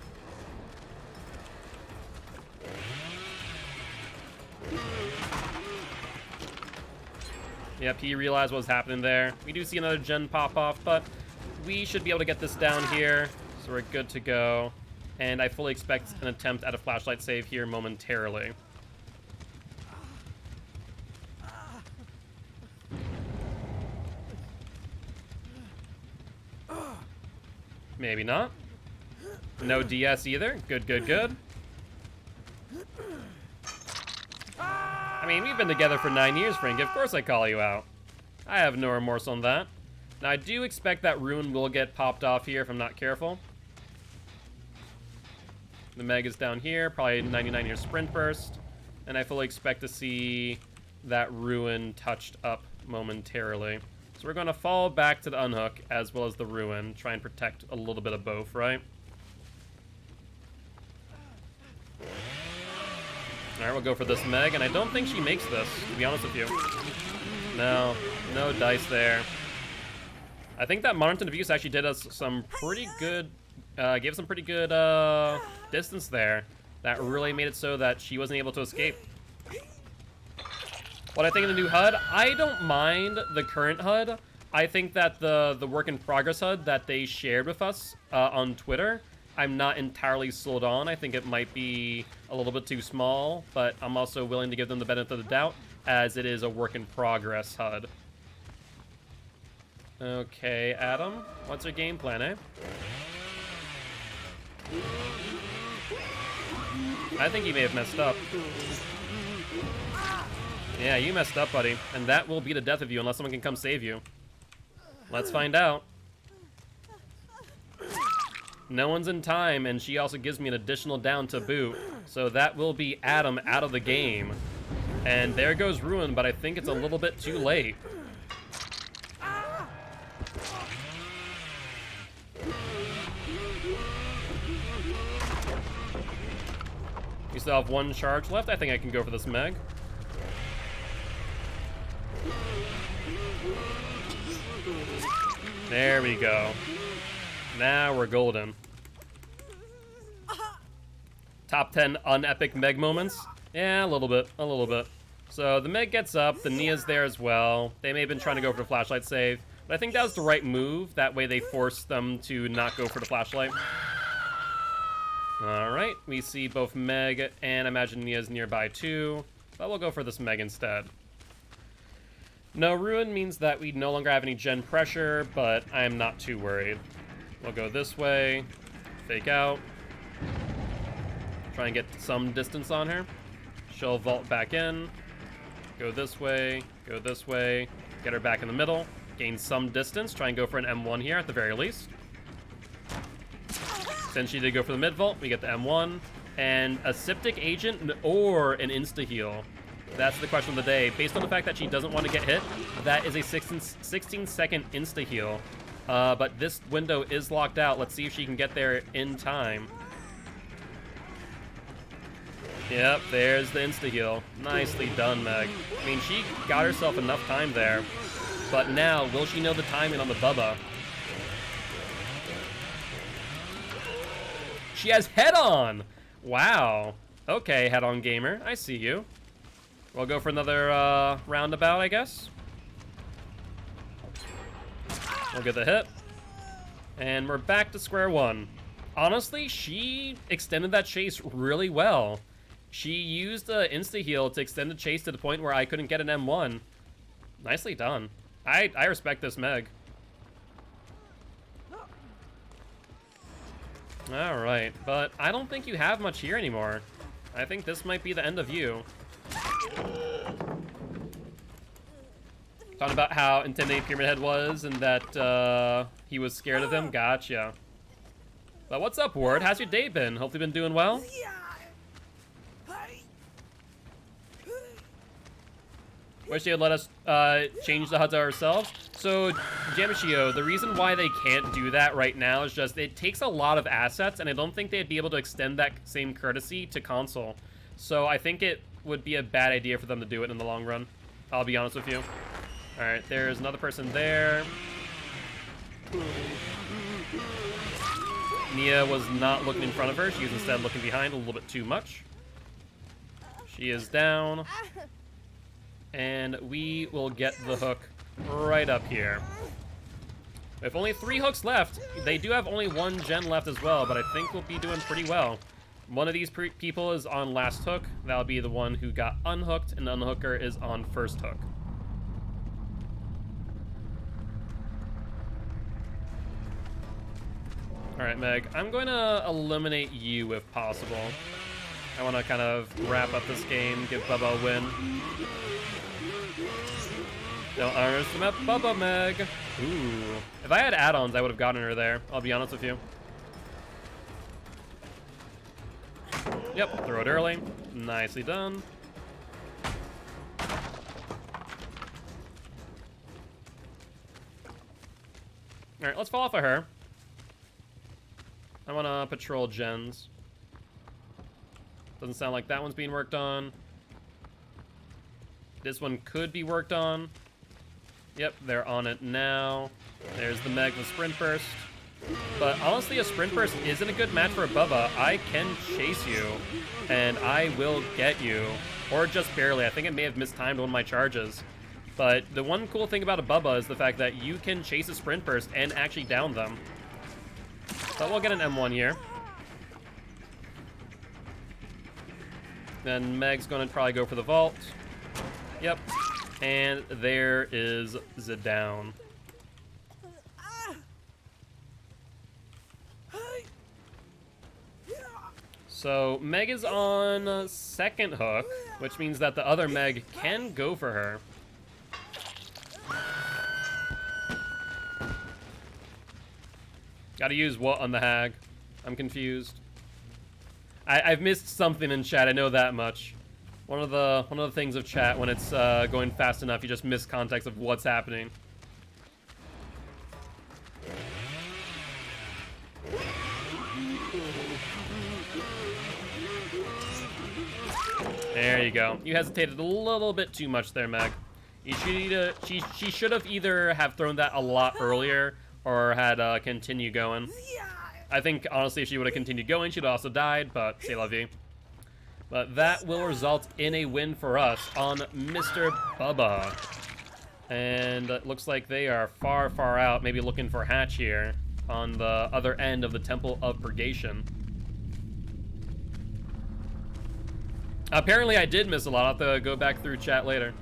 Yep, he realized what was happening there. We do see another gen pop off, but we should be able to get this down here, so we're good to go. And I fully expect an attempt at a flashlight save here momentarily. Maybe not. No DS either. Good, good, good. I mean, we've been together for 9 years, Frank. Of course I call you out. I have no remorse on that. Now, I do expect that Ruin will get popped off here if I'm not careful. The Meg is down here, probably 99 year sprint burst. And I fully expect to see that Ruin touched up momentarily. So we're going to fall back to the Unhook as well as the Ruin. Try and protect a little bit of both, right? Alright, we'll go for this Meg, and I don't think she makes this, to be honest with you. No dice there. I think that Modern Abuse actually did us some pretty good, gave some pretty good distance there. That really made it so that she wasn't able to escape. What I think of the new HUD, I don't mind the current HUD. I think that the work in progress HUD that they shared with us on Twitter, I'm not entirely sold on. I think it might be a little bit too small, but I'm also willing to give them the benefit of the doubt as it is a work in progress HUD. Okay, Adam, what's your game plan, eh? I think you may have messed up. Yeah, you messed up, buddy. And that will be the death of you unless someone can come save you. Let's find out. No one's in time, and she also gives me an additional down to boot. So that will be Adam out of the game. And there goes Ruin, but I think it's a little bit too late. We still have one charge left. I think I can go for this Meg. There we go. Now we're golden. Top 10 unepic Meg moments? Yeah, a little bit. So the Meg gets up, the Nia's there as well. They may have been trying to go for the flashlight save, but I think that was the right move. That way they forced them to not go for the flashlight. Alright, we see both Meg and I imagine Nia's nearby too, but we'll go for this Meg instead. No Ruin means that we no longer have any gen pressure, but I am not too worried. We'll go this way, fake out, try and get some distance on her. She'll vault back in, go this way, get her back in the middle, gain some distance, try and go for an M1 here at the very least. Since she did go for the mid vault, we get the M1 and a Septic Agent or an insta heal. That's the question of the day. Based on the fact that she doesn't want to get hit, that is a 16-second insta heal. But this window is locked out. Let's see if she can get there in time. Yep, there's the insta heal. Nicely done, Meg. I mean, she got herself enough time there. But now, will she know the timing on the Bubba? She has head-on! Wow. Okay, head-on gamer. I see you. We'll go for another roundabout, I guess. We'll get the hit. And we're back to square one. Honestly, she extended that chase really well. She used the insta-heal to extend the chase to the point where I couldn't get an M1. Nicely done. I respect this Meg. Alright, but I don't think you have much here anymore. I think this might be the end of you. Talking about how intimidating Pyramid Head was and that he was scared of him. Gotcha. But what's up, Ward? How's your day been? Hopefully been doing well? Wish they would let us change the HUD ourselves. So, Jamashio, the reason why they can't do that right now is just it takes a lot of assets, and I don't think they'd be able to extend that same courtesy to console. So I think it would be a bad idea for them to do it in the long run. I'll be honest with you. Alright, there's another person there. Nia was not looking in front of her. She was instead looking behind a little bit too much. She is down. And we will get the hook right up here. With only 3 hooks left, they do have only 1 gen left as well, but I think we'll be doing pretty well. One of these people is on last hook. That'll be the one who got unhooked, and the unhooker is on first hook. Alright, Meg, I'm going to eliminate you if possible. I want to kind of wrap up this game, give Bubba a win. Don't underestimate Bubba, Meg. Ooh. If I had add-ons, I would have gotten her there. I'll be honest with you. Yep, throw it early. Nicely done. Alright, let's fall off of her. I want to patrol gens. Doesn't sound like that one's being worked on. This one could be worked on. Yep, they're on it now. There's the Meg with Sprint Burst. But honestly, a Sprint Burst isn't a good match for a Bubba. I can chase you, and I will get you. Or just barely. I think it may have mistimed one of my charges. But the one cool thing about a Bubba is the fact that you can chase a Sprint Burst and actually down them. But we'll get an M1 here. Then Meg's going to probably go for the vault. Yep. And there is the down. So Meg is on second hook, which means that the other Meg can go for her. Gotta use what on the hag? I'm confused. I've missed something in chat, I know that much. One of the things of chat when it's going fast enough, you just miss context of what's happening. There you go. You hesitated a little bit too much there, Meg. She should have either have thrown that a lot earlier or had continue going. I think, honestly, if she would have continued going, she'd also died, but c'est la vie. But that will result in a win for us on Mr. Bubba. And it looks like they are far, far out, maybe looking for Hatch here on the other end of the Temple of Purgation. Apparently I did miss a lot. I'll have to go back through chat later.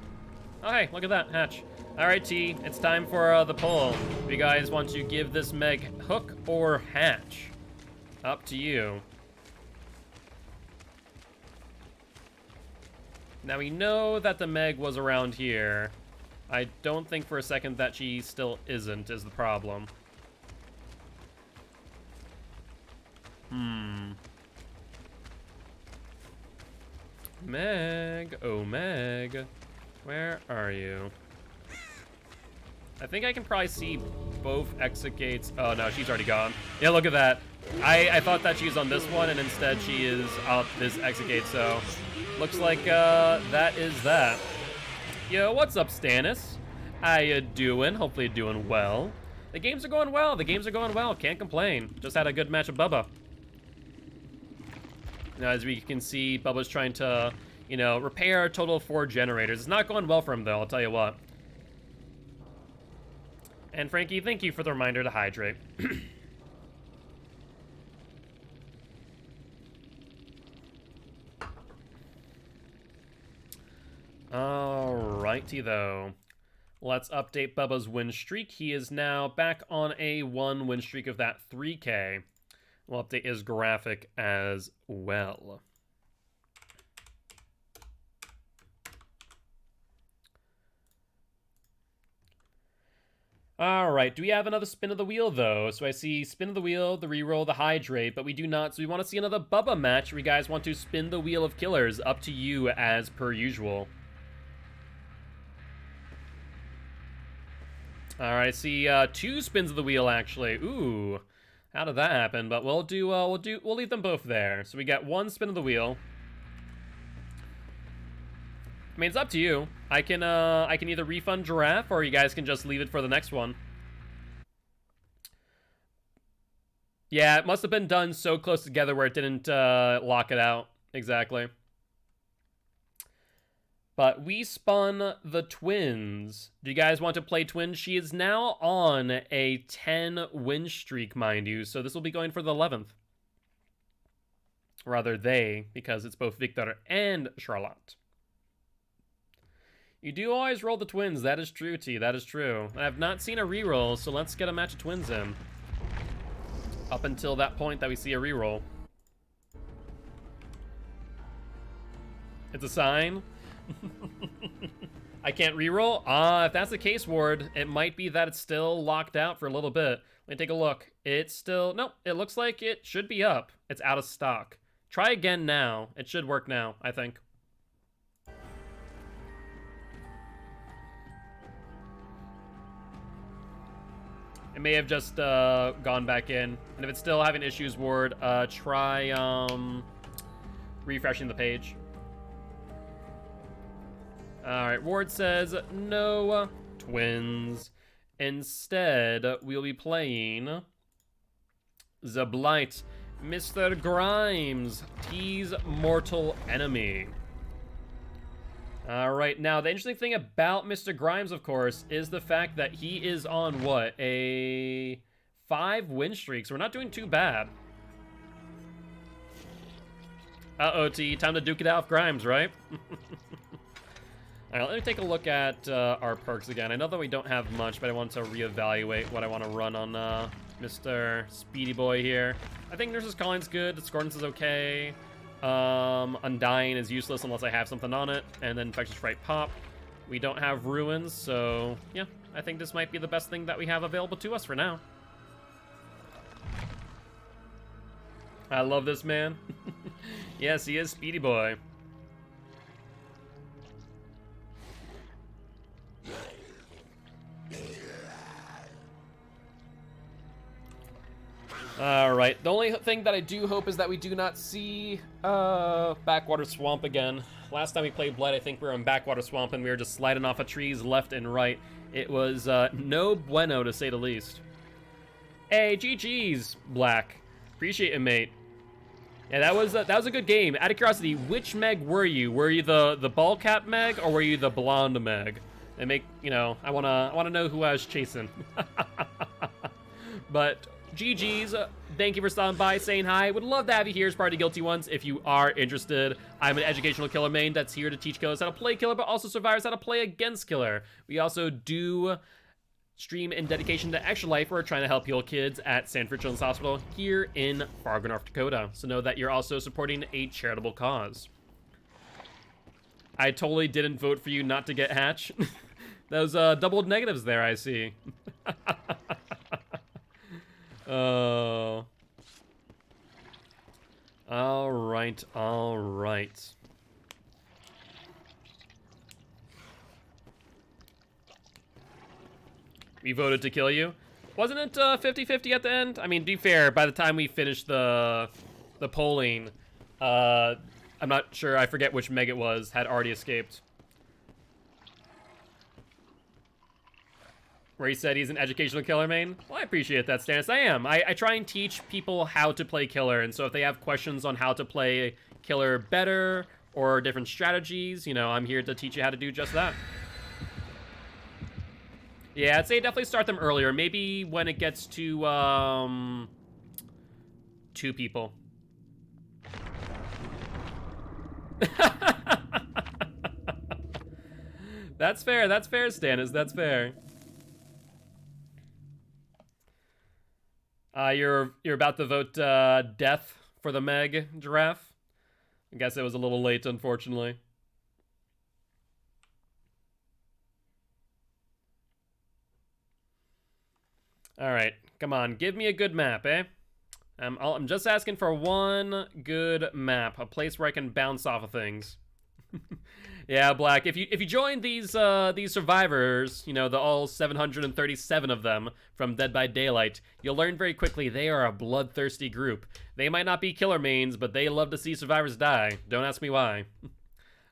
Oh, hey, look at that, Hatch. All right, T, it's time for the poll. Do you guys want to give this Meg hook or Hatch? Up to you. Now we know that the Meg was around here. I don't think for a second that she still isn't is the problem. Meg, oh Meg, where are you? I think I can probably see both exit gates. Oh no, she's already gone. Yeah, look at that. I thought that she was on this one, and instead she is out this exit gate, so looks like that is that. Yo, what's up, Stannis? How you doing? Hopefully you're doing well. The games are going well. The games are going well. Can't complain. Just had a good match of Bubba. Now, as we can see, Bubba's trying to, you know, repair a total of 4 generators. It's not going well for him, though, I'll tell you what. And Frankie, thank you for the reminder to hydrate. Alrighty, though. Let's update Bubba's win streak. He is now back on a 1 win streak of that 3K. We'll update his graphic as well. All right, do we have another spin of the wheel, though? So I see spin of the wheel, the reroll, the hydrate, but we do not. So we want to see another Bubba match where you guys want to spin the wheel of killers. Up to you as per usual. All right, I see 2 spins of the wheel, actually. Ooh. How did that happen? But we'll leave them both there. So we got 1 spin of the wheel. I mean, it's up to you. I can either refund Giraffe, or you guys can just leave it for the next one. Yeah, it must have been done so close together where it didn't lock it out. Exactly. But we spun the twins. Do you guys want to play twins? She is now on a 10 win streak, mind you. So this will be going for the 11th. Rather, they, because it's both Victor and Charlotte. You do always roll the twins. That is true, T. That is true. I have not seen a reroll, so let's get a match of twins in. Up until that point that we see a reroll. It's a sign. I can't reroll? If that's the case, Ward, it might be that it's still locked out for a little bit. Let me take a look. It's still... Nope, it looks like it should be up. It's out of stock. Try again now. It should work now, I think. It may have just gone back in. And if it's still having issues, Ward, try refreshing the page. Alright, Ward says no twins. Instead, we'll be playing The Blight. Mr. Grimes, T's mortal enemy. Alright, now the interesting thing about Mr. Grimes, of course, is the fact that he is on what? A 5 win streak, so we're not doing too bad. Uh-oh, T, time to duke it out with Grimes, right? Alright, let me take a look at our perks again. I know that we don't have much, but I want to reevaluate what I want to run on Mr. Speedy Boy here. I think Nurse's Calling's good, Discordance is okay. Undying is useless unless I have something on it, and then Infectious Fright Pop. We don't have Ruins, so yeah, I think this might be the best thing that we have available to us for now. I love this man. Yes, he is Speedy Boy. Alright, the only thing that I do hope is that we do not see Backwater Swamp again. Last time we played Blight, I think we were in Backwater Swamp and we were just sliding off of trees left and right. It was no bueno, to say the least. Hey, GG's, Black. Appreciate it, mate. Yeah, that was a good game. Out of curiosity, which Meg were you? Were you the ball cap Meg or were you the blonde Meg? They make, you know, I wanna know who I was chasing. But GG's, thank you for stopping by, saying hi. Would love to have you here as part of the Guilty Ones if you are interested. I'm an educational killer main that's here to teach killers how to play killer, but also survivors how to play against killer. We also do stream in dedication to Extra Life. We're trying to help heal kids at Sanford Children's Hospital here in Fargo, North Dakota. So know that you're also supporting a charitable cause. I totally didn't vote for you not to get Hatch. Those doubled negatives there, I see. Oh. Alright, alright. We voted to kill you? Wasn't it 50-50 at the end? I mean, to be fair, by the time we finished the polling, I'm not sure, I forget which Meg it was, had already escaped. Where he said he's an educational killer main. Well, I appreciate that stance. I am. I try and teach people how to play killer, and so if they have questions on how to play killer better or different strategies, you know, I'm here to teach you how to do just that. Yeah, I'd say definitely start them earlier. Maybe when it gets to 2 people. That's fair, Stannis. That's fair. You're about to vote death for the Meg Giraffe. I guess it was a little late, unfortunately. All right, come on, give me a good map, eh? I'm just asking for one good map, a place where I can bounce off of things. Yeah, Black. If you join these survivors, you know, the all 737 of them from Dead by Daylight, you'll learn very quickly they are a bloodthirsty group. They might not be killer mains, but they love to see survivors die. Don't ask me why.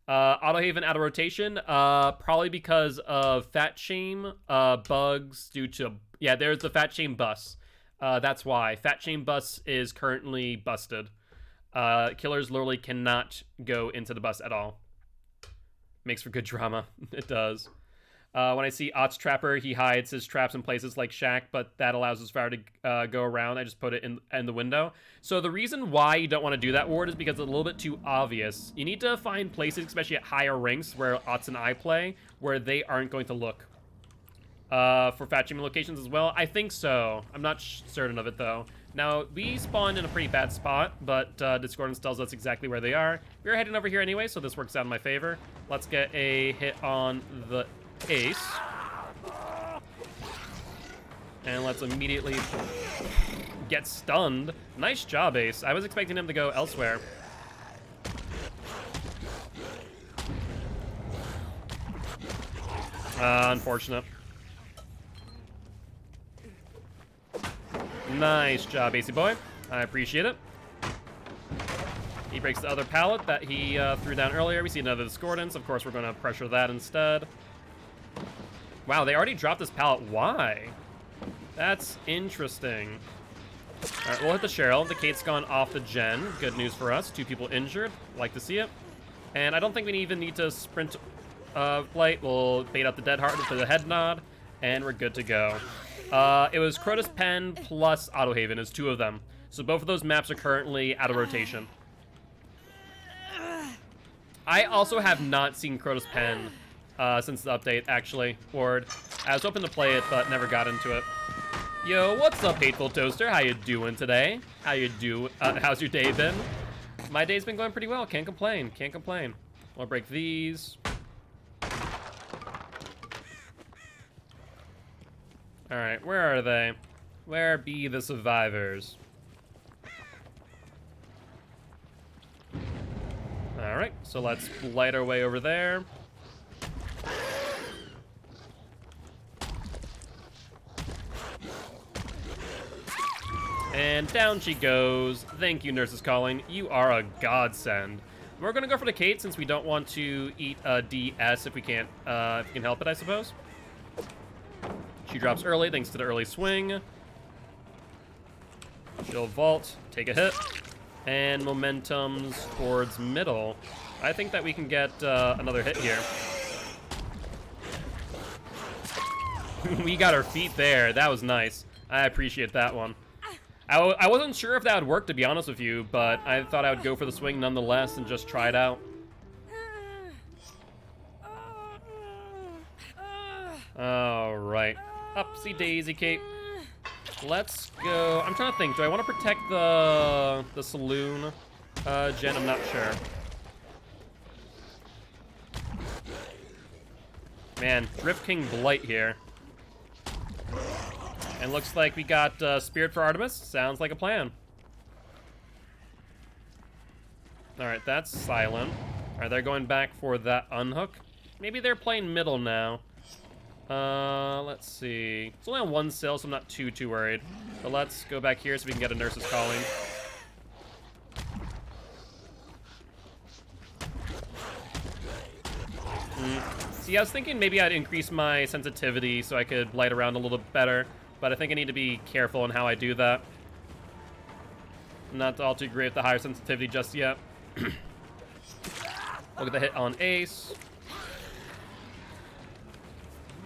Auto Haven out of rotation, probably because of fat shame bugs due to there's the fat shame bus. That's why fat shame bus is currently busted. Killers literally cannot go into the bus at all. Makes for good drama. It does. When I see Ott's Trapper, he hides his traps in places like Shack, but that allows his fire to go around. I just put it in the window. So the reason why you don't want to do that, Ward, is because it's a little bit too obvious. You need to find places, especially at higher ranks, where Otts and I play, where they aren't going to look. For fat shaming locations as well? I think so. I'm not certain of it, though. Now, we spawned in a pretty bad spot, but Discordance tells us exactly where they are. We're heading over here anyway, so this works out in my favor. Let's get a hit on the Ace. And let's immediately get stunned. Nice job, Ace. I was expecting him to go elsewhere. Unfortunate. Nice job, AC boy. I appreciate it. He breaks the other pallet that he threw down earlier. We see another discordance. Of course, we're going to pressure that instead. Wow, they already dropped this pallet. Why? That's interesting. All right, we'll hit the Cheryl. The Kate's gone off the gen. Good news for us. 2 people injured. Like to see it. And I don't think we even need to sprint flight. We'll bait out the dead heart for the head nod, and we're good to go. It was Crotus Pen plus Autohaven is 2 of them. So both of those maps are currently out of rotation. I also have not seen Crotus Pen since the update, actually, Ward. I was hoping to play it, but never got into it. Yo, what's up, Hateful Toaster? How you doing today? How's your day been? My day's been going pretty well. Can't complain. Can't complain. We'll break these. All right, where are they? Where be the survivors? All right, so let's light our way over there. And down she goes. Thank you, Nurses Calling. You are a godsend. We're gonna go for the Kate since we don't want to eat a DS if we can't, if we can help it, I suppose. She drops early thanks to the early swing. She'll vault, take a hit, and momentum's towards middle. I think that we can get another hit here. We got our feet there. That was nice. I appreciate that one. I wasn't sure if that would work, to be honest with you, but I thought I would go for the swing nonetheless and just try it out. All right. Upsy daisy, Kate. Let's go. I'm trying to think. Do I want to protect the saloon gen? I'm not sure. Man, Drift King Blight here. And looks like we got Spirit for Artemis. Sounds like a plan. All right, that's silent. All right, they're going back for that unhook. Maybe they're playing middle now. Let's see. It's only on 1 cell, so I'm not too worried. But let's go back here so we can get a Nurses Calling. See, I was thinking maybe I'd increase my sensitivity so I could light around a little better. But I think I need to be careful in how I do that. Not all too great with the higher sensitivity just yet. Look at the hit on Ace.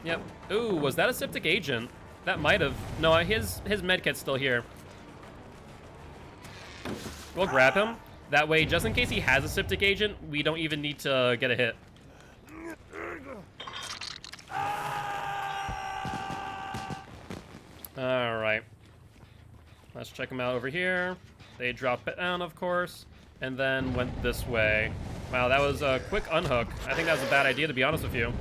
Yep. Ooh, was that a Septic Agent? That might have. No, his medkit's still here. We'll grab him. That way, just in case he has a Septic Agent, we don't even need to get a hit. All right. Let's check them out over here. They dropped it down, of course, and then went this way. Wow, that was a quick unhook. I think that was a bad idea, to be honest with you.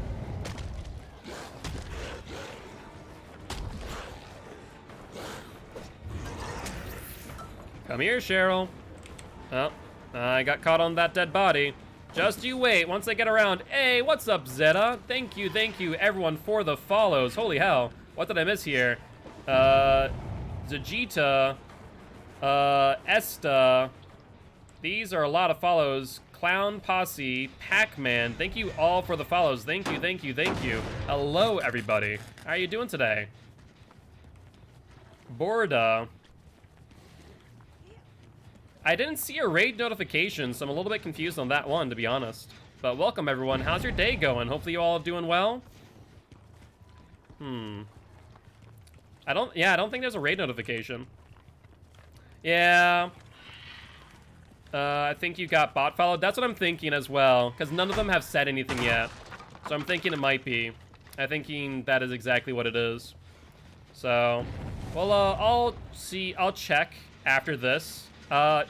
Come here, Cheryl. Oh, I got caught on that dead body. Just you wait, once I get around. Hey, what's up, Zeta? Thank you, everyone, for the follows. Holy hell, what did I miss here? Zajita, Esta. These are a lot of follows. Clown Posse, Pac-Man. Thank you all for the follows. Thank you. Hello, everybody. How are you doing today? Borda. I didn't see a raid notification, so I'm a little bit confused on that one, to be honest. But welcome, everyone. How's your day going? Hopefully you all are doing well. I don't think there's a raid notification. Yeah. I think you got bot followed. That's what I'm thinking as well, because none of them have said anything yet. So I'm thinking it might be. I'm thinking that is exactly what it is. So, well, I'll check after this.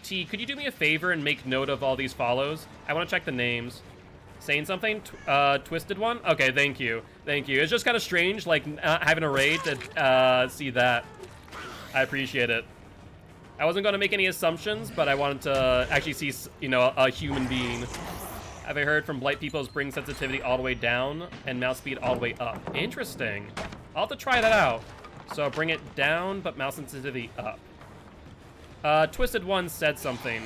T, could you do me a favor and make note of all these follows? I want to check the names. Saying something? Twisted one? Okay, thank you. It's just kind of strange, like, having a raid to see that. I appreciate it. I wasn't going to make any assumptions, but I wanted to actually see, you know, a human being. have I heard from Blight people is bring sensitivity all the way down and mouse speed all the way up. Interesting. I'll have to try that out. So bring it down, but mouse sensitivity up. Twisted One said something,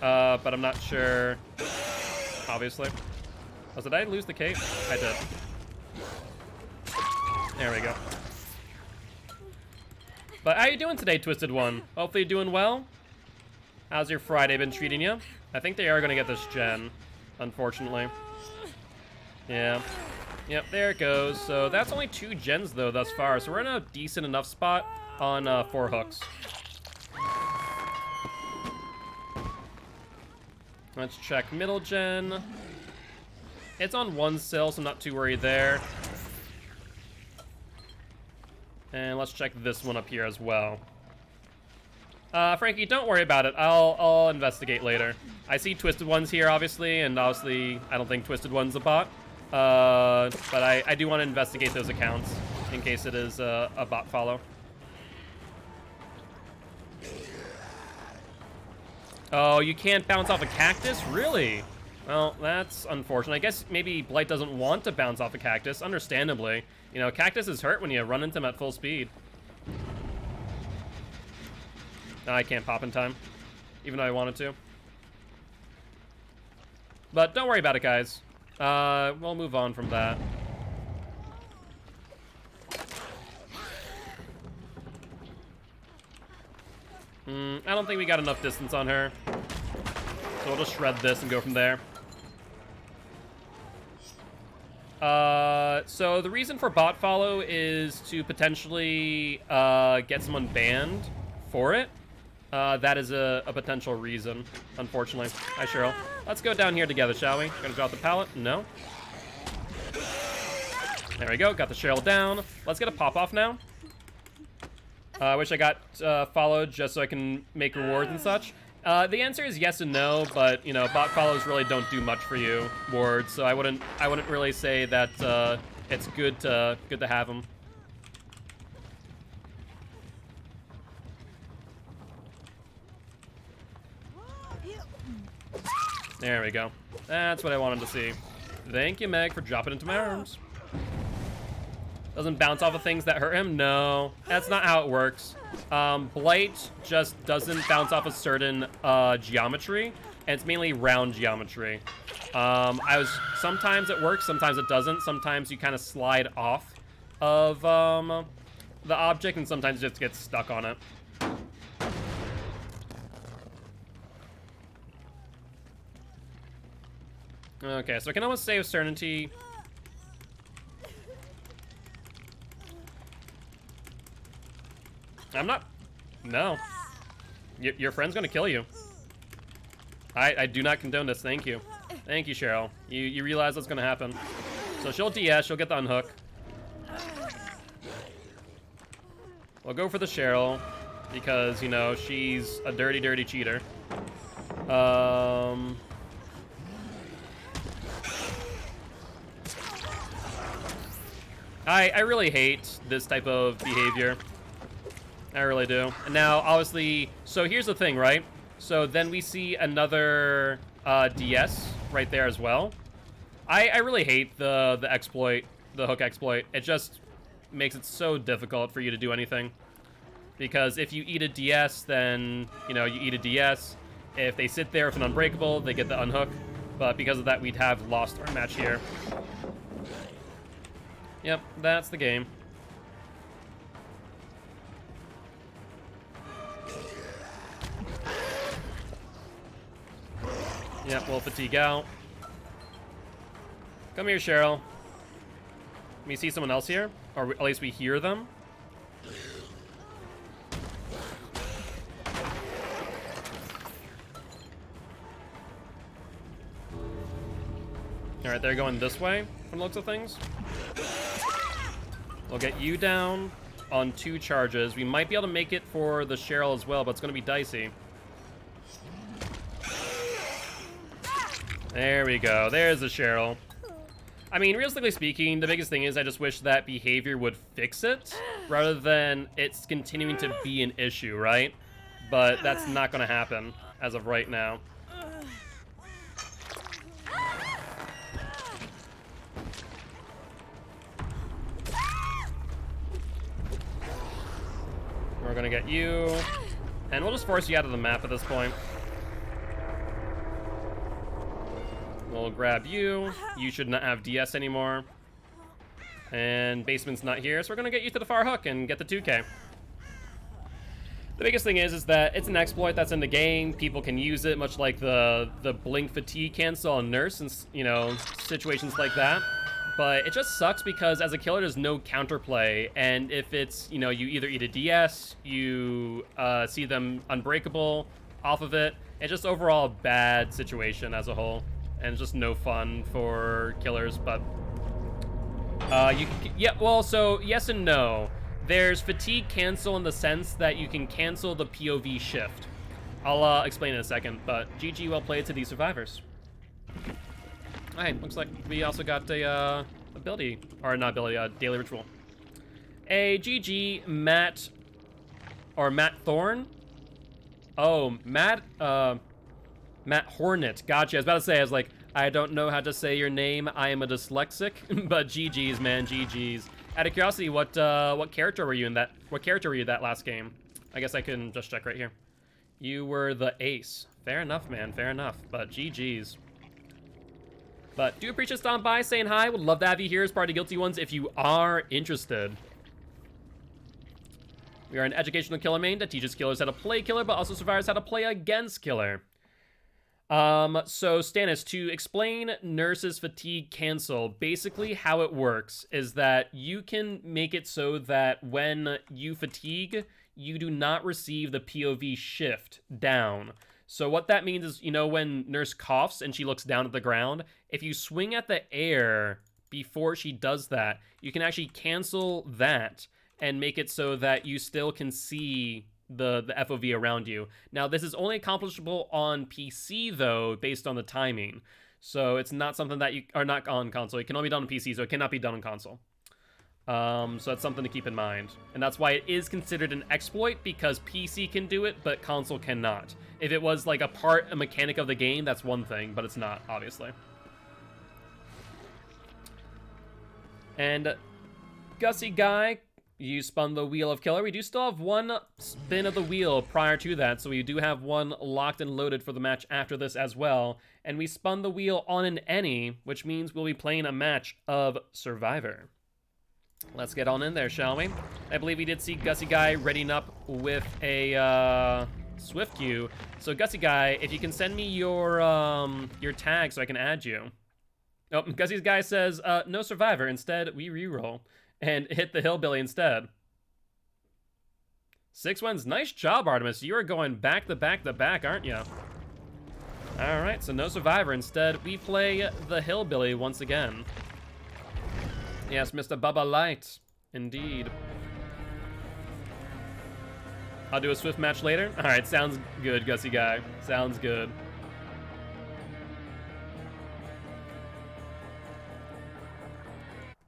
but I'm not sure, obviously. Oh, did I lose the cape? I did. There we go. But how you doing today, Twisted One? Hopefully you're doing well. How's your Friday been treating you? I think they are going to get this gen, unfortunately. Yeah. Yep, there it goes. So that's only 2 gens, though, thus far. So we're in a decent enough spot on 4 hooks. Let's check middle gen. It's on 1 still, so I'm not too worried there. And let's check this one up here as well. Frankie, don't worry about it. I'll investigate later. I see Twisted Ones here, obviously, and obviously I don't think Twisted One's a bot. But I do want to investigate those accounts in case it is a bot follow. Oh, you can't bounce off a cactus? Really? Well, that's unfortunate. I guess maybe Blight doesn't want to bounce off a cactus, understandably. You know, cactuses hurt when you run into them at full speed. No, I can't pop in time, even though I wanted to. But don't worry about it, guys. We'll move on from that. I don't think we got enough distance on her. So we'll just shred this and go from there. So the reason for bot follow is to potentially get someone banned for it. That is a potential reason, unfortunately. Hi, Cheryl. Let's go down here together, shall we? Gonna drop the pallet? No. There we go. Got the Cheryl down. Let's get a pop-off now. I wish I got followed just so I can make rewards and such. The answer is yes and no, but you know, bot follows really don't do much for you, Ward. So I wouldn't really say that it's good to have them. There we go. That's what I wanted to see. Thank you, Meg, for dropping into my arms. Doesn't bounce off of things that hurt him? No, that's not how it works. Blight just doesn't bounce off a certain geometry, and it's mainly round geometry. Sometimes it works, sometimes it doesn't. Sometimes you kind of slide off of the object, and sometimes it just gets stuck on it. Okay, so I can almost say with certainty. I'm not. No. Your friend's gonna kill you. I do not condone this. Thank you. Thank you, Cheryl. You realize what's gonna happen. So she'll DS, she'll get the unhook. We'll go for the Cheryl because, you know, she's a dirty, dirty cheater. I really hate this type of behavior. I really do. And now, obviously, so here's the thing, right? So then we see another DS right there as well. I really hate the exploit, the hook exploit. It just makes it so difficult for you to do anything. Because if you eat a DS, then, you know, you eat a DS. If they sit there with an unbreakable, they get the unhook. But because of that, we'd have lost our match here. Yep, that's the game. Yep, we'll fatigue out. Come here, Cheryl. Can we see someone else here? Or at least we hear them? Alright, they're going this way, from the looks of things. We'll get you down on 2 charges. We might be able to make it for the Cheryl as well, but it's going to be dicey. There we go. There's the Cheryl. I mean, realistically speaking, the biggest thing is I just wish that behavior would fix it, rather than it's continuing to be an issue, right? But that's not going to happen as of right now. gonna get you, and we'll just force you out of the map at this point. We'll grab you. You should not have DS anymore. And basement's not here, so we're gonna get you to the far hook and get the 2K. The biggest thing is that it's an exploit that's in the game. People can use it, much like the blink fatigue cancel on Nurse and, you know, situations like that. But it just sucks because as a killer, there's no counterplay. And if it's, you know, you either eat a DS, you see them unbreakable off of it. It's just overall a bad situation as a whole. And just no fun for killers, but yeah, well, so yes and no. There's fatigue cancel in the sense that you can cancel the POV shift. I'll explain in a second, but GG, well played to these survivors. Alright, looks like we also got a ability, or not ability, a daily ritual. A GG, Matt Thorne? Oh, Matt Hornet, gotcha. I was about to say, I was like, I don't know how to say your name. I am a dyslexic, but GG's, man, GG's. Out of curiosity, what character were you in that? What character were you that last game? I guess I can just check right here. You were the ace. Fair enough, man. Fair enough. But GG's. But do appreciate stopping by, saying hi. Would love to have you here as part of Guilty Ones if you are interested. We are an educational killer main that teaches killers how to play killer, but also survivors how to play against killer. So Stannis, to explain Nurse's fatigue cancel, basically how it works is that you can make it so that when you fatigue, you do not receive the POV shift down. So what that means is, you know, when Nurse coughs and she looks down at the ground, if you swing at the air before she does that, you can actually cancel that and make it so that you still can see the FOV around you. Now, this is only accomplishable on PC, though, based on the timing. So it's not something that you are not on console. It can only be done on PC, so it cannot be done on console. So that's something to keep in mind. And that's why it is considered an exploit, because PC can do it, but console cannot. If it was like a mechanic of the game, that's one thing, but it's not, obviously. And Gussie Guy, you spun the wheel of killer. We do still have one spin of the wheel prior to that, so we do have one locked and loaded for the match after this as well. And we spun the wheel on an any, which means we'll be playing a match of Survivor. Let's get on in there, shall we? I believe we did see Gussie Guy readying up with a Swift queue. So Gussie Guy, if you can send me your tag so I can add you. Oh, Gussie Guy says, no Survivor. Instead, we reroll and hit the Hillbilly instead. 6 wins. Nice job, Artemis. You are going back to back to back, aren't you? All right, so no Survivor. Instead, we play the Hillbilly once again. Yes, Mr. Bubba Light. Indeed. I'll do a Swift match later. All right, sounds good, Gussie Guy. Sounds good.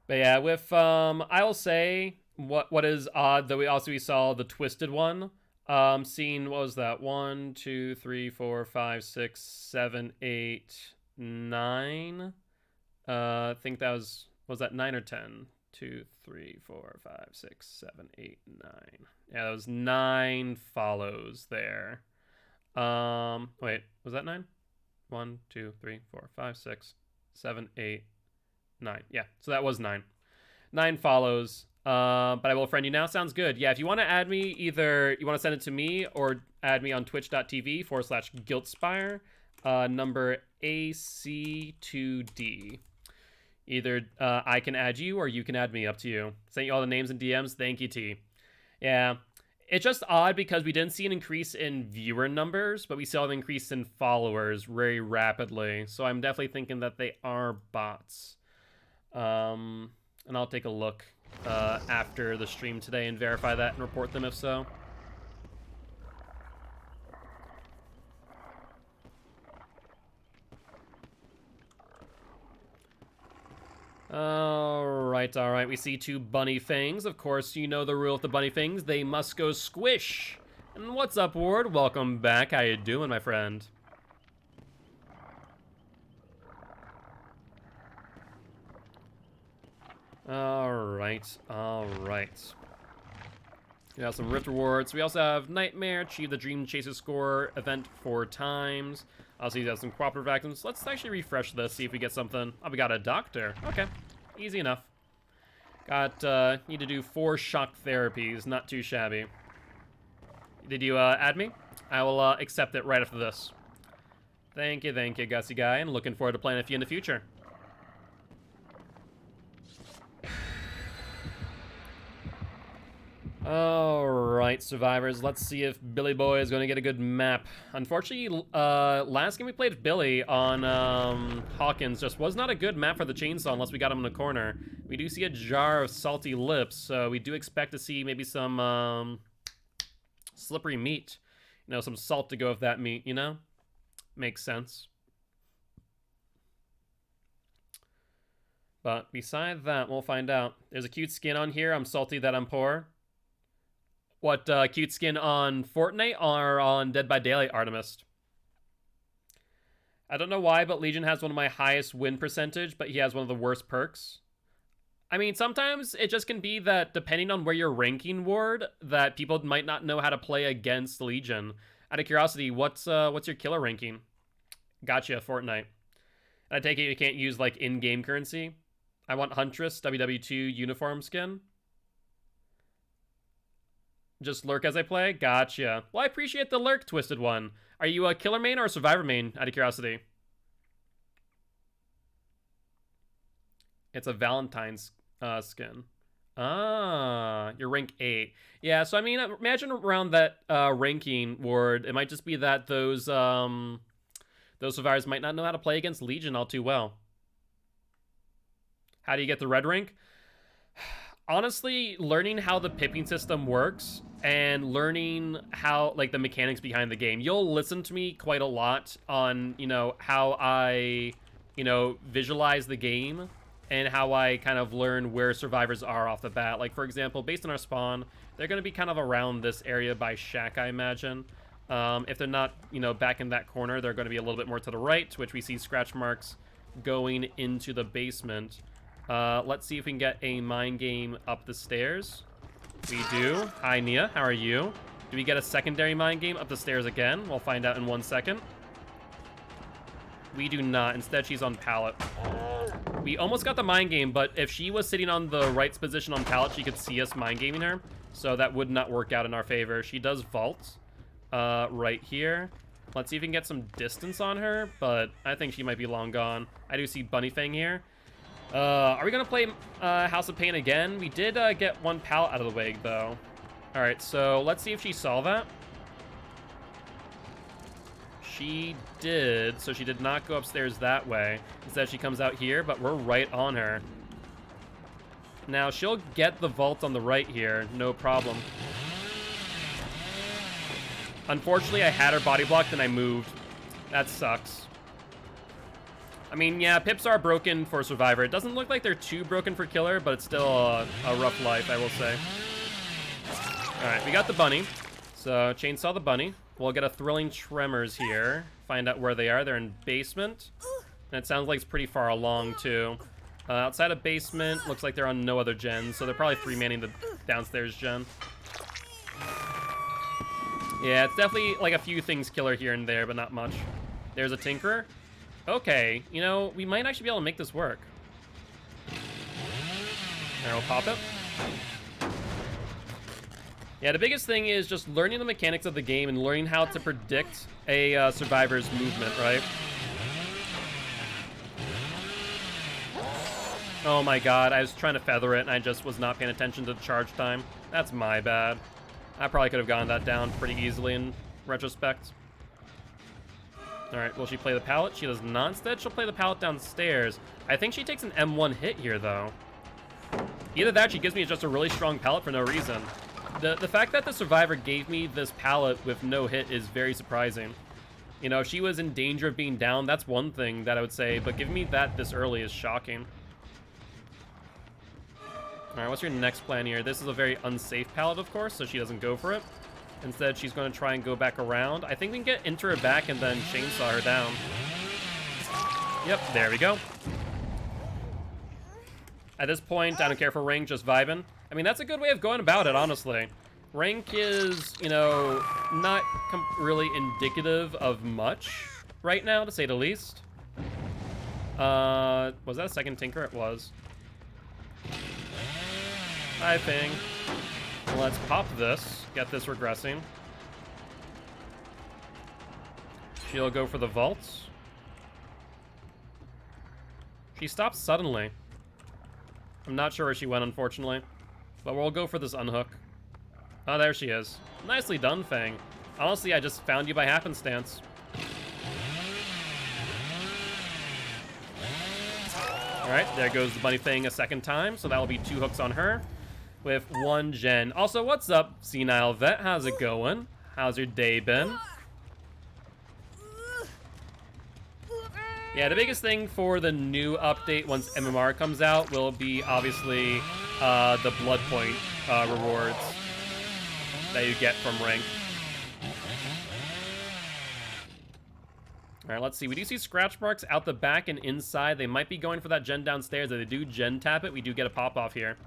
But yeah, with I will say what is odd, though we saw the twisted one. Seeing, what was that? 1, 2, 3, 4, 5, 6, 7, 8, 9. I think that was that 9 or 10? 2, 3, 4, 5, 6, 7, 8, 9. Yeah, that was 9 follows there. Wait, was that 9? 1, 2, 3, 4, 5, 6, 7, 8, 9. Yeah, so that was 9. 9 follows. But I will friend you now. Sounds good. Yeah, if you want to add me, either you want to send it to me or add me on twitch.tv/guiltspire, number AC2D. Either I can add you or you can add me, up to you. Sent you all the names and DMs. Thank you, T. Yeah, it's just odd because we didn't see an increase in viewer numbers, but we saw an increase in followers very rapidly. So I'm definitely thinking that they are bots. And I'll take a look after the stream today and verify that and report them if so. All right. We see 2 bunny fangs. Of course, you know the rule of the bunny fangs. They must go squish. And what's up, Ward? Welcome back. How you doing, my friend? All right. We have some Rift rewards. We also have Nightmare, achieve the Dream Chaser score event 4 times. Also, you have some cooperative actions. Let's actually refresh this, see if we get something. Oh, we got a doctor. Okay, easy enough. Got, need to do 4 shock therapies. Not too shabby. Did you, add me? I will, accept it right after this. Thank you, Gussie Guy, and looking forward to playing with you in the future. Alright, survivors, let's see if Billy Boy is going to get a good map. Unfortunately, last game we played Billy on Hawkins just was not a good map for the chainsaw unless we got him in the corner. We do see a jar of salty lips, so we do expect to see maybe some slippery meat. You know, some salt to go with that meat, you know? Makes sense. But beside that, we'll find out. There's a cute skin on here. I'm salty that I'm poor. What, cute skin on Fortnite or on Dead by Daylight Artemis? I don't know why, but Legion has one of my highest win percentage, but he has one of the worst perks. I mean, sometimes it just can be that depending on where you're ranking Ward, that people might not know how to play against Legion. Out of curiosity, what's your killer ranking? Gotcha, Fortnite. And I take it you can't use, like, in-game currency? I want Huntress, WW2 uniform skin. Just lurk as I play? Gotcha. Well, I appreciate the lurk, Twisted One. Are you a killer main or a survivor main, out of curiosity? It's a Valentine's skin. Ah, you're rank 8. Yeah, so I mean, imagine around that ranking, Ward, it might just be that those survivors might not know how to play against Legion all too well. How do you get the red rank? Honestly, learning how the pipping system works and learning how, like, the mechanics behind the game. You'll listen to me quite a lot on, you know, how I, you know, visualize the game and how I kind of learn where survivors are off the bat. Like, for example, based on our spawn, they're going to be kind of around this area by Shack, I imagine. If they're not, you know, back in that corner, they're going to be a little bit more to the right, which we see scratch marks going into the basement. Let's see if we can get a mind game up the stairs. We do. Hi, Nia. How are you? Do we get a secondary mind game up the stairs again? We'll find out in 1 second. We do not. Instead, she's on pallet. We almost got the mind game, but if she was sitting on the right position on pallet, she could see us mind gaming her. So that would not work out in our favor. She does vault right here. Let's see if we can get some distance on her, but I think she might be long gone. I do see Bunny Fang here. Are we going to play House of Pain again? We did get 1 pallet out of the way, though. All right, so let's see if she saw that. She did, so she did not go upstairs that way. Instead, she comes out here, but we're right on her. Now, she'll get the vault on the right here, no problem. Unfortunately, I had her body blocked and I moved. That sucks. I mean, yeah, pips are broken for Survivor. It doesn't look like they're too broken for Killer, but it's still a rough life, I will say. Alright, we got the bunny. So, chainsaw the bunny. We'll get a Thrilling Tremors here. Find out where they are. They're in basement. And it sounds like it's pretty far along, too. Outside of basement, looks like they're on no other gens, so they're probably 3-manning the downstairs gen. Yeah, it's definitely like a few things Killer here and there, but not much. There's a Tinkerer. Okay, you know, we might actually be able to make this work. There, we'll pop it. Yeah, the biggest thing is just learning the mechanics of the game and learning how to predict a survivor's movement, right? Oh my god, I was trying to feather it and I just was not paying attention to the charge time. That's my bad. I probably could have gotten that down pretty easily in retrospect. Alright, will she play the pallet? She does not. Instead, she'll play the pallet downstairs. I think she takes an M1 hit here, though. Either that, she gives me just a really strong pallet for no reason. The fact that the survivor gave me this pallet with no hit is very surprising. You know, if she was in danger of being down, that's one thing that I would say, but giving me that this early is shocking. Alright, what's your next plan here? This is a very unsafe pallet, of course, so she doesn't go for it. Instead, she's going to try and go back around. I think we can get into her back and then chainsaw her down. Yep, there we go. At this point, I don't care for ring, just vibing. I mean, that's a good way of going about it, honestly. Rank is, you know, not really indicative of much right now, to say the least. Was that a second Tinker? It was. Hi, Ping. Let's pop this. Get this regressing. She'll go for the vaults. She stopped suddenly. I'm not sure where she went, unfortunately. But we'll go for this unhook. Oh, there she is. Nicely done, Fang. Honestly, I just found you by happenstance. Alright, there goes the Bunny Fang a second time, so that will be 2 hooks on her with 1 gen. Also, what's up, Senile Vet? How's it going? How's your day been? Yeah, the biggest thing for the new update once MMR comes out will be, obviously, the blood point rewards that you get from rank. Alright, let's see. We do see scratch marks out the back and inside. They might be going for that gen downstairs. If they do gen tap it, we do get a pop-off here.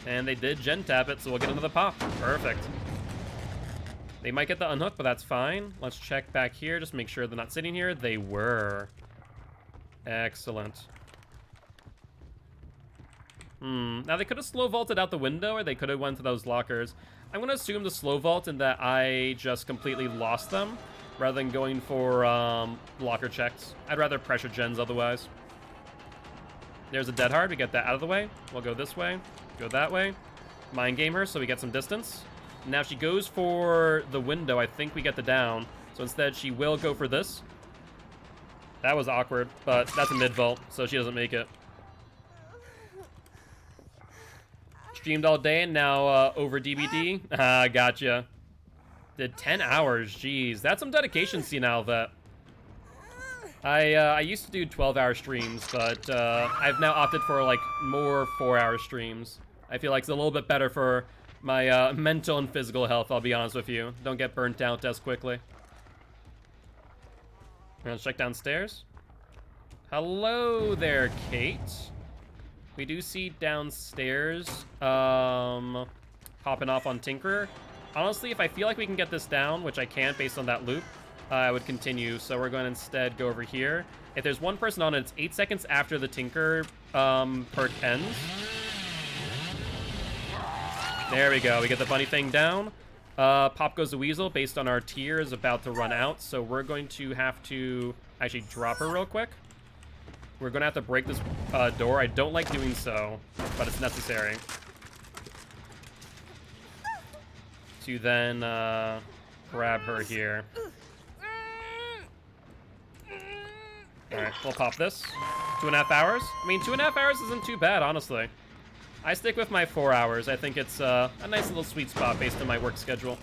And they did gen tap it, so we'll get another pop. Perfect. They might get the unhook, but that's fine. Let's check back here. Just make sure they're not sitting here. They were. Excellent. Now, they could have slow vaulted out the window, or they could have went to those lockers. I'm going to assume the slow vault and that I just completely lost them, rather than going for locker checks. I'd rather pressure gens otherwise. There's a dead hard. We get that out of the way. We'll go this way. Go that way. Mind game her so we get some distance. Now she goes for the window. I think we get the down. So instead, she will go for this. That was awkward, but that's a mid vault, so she doesn't make it. Streamed all day and now over DBD. Gotcha. Did 10 hours. Jeez, that's some dedication, Senile Vet. I used to do 12-hour streams, but I've now opted for like more 4-hour streams. I feel like it's a little bit better for my mental and physical health, I'll be honest with you. Don't get burnt out as quickly. Let's check downstairs. Hello there, Kate. We do see downstairs popping off on Tinkerer. Honestly, if I feel like we can get this down, which I can't based on that loop, I would continue. So we're going to instead go over here. If there's one person on it, it's 8 seconds after the Tinker perk ends. There we go. We get the bunny thing down. Pop goes the weasel based on our tier is about to run out. So we're going to have to actually drop her real quick. We're going to have to break this door. I don't like doing so, but it's necessary. To then grab her here. Alright, we'll pop this. 2.5 hours? I mean, 2.5 hours isn't too bad, honestly. I stick with my 4 hours. I think it's a nice little sweet spot based on my work schedule.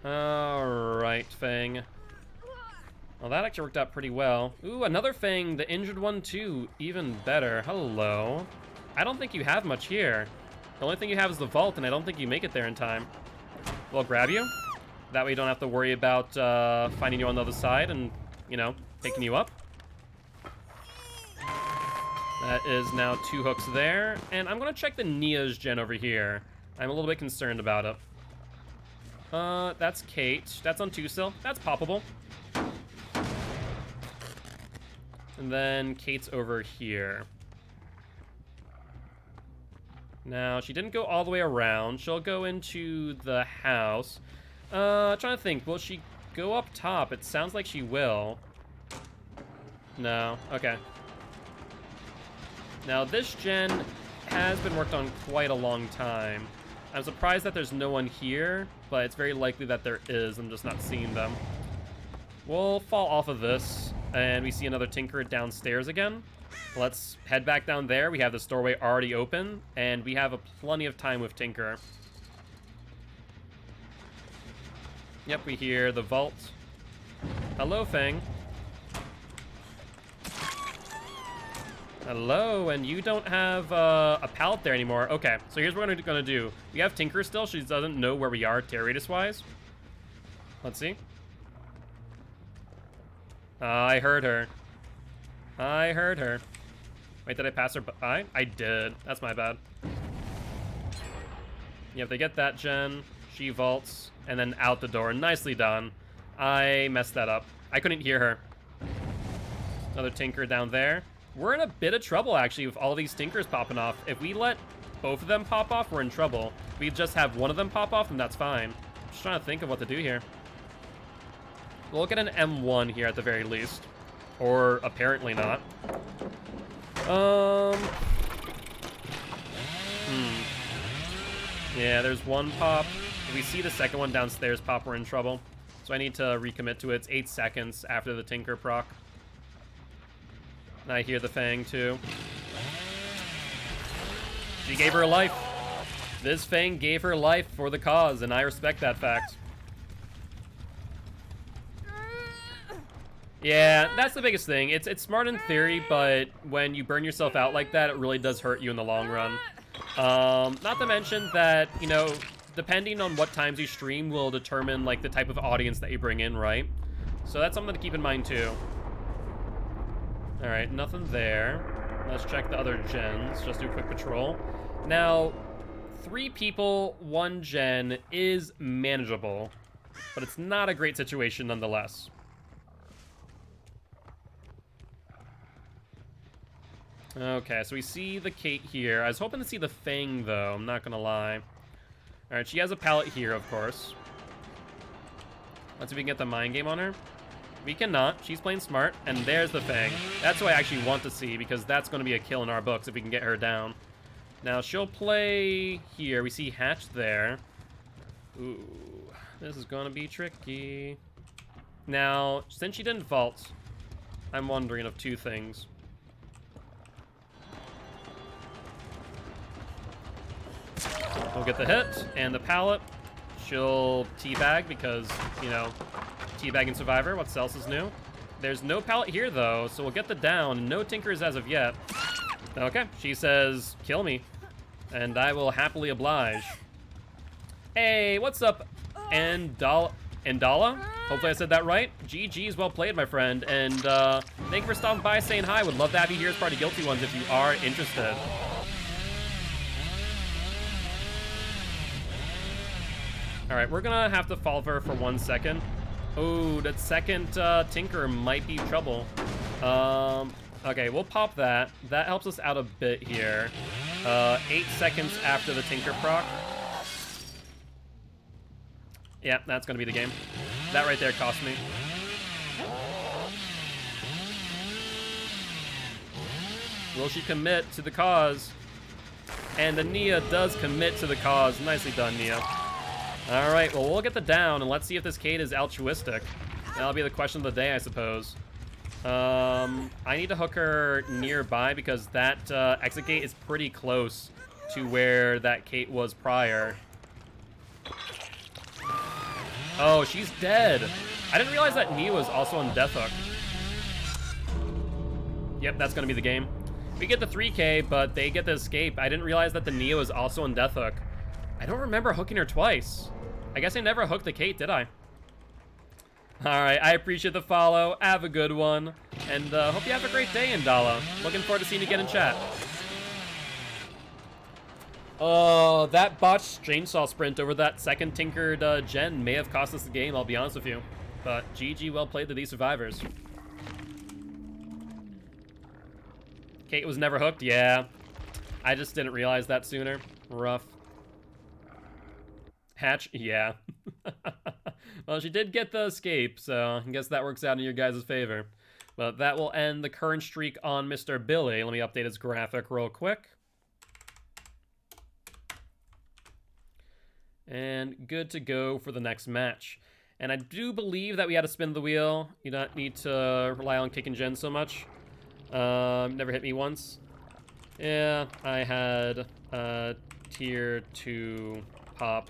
Alright, Fang. Well, that actually worked out pretty well. Ooh, another Fang, the injured one too. Even better. Hello. I don't think you have much here. The only thing you have is the vault, and I don't think you make it there in time. We'll grab you. That way you don't have to worry about finding you on the other side and, you know, picking you up. That is now 2 hooks there. And I'm going to check the Nia's gen over here. I'm a little bit concerned about it. That's Kate. That's on 2 still. That's poppable. And then Kate's over here. Now, she didn't go all the way around. She'll go into the house. Trying to think. Will she go up top? It sounds like she will. No. Okay. Now, this gen has been worked on quite a long time. I'm surprised that there's no one here, but it's very likely that there is. I'm just not seeing them. We'll fall off of this, and we see another Tinker downstairs again. Let's head back down there. We have this doorway already open, and we have plenty of time with Tinker. Yep, we hear the vault. Hello, Fang. Hello, and you don't have a pallet there anymore. Okay, so here's what we're gonna do. We have Tinker still. She doesn't know where we are, tier radius-wise. Let's see. I heard her. I heard her. Wait, did I pass her by? I did. That's my bad. Yep, they get that gen. She vaults, and then out the door. Nicely done. I messed that up. I couldn't hear her. Another Tinker down there. We're in a bit of trouble, actually, with all these Tinkers popping off. If we let both of them pop off, we're in trouble. If we just have one of them pop off, then that's fine. I'm just trying to think of what to do here. We'll get an M1 here at the very least. Or apparently not. Yeah, there's one pop. If we see the second one downstairs pop, we're in trouble. So I need to recommit to it. It's 8 seconds after the Tinker proc. And I hear the Fang too. She gave her life. This Fang gave her life for the cause, and I respect that fact. Yeah, that's the biggest thing. It's smart in theory, but when you burn yourself out like that, it really does hurt you in the long run. Not to mention that, you know, depending on what times you stream will determine, like, the type of audience that you bring in, right? So that's something to keep in mind, too. Alright, nothing there. Let's check the other gens. Just do a quick patrol. Now, 3 people, 1 gen is manageable, but it's not a great situation nonetheless. Okay, so we see the Kate here. I was hoping to see the Fang, though. I'm not gonna lie. Alright, she has a pallet here, of course. Let's see if we can get the mind game on her. We cannot. She's playing smart. And there's the Fang. That's what I actually want to see, because that's going to be a kill in our books if we can get her down. Now, she'll play here. We see Hatch there. Ooh, this is going to be tricky. Now, since she didn't vault, I'm wondering of 2 things. We'll get the hit and the pallet. She'll teabag because, you know, teabagging Survivor. What else is new? There's no pallet here, though, so we'll get the down. No Tinkers as of yet. Okay, she says, kill me. And I will happily oblige. Hey, what's up, Andala? Hopefully I said that right. GG's, well played, my friend. And thank you for stopping by, saying hi. Would love to have you here as part of Guilty Ones if you are interested. All right, we're gonna have to follow her for 1 second. Oh, that second Tinker might be trouble. Okay, we'll pop that. That helps us out a bit here. 8 seconds after the Tinker proc. Yeah, that's gonna be the game. That right there cost me. Will she commit to the cause? And the Nia does commit to the cause. Nicely done, Nia. All right, well, we'll get the down, and let's see if this Kate is altruistic. That'll be the question of the day, I suppose. I need to hook her nearby because that exit gate is pretty close to where that Kate was prior. Oh, she's dead. I didn't realize that Nia was also on Death Hook. Yep, that's going to be the game. We get the 3K, but they get the escape. I didn't realize that the Nia was also on Death Hook. I don't remember hooking her twice. I guess I never hooked the Kate, did I? Alright, I appreciate the follow. Have a good one. And hope you have a great day, Indala. Looking forward to seeing you again in chat. Oh, that botched chainsaw sprint over that second tinkered gen may have cost us the game, I'll be honest with you. But GG, well played to these survivors. Kate was never hooked? Yeah. I just didn't realize that sooner. Rough. Hatch? Yeah. Well, she did get the escape, so I guess that works out in your guys' favor. But that will end the current streak on Mr. Billy. Let me update his graphic real quick. And good to go for the next match. And I do believe that we had to spin the wheel. You don't need to rely on kick and gen so much. Never hit me once. Yeah, I had tier 2 pop.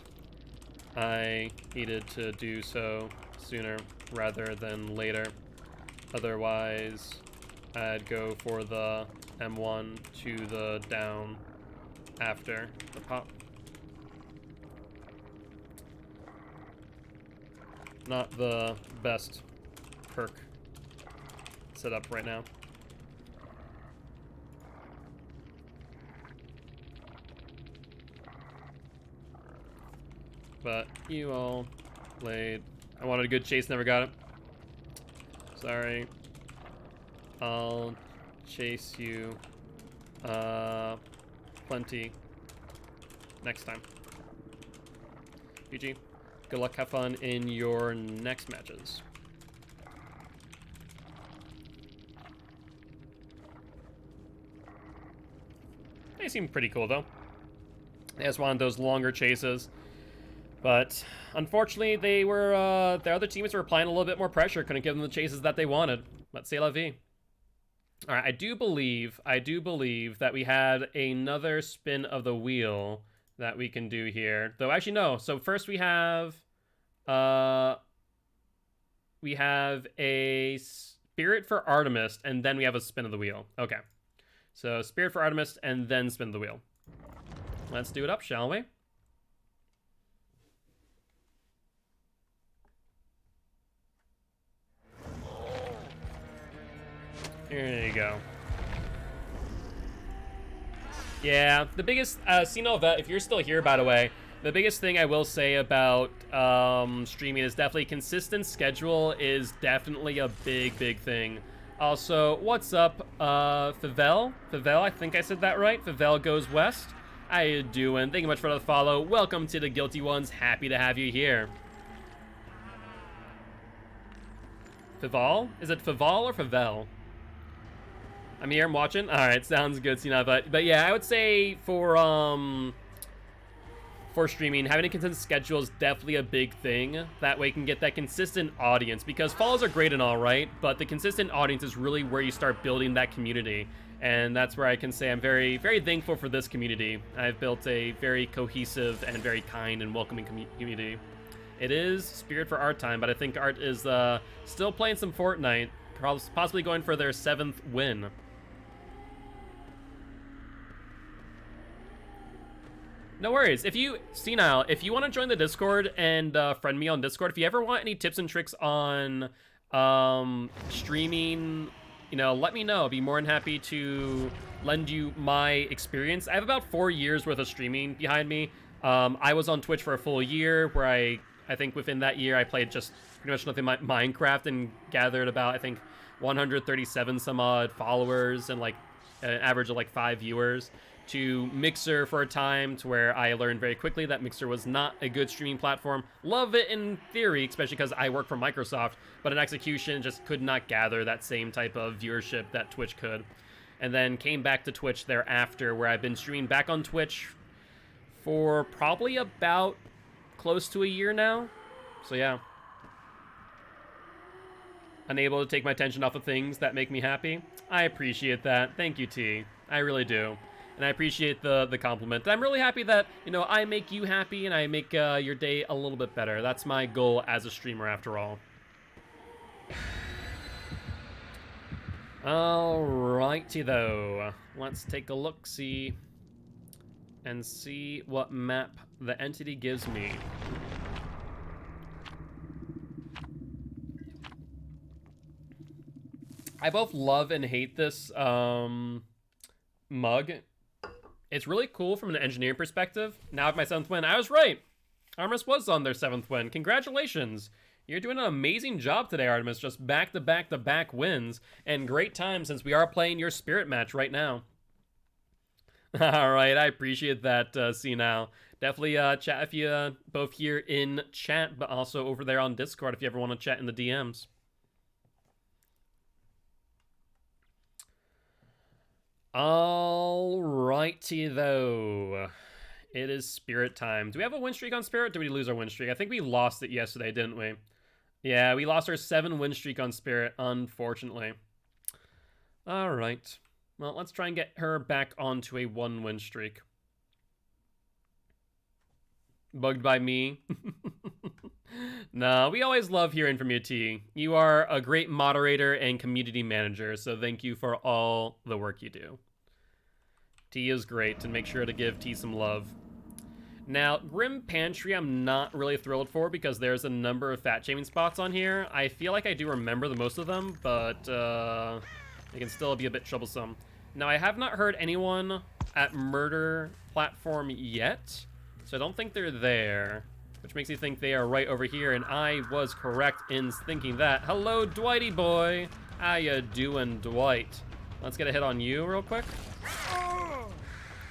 I needed to do so sooner rather than later. Otherwise, I'd go for the M1 to the down after the pop. Not the best perk set up right now. but you all played. I wanted a good chase, never got it. Sorry. I'll chase you plenty next time. GG. Good luck, have fun in your next matches. They seem pretty cool though. They just wanted those longer chases. But unfortunately, they were the other teammates were applying a little bit more pressure, couldn't give them the chases that they wanted. But c'est la vie. All right, I do believe that we had another spin of the wheel that we can do here. Though actually no. So first we have a Spirit for Artemis, and then we have a spin of the wheel. Okay. So Spirit for Artemis, and then spin of the wheel. Let's do it up, shall we? There you go. Yeah, the biggest, Sino Vet, if you're still here, by the way, the biggest thing I will say about streaming is definitely consistent schedule is definitely a big thing. Also, what's up, Favel? Favel, I think I said that right. Favel Goes West. How you doing? Thank you much for the follow. Welcome to the Guilty Ones. Happy to have you here. Faval? Is it Faval or Favel? I'm here, I'm watching. Alright, sounds good, Cena. But yeah, I would say for streaming, having a consistent schedule is definitely a big thing. That way you can get that consistent audience, because follows are great and all, right? But the consistent audience is really where you start building that community. And that's where I can say I'm very thankful for this community. I've built a very cohesive and very kind and welcoming community. It is Spirit for Art time, but I think Art is still playing some Fortnite, possibly going for their 7th win. No worries. If you, Senile, if you want to join the Discord and friend me on Discord, if you ever want any tips and tricks on streaming, you know, let me know. I'd be more than happy to lend you my experience. I have about 4 years worth of streaming behind me. I was on Twitch for a full year, where I think within that year I played just pretty much nothing but Minecraft and gathered about, I think, 137 some odd followers and like an average of like 5 viewers. To Mixer for a time, to where I learned very quickly that Mixer was not a good streaming platform. Love it in theory, especially because I work for Microsoft, but in execution just could not gather that same type of viewership that Twitch could. And then came back to Twitch thereafter, where I've been streaming back on Twitch for probably about close to a year now. So yeah. Unable to take my attention off of things that make me happy. I appreciate that. Thank you, T. I really do. And I appreciate the compliment. I'm really happy that, you know, I make you happy and I make your day a little bit better. That's my goal as a streamer, after all. Alrighty, though. Let's take a look-see and see what map the entity gives me. I both love and hate this mug. It's really cool from an engineering perspective. Now with my 7th win, I was right. Artemis was on their 7th win. Congratulations. You're doing an amazing job today, Artemis. Just back-to-back-to-back wins. And great time, since we are playing your spirit match right now. All right, I appreciate that, see now. Definitely chat if you both here in chat, but also over there on Discord if you ever want to chat in the DMs. Alrighty, though. It is Spirit time. Do we have a win streak on Spirit? Did we lose our win streak? I think we lost it yesterday, didn't we? Yeah, we lost our 7 win streak on Spirit, unfortunately. Alright. Well, let's try and get her back onto a 1 win streak. Bugged by me. No, we always love hearing from you, T. You are a great moderator and community manager, so thank you for all the work you do. T is great, and make sure to give T some love. Now, Grim Pantry I'm not really thrilled for, because there's a number of fat-shaming spots on here. I feel like I do remember the most of them, but it can still be a bit troublesome. Now, I have not heard anyone at Murder Platform yet, so I don't think they're there. which makes me think they are right over here, and I was correct in thinking that. Hello, Dwighty boy. How ya doing, Dwight? Let's get a hit on you real quick.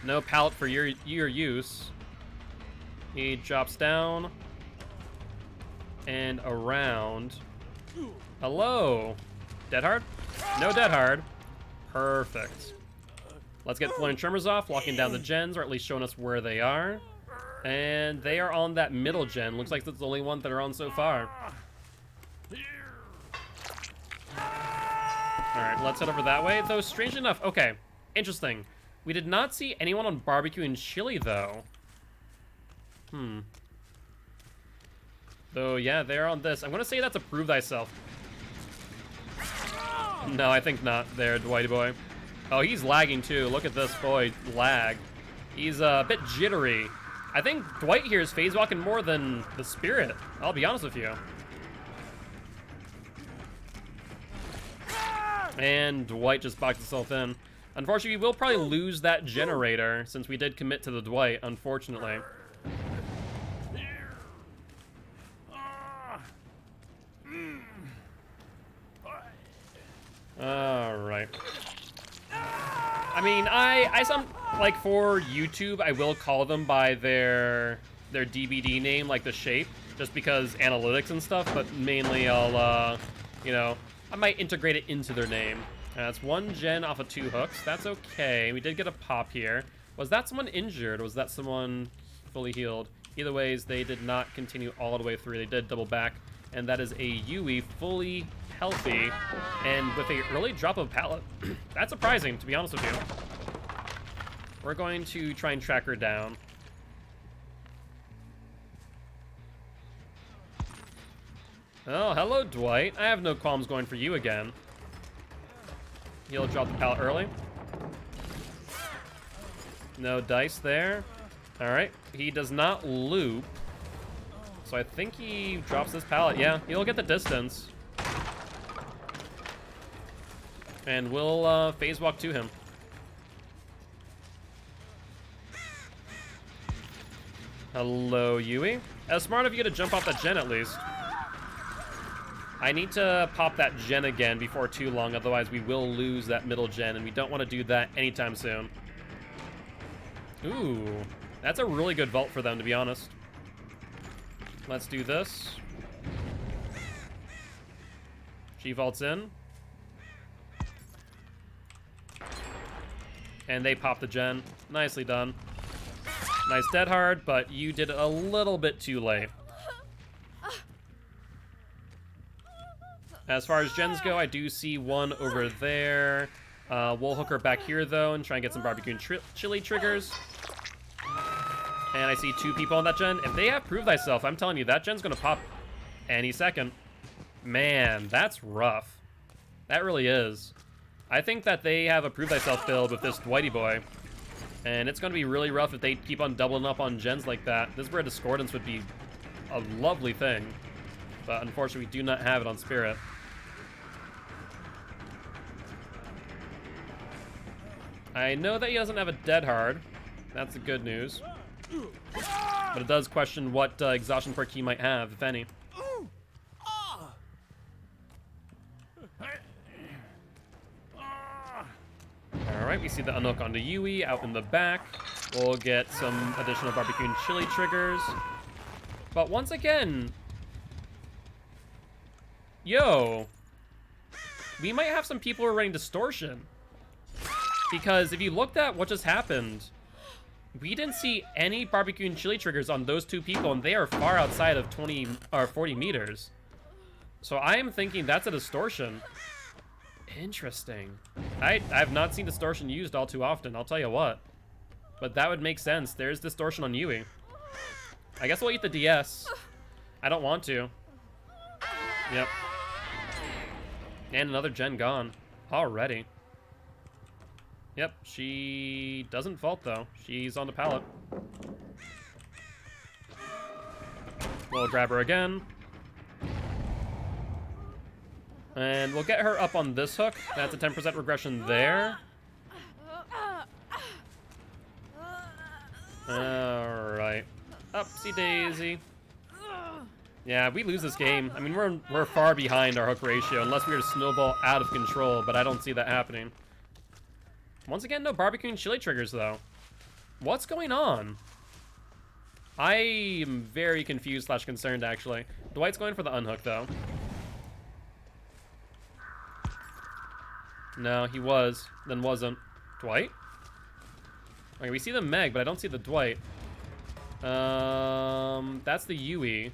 No pallet for your use. He drops down and around. Hello. Dead hard? No dead hard. Perfect. Let's get Flowing Tremors off, locking down the gens, or at least showing us where they are. And they are on that middle gen. Looks like that's the only one that are on so far. Alright, let's head over that way. Though, strange enough, okay, interesting. We did not see anyone on barbecue and chili, though. Though, yeah, they're on this. I'm gonna say that's a prove thyself. No, I think not there, Dwighty boy. Oh, he's lagging too. Look at this boy lag. He's a bit jittery. I think Dwight here is phase walking more than the Spirit. I'll be honest with you. And Dwight just boxed himself in. Unfortunately, we will probably lose that generator since we did commit to the Dwight, unfortunately. Alright. I mean, I some, like, for YouTube, I will call them by their DBD name, like the shape, just because analytics and stuff, but mainly I'll, you know, I might integrate it into their name. That's one gen off of 2 hooks. That's okay. We did get a pop here. Was that someone injured, or was that someone fully healed? Either ways, they did not continue all the way through. They did double back, and that is a Yui fully healthy, and with a early drop of pallet. That's surprising, to be honest with you. We're going to try and track her down. Oh, hello, Dwight. I have no qualms going for you again. He'll drop the pallet early. No dice there. All right, he does not loop. So I think he drops this pallet. Yeah, he'll get the distance. And we'll phase walk to him. Hello, Yui. Smart of you to jump off that gen at least. I need to pop that gen again before too long, otherwise we will lose that middle gen, and we don't want to do that anytime soon. Ooh, that's a really good vault for them, to be honest. Let's do this. She vaults in. And they pop the gen. Nicely done. Nice dead hard, but you did it a little bit too late. As far as gens go, I do see one over there. We'll hook her back here, though, and try and get some barbecue and chili triggers. And I see 2 people on that gen. If they have Prove Thyself, I'm telling you, that gen's going to pop any second. Man, that's rough. That really is. I think that they have a Prove Thyself build with this Dwighty boy. And it's going to be really rough if they keep on doubling up on gens like that. This is where Discordance would be a lovely thing. But unfortunately, we do not have it on Spirit. I know that he doesn't have a dead hard. That's the good news. But it does question what exhaustion perk he might have, if any. Alright, we see the unhook onto Yui out in the back. We'll get some additional barbecue and chili triggers. But once again... Yo! We might have some people who are running distortion. Because if you looked at what just happened, we didn't see any barbecue and chili triggers on those 2 people, and they are far outside of 20 or 40 meters. So I am thinking that's a distortion. Interesting. I have not seen distortion used all too often, I'll tell you what. But that would make sense. There's distortion on Yui. I guess we'll eat the DS. I don't want to. Yep. And another gen gone. Already. Yep, she doesn't vault though. She's on the pallet. We'll grab her again. And we'll get her up on this hook. That's a 10% regression there. Alright. Upsy daisy. Yeah, if we lose this game, I mean, we're far behind our hook ratio, unless we were to snowball out of control, but I don't see that happening. Once again, no barbecue and chili triggers, though. What's going on? I am very confused / concerned, actually. Dwight's going for the unhook, though. No, he was, then wasn't. Dwight? Okay, we see the Meg, but I don't see the Dwight. That's the Yui.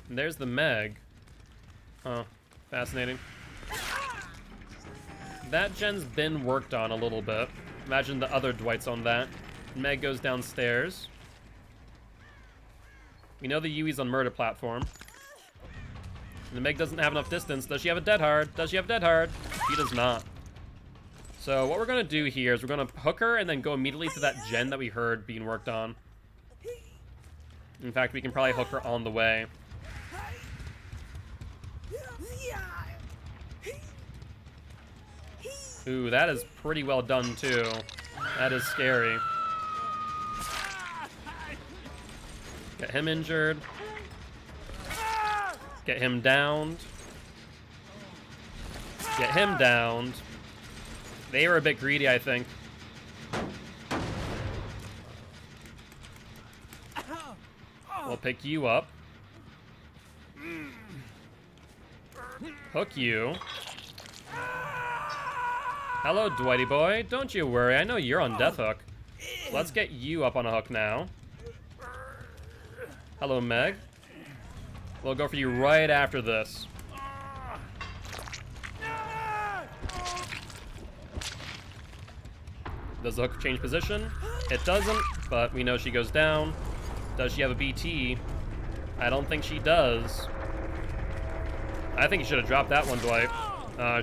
And there's the Meg. Huh, fascinating. That gen's been worked on a little bit. Imagine the other Dwights on that. Meg goes downstairs. We know the Yui's on murder platform. And the Meg doesn't have enough distance. Does she have a dead hard? Does she have a dead hard? She does not. So what we're gonna do here is we're gonna hook her and then go immediately to that gen that we heard being worked on. In fact, we can probably hook her on the way. Ooh, that is pretty well done, too. That is scary. Get him injured. Get him downed. Get him downed. They were a bit greedy, I think. We'll pick you up. Hook you. Hello, Dwighty boy. Don't you worry. I know you're on death hook. Let's get you up on a hook now. Hello, Meg. We'll go for you right after this. Does the hook change position? It doesn't, but we know she goes down. Does she have a BT? I don't think she does. I think you should have dropped that one, Dwight.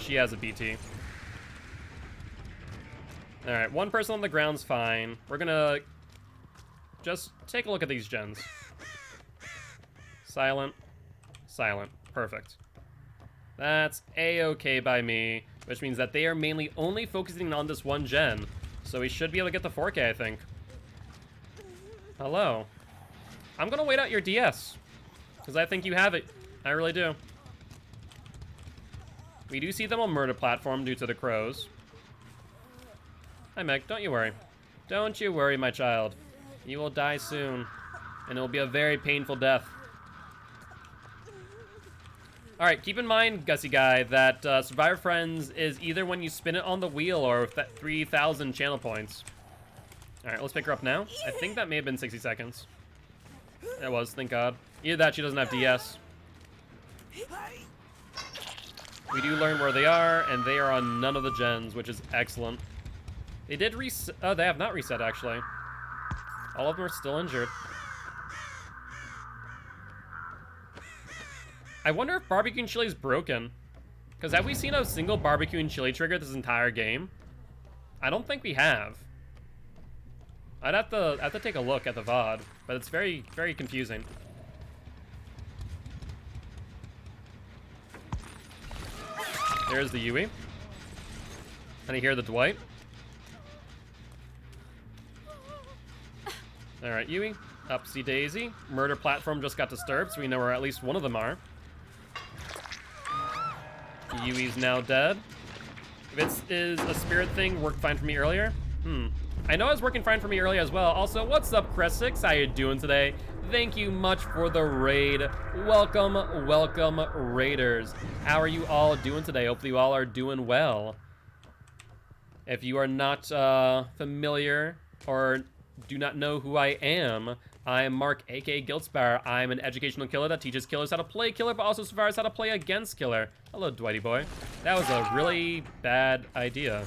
She has a BT. Alright, one person on the ground's fine. We're gonna just take a look at these gens. Silent. Silent. Perfect. That's a-okay by me, which means that they are mainly only focusing on this one gen. So we should be able to get the 4K, I think. Hello. I'm gonna wait out your DS, because I think you have it. I really do. We do see them on murder platform due to the crows. Hi, Meg. Don't you worry. Don't you worry, my child. You will die soon, and it will be a very painful death. Alright, keep in mind, Gussie Guy, that Survivor Friends is either when you spin it on the wheel or 3,000 channel points. Alright, let's pick her up now. I think that may have been 60 seconds. It was, thank God. Either that, she doesn't have DS. We do learn where they are, and they are on none of the gens, which is excellent. They did reset. Oh, they have not reset, actually. All of them are still injured. I wonder if barbecue and chili is broken. Because have we seen a single barbecue and chili trigger this entire game? I don't think we have. I'd have to take a look at the VOD, but it's very, very confusing. There's the Yui. And I hear the Dwight. Alright, Yui. Upsy daisy. Murder platform just got disturbed, so we know where at least one of them are. Yui's now dead. If it is a spirit thing, worked fine for me earlier. I know it was working fine for me earlier as well. Also, what's up, Crest6? How you doing today? Thank you much for the raid. Welcome, welcome, raiders. How are you all doing today? Hopefully you all are doing well. If you are not familiar or do not know who I am Mark, aka Gilty. I'm an educational killer that teaches killers how to play killer, but also survivors how to play against killer. Hello, Dwighty boy. That was a really bad idea.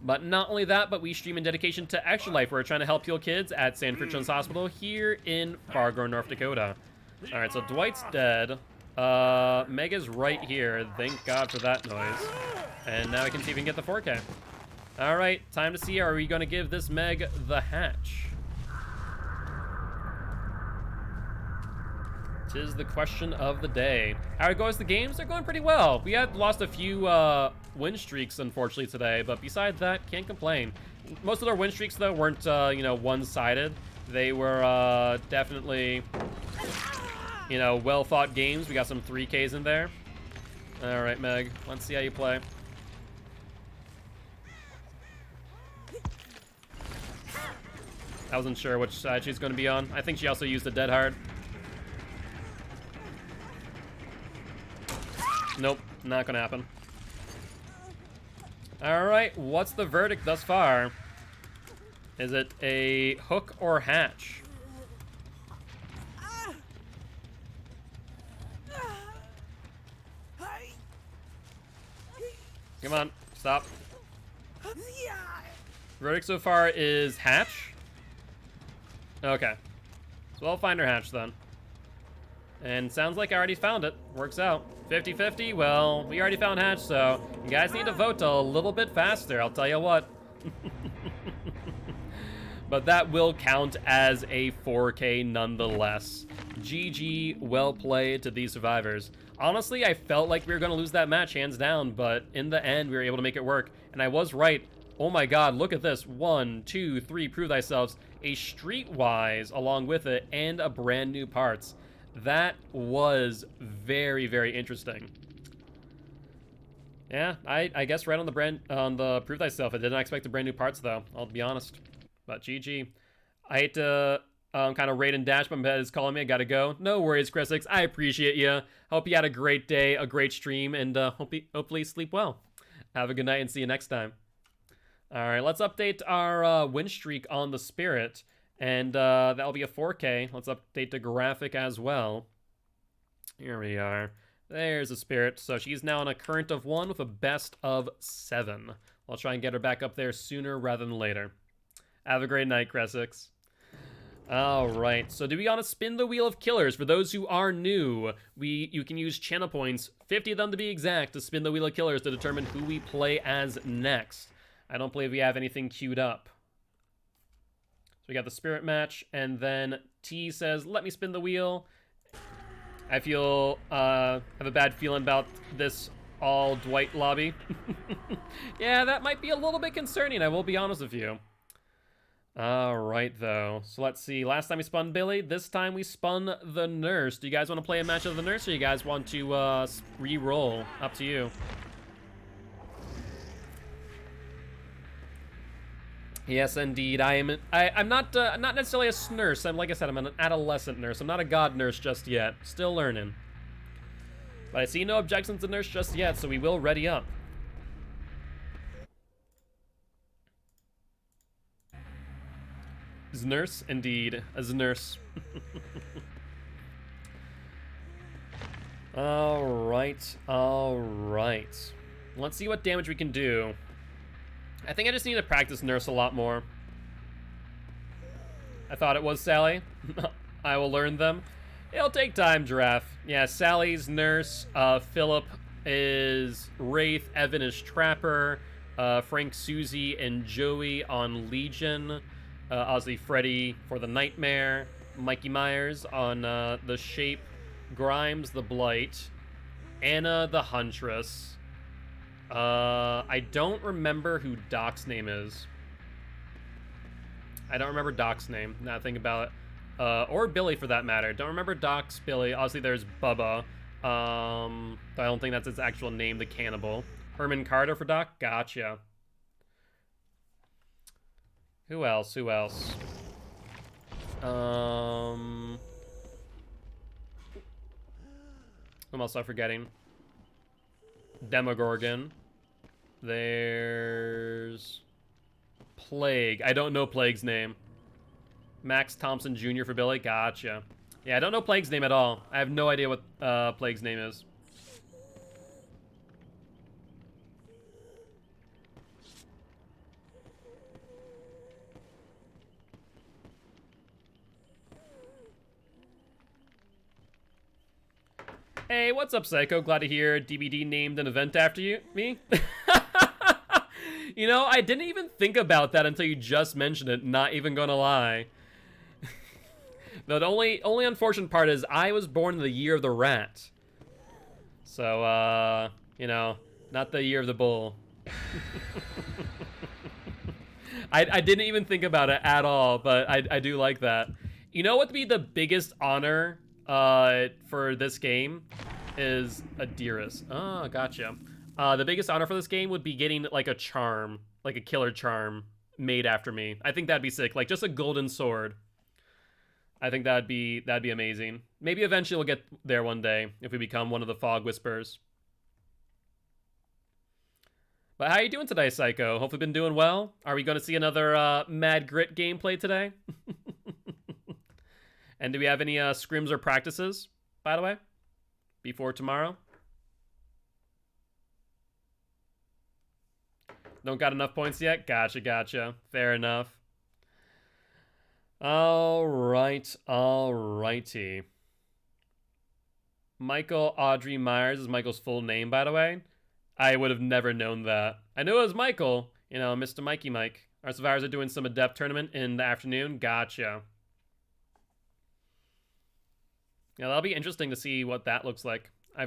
But not only that, but we stream in dedication to Extra Life. We're trying to help heal kids at Sanford Children's Hospital here in Fargo, North Dakota. All right, so Dwight's dead. Meg is right here. Thank God for that noise. And now I can see if we can get the 4K. All right, time to see, are we going to give this Meg the hatch? 'Tis the question of the day. How it goes the games? They're going pretty well. We had lost a few win streaks, unfortunately, today, but besides that, can't complain. Most of our win streaks, though, weren't, you know, one-sided. They were definitely, you know, well-thought games. We got some 3Ks in there. All right, Meg, let's see how you play. I wasn't sure which side she's going to be on. I think she also used a dead hard. Nope, not going to happen. All right, what's the verdict thus far? Is it a hook or hatch? Come on, stop. Verdict so far is hatch. Okay. So I'll find her hatch then. And sounds like I already found it. Works out. 50-50? Well, we already found hatch, so you guys need to vote a little bit faster, I'll tell you what. But that will count as a 4K nonetheless. GG, well played to these survivors. Honestly, I felt like we were going to lose that match hands down, but in the end, we were able to make it work. And I was right. Oh my god, look at this. 1, 2, 3, prove thyself. A streetwise along with it, and a brand new parts. That was very, very interesting. Yeah, I guess right on the prove thyself. I did not expect the brand new parts though, I'll be honest. But GG. I hate to kind of raid and dash, my bed is calling me. I gotta go. No worries, Chris6. I appreciate you. Hope you had a great day, a great stream, and hopefully sleep well. Have a good night and see you next time. All right, let's update our win streak on the Spirit, and that'll be a 4K. Let's update the graphic as well. Here we are. There's the Spirit. So she's now on a current of 1 with a best of 7. I'll try and get her back up there sooner rather than later. Have a great night, Cressix. All right, so do we want to spin the wheel of killers? For those who are new, you can use channel points, 50 of them to be exact, to spin the wheel of killers to determine who we play as next. I don't believe we have anything queued up. So we got the Spirit match, and then T says, let me spin the wheel. I feel, have a bad feeling about this all Dwight lobby. Yeah, that might be a little bit concerning, I will be honest with you. All right, though. So let's see. Last time we spun Billy. This time we spun the Nurse. Do you guys want to play a match of the Nurse, or you guys want to re-roll? Up to you. Yes, indeed. I'm not necessarily a nurse. Like I said, I'm an adolescent nurse. I'm not a god nurse just yet. Still learning. But I see no objections to nurse just yet, so we will ready up. As nurse, indeed, as a nurse. All right. Let's see what damage we can do. I think I just need to practice nurse a lot more. I thought it was Sally. I will learn them. It'll take time, Giraffe. Yeah, Sally's nurse. Philip is Wraith. Evan is Trapper. Frank, Susie, and Joey on Legion. Obviously Freddy for the Nightmare. Mikey Myers on the Shape. Grimes the Blight. Anna the Huntress. I don't remember who Doc's name is. I don't remember Doc's name, now that I think about it. Or Billy for that matter. Don't remember Doc's Billy. Obviously there's Bubba. But I don't think that's his actual name, the cannibal. Herman Carter for Doc? Gotcha. Who else? Who else am I forgetting? Demogorgon. There's Plague. I don't know Plague's name. Max Thompson Jr. for Billy. Gotcha. Yeah, I don't know Plague's name at all. I have no idea what Plague's name is. Hey, what's up, Psycho? Glad to hear DBD named an event after me. You know, I didn't even think about that until you just mentioned it, not even gonna lie. The only unfortunate part is I was born in the year of the rat. So, you know, not the year of the bull. I didn't even think about it at all, but I do like that. You know what would be the biggest honor for this game is a Dearest. Oh, gotcha. The biggest honor for this game would be getting like a charm, like a killer charm made after me. I think that'd be sick. Like just a golden sword. I think that'd be amazing. Maybe eventually we'll get there one day if we become one of the Fog Whisperers. But how are you doing today, Psycho? Hopefully been doing well. Are we going to see another Mad Grit gameplay today? And do we have any scrims or practices, by the way, before tomorrow? Don't got enough points yet? Gotcha. Fair enough. Alrighty. Michael Audrey Myers is Michael's full name, by the way. I would have never known that. I knew it was Michael, you know, Mr. Mikey Mike. Our survivors are doing some Adept tournament in the afternoon. Gotcha. Yeah, that'll be interesting to see what that looks like. I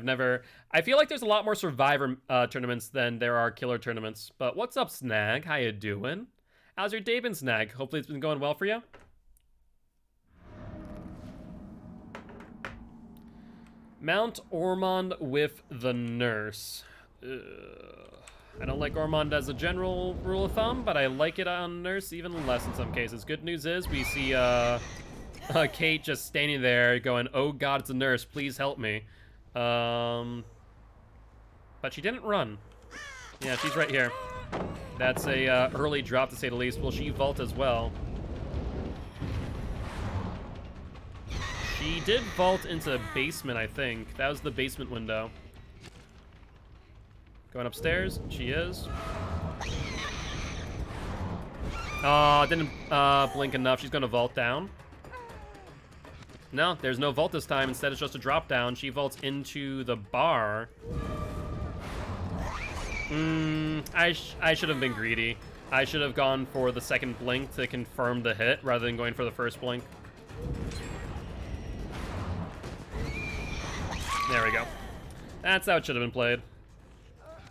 feel like there's a lot more Survivor tournaments than there are Killer tournaments. But what's up, Snag? How you doing? How's your day been, Snag? Hopefully it's been going well for you. Mount Ormond with the nurse. I don't like Ormond as a general rule of thumb, but I like it on nurse even less in some cases. Good news is we see Kate just standing there going, oh god, it's a nurse, please help me. But she didn't run. Yeah, she's right here. That's a early drop to say the least. Will she vault as well? She did vault into basement, I think. That was the basement window. Going upstairs, she is. Oh, didn't blink enough. She's gonna vault down. No, there's no vault this time. Instead, it's just a drop down. She vaults into the bar. I should have been greedy. I should have gone for the second blink to confirm the hit rather than going for the first blink. There we go. That's how it should have been played.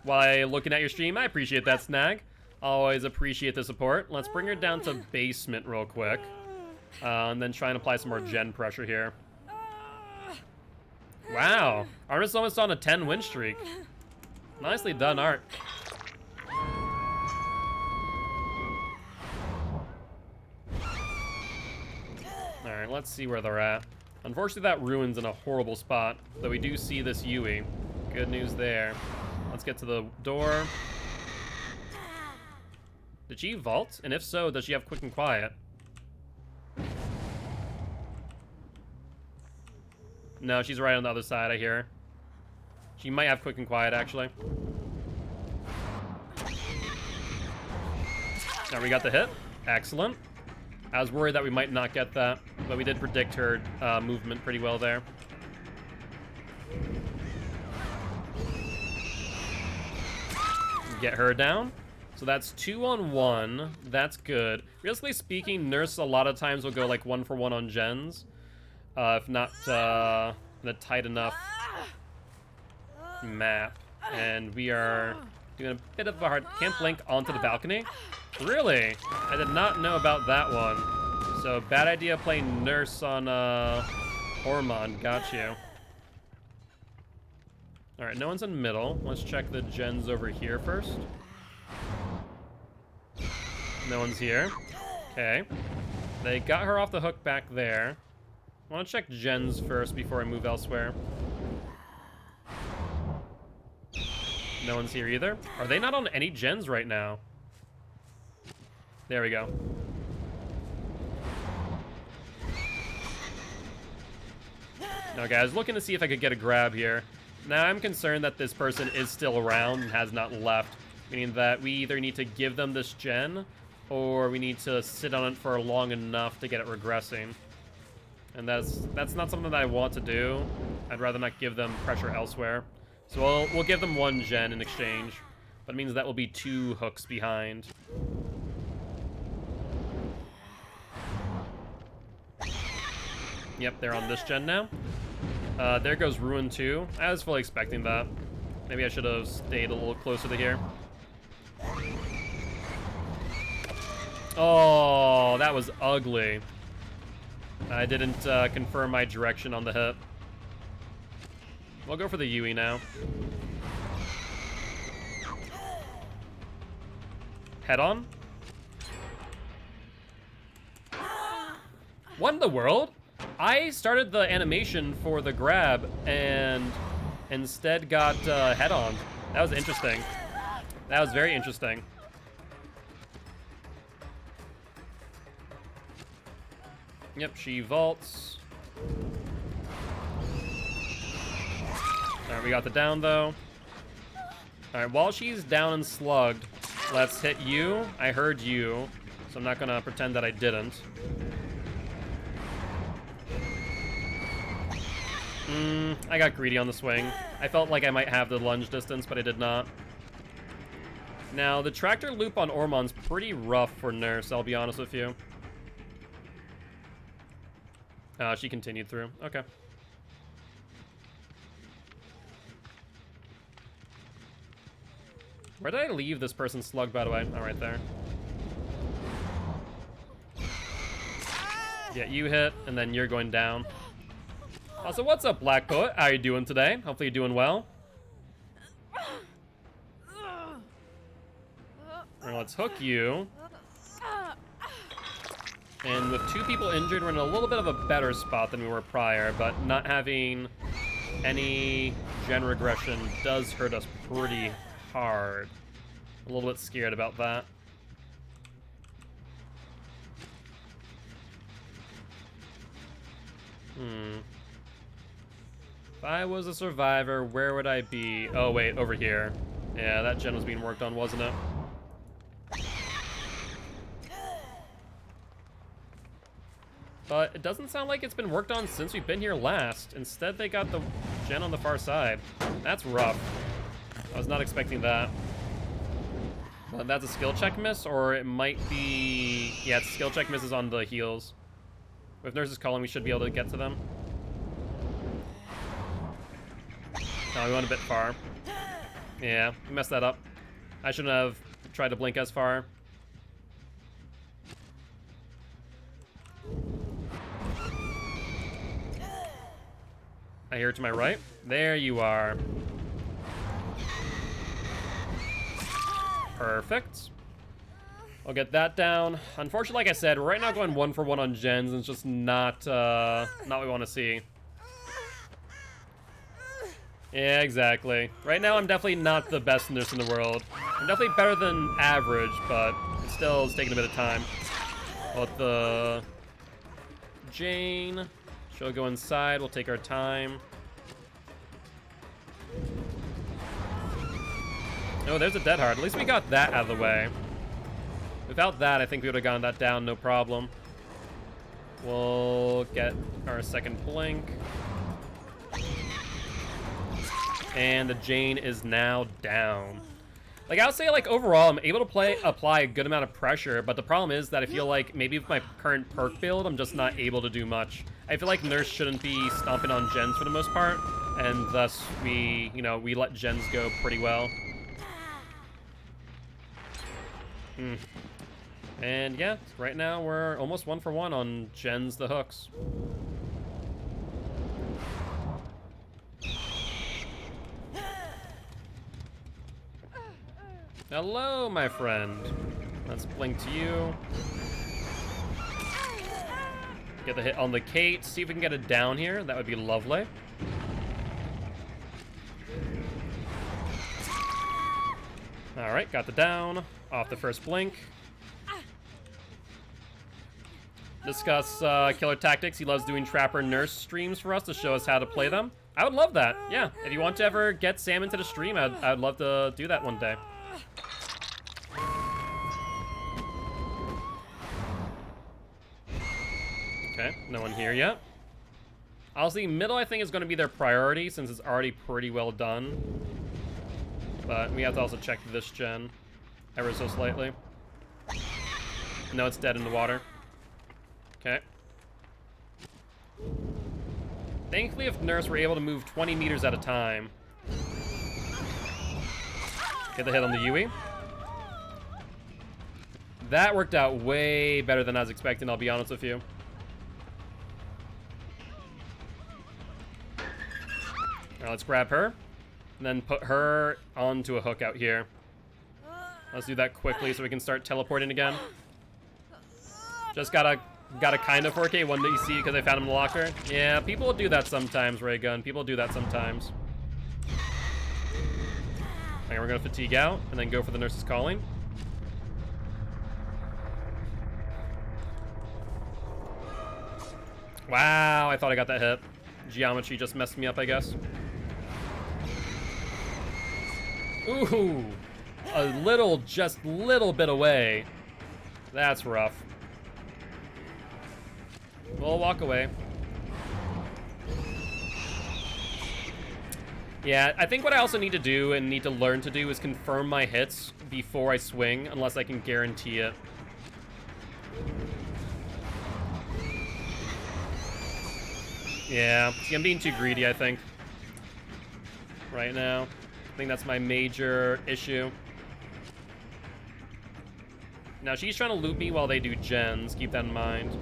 While looking at your stream, I appreciate that, Snag. Always appreciate the support. Let's bring her down to basement real quick. And then try and apply some more gen pressure here. Wow. Artist almost on a 10 win streak. Nicely done, Art. Alright, let's see where they're at. Unfortunately, that ruin's in a horrible spot, though we do see this Yui. Good news there. Let's get to the door. Did she vault? And if so, does she have quick and quiet? No, she's right on the other side, I hear her. She might have quick and quiet, actually. Now we got the hit. Excellent. I was worried that we might not get that, but we did predict her movement pretty well there. Get her down. So that's 2-on-1. That's good. Realistically speaking, Nurse a lot of times will go like 1-for-1 on gens. If not in a tight enough map. And we are doing a bit of a hard... Can't blink onto the balcony? Really? I did not know about that one. So, bad idea playing Nurse on Ormond. Got you. Alright, no one's in middle. Let's check the gens over here first. No one's here. Okay. They got her off the hook back there. I want to check gens first before I move elsewhere. No one's here either. Are they not on any gens right now? There we go. Okay, I was looking to see if I could get a grab here. Now I'm concerned that this person is still around and has not left, meaning that we either need to give them this gen or we need to sit on it for long enough to get it regressing. And that's not something that I want to do. I'd rather not give them pressure elsewhere. So we'll give them 1 gen in exchange, but it means that will be 2 hooks behind. Yep, they're on this gen now. There goes Ruin 2. I was fully expecting that. Maybe I should have stayed a little closer to here. Oh, that was ugly. I didn't confirm my direction on the hit. We'll go for the Yui now. Head on. What in the world? I started the animation for the grab and instead got head on. That was interesting. That was very interesting. Yep, she vaults. Alright, we got the down though. Alright, while she's down and slugged, let's hit you. I heard you, so I'm not gonna pretend that I didn't. I got greedy on the swing. I felt like I might have the lunge distance, but I did not. Now, the tractor loop on Ormon's pretty rough for Nurse, I'll be honest with you. She continued through. Okay. Where did I leave this person's slug, by the way? Oh, right there. Yeah, you hit, and then you're going down. So what's up, Black Poet? How are you doing today? Hopefully you're doing well. Alright, let's hook you. And with 2 people injured, we're in a little bit of a better spot than we were prior, but not having any gen regression does hurt us pretty hard. A little bit scared about that. If I was a survivor, where would I be? Oh, wait, over here. Yeah, that gen was being worked on, wasn't it? But it doesn't sound like it's been worked on since we've been here last. Instead, they got the gen on the far side. That's rough. I was not expecting that. But that's a skill check miss, or it might be... Yeah, it's skill check misses on the heals. With Nurse's calling, we should be able to get to them. No, we went a bit far. Yeah, we messed that up. I shouldn't have tried to blink as far. I hear it to my right. There you are. Perfect. I'll get that down. Unfortunately, like I said, we're right now going 1 for 1 on gens, and it's just not what we want to see. Yeah, exactly. Right now, I'm definitely not the best nurse in the world. I'm definitely better than average, but it still is taking a bit of time. Let the Jane. She'll go inside. We'll take our time. Oh, there's a dead hard. At least we got that out of the way. Without that, I think we would have gotten that down, no problem. We'll get our second blink. And the Jane is now down. Like, I would say, like, overall, I'm able to apply a good amount of pressure, but the problem is that I feel like maybe with my current perk build, I'm just not able to do much. I feel like Nurse shouldn't be stomping on gens for the most part, and thus we, you know, we let gens go pretty well. And yeah, right now we're almost 1 for 1 on gens the hooks. Hello, my friend. Let's blink to you. Get the hit on the Kate. See if we can get it down here. That would be lovely. All right, got the down. Off the first blink. Discuss killer tactics. He loves doing Trapper Nurse streams for us to show us how to play them. I would love that. Yeah, if you want to ever get Sam into the stream, I'd love to do that one day. Okay, no one here yet. Honestly, middle I think is going to be their priority since it's already pretty well done. But we have to also check this gen ever so slightly. No, it's dead in the water. Okay. Thankfully, if Nurse were able to move 20 meters at a time. Get the hit on the Yui. That worked out way better than I was expecting, I'll be honest with you. Now let's grab her, and then put her onto a hook out here. Let's do that quickly so we can start teleporting again. Just got a kind of 4K one DC because I found him in the locker. Yeah, people do that sometimes, Ray Gun. People do that sometimes. Okay, we're gonna fatigue out and then go for the nurse's calling. Wow, I thought I got that hit. Geometry just messed me up, I guess. Ooh, just little bit away. That's rough. We'll walk away. Yeah, I think what I also need to do and need to learn to do is confirm my hits before I swing, unless I can guarantee it. Yeah, see, I'm being too greedy, I think. Right now. I think that's my major issue. Now, she's trying to loop me while they do gens. Keep that in mind.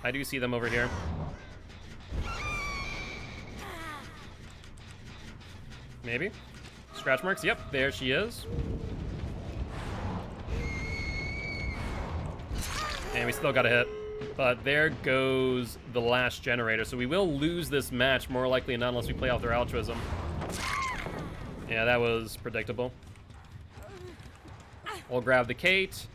I do see them over here. Maybe. Scratch marks. Yep, there she is. And we still got a hit. But there goes the last generator. So we will lose this match more likely than not unless we play off their altruism. Yeah, that was predictable. We'll grab the Kate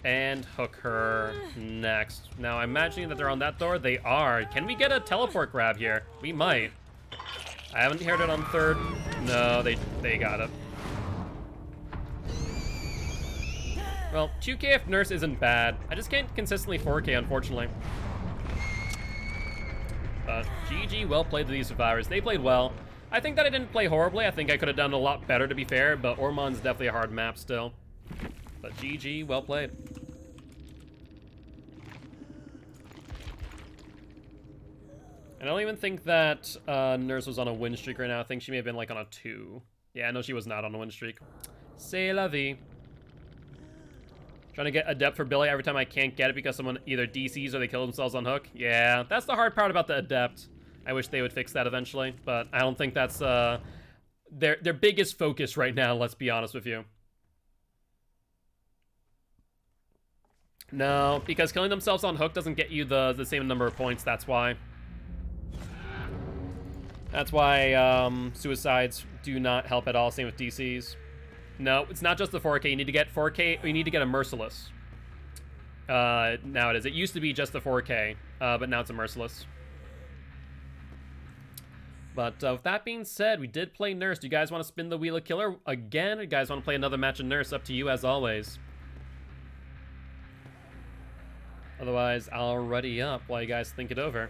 and hook her next. Now, I'm imagining that they're on that door. They are. Can we get a teleport grab here? We might. I haven't heard it on third. No, they got it. Well, 2K if nurse isn't bad. I just can't consistently 4K, unfortunately. But GG, well played to these survivors. They played well. I think that I didn't play horribly. I think I could have done a lot better, to be fair, but Ormon's definitely a hard map still. But GG, well played. And I don't even think that Nurse was on a win streak right now. I think she may have been like on a 2. Yeah, no, she was not on a win streak. C'est la vie. Trying to get Adept for Billy every time I can't get it because someone either DCs or they kill themselves on hook. Yeah, that's the hard part about the Adept. I wish they would fix that eventually, but I don't think that's their biggest focus right now, let's be honest with you. No, because killing themselves on hook doesn't get you the same number of points, that's why. That's why suicides do not help at all, same with DCs. No, it's not just the 4K. You need to get 4K, or you need to get a Merciless. Now it is. It used to be just the 4K, but now it's a Merciless. But with that being said, we did play Nurse. Do you guys want to spin the Wheel of Killer again? Or do you guys want to play another match of Nurse? Up to you, as always. Otherwise, I'll ready up while you guys think it over.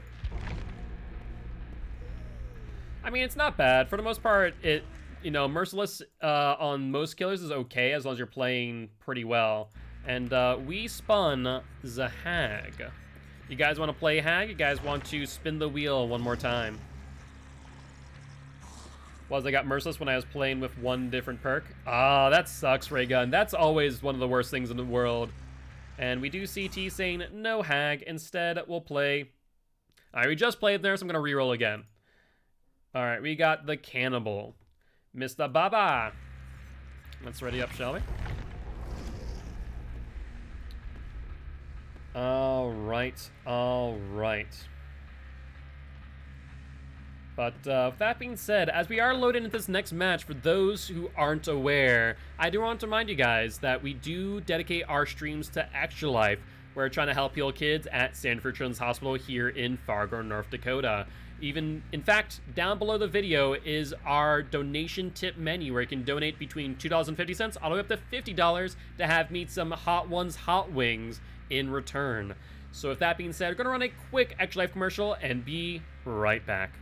I mean, it's not bad. For the most part, you know, Merciless on most killers is okay as long as you're playing pretty well. And we spun the Hag. You guys want to play Hag? You guys want to spin the wheel one more time? Was I got Merciless when I was playing with one different perk? Ah, that sucks, Raygun. That's always one of the worst things in the world. And we do see T saying no Hag. Instead, we'll play... Alright, we just played there, so I'm going to reroll again. Alright, we got the Cannibal. Mr. Baba. Let's ready up, shall we? Alright, alright. But with that being said, as we are loading into this next match, for those who aren't aware, I do want to remind you guys that we do dedicate our streams to Extra Life. We're trying to help heal kids at Sanford Children's Hospital here in Fargo, North Dakota. Even, in fact, down below the video is our donation tip menu where you can donate between $2.50 all the way up to $50 to have me some Hot Ones hot wings in return. So with that being said, we're going to run a quick Extra Life commercial and be right back.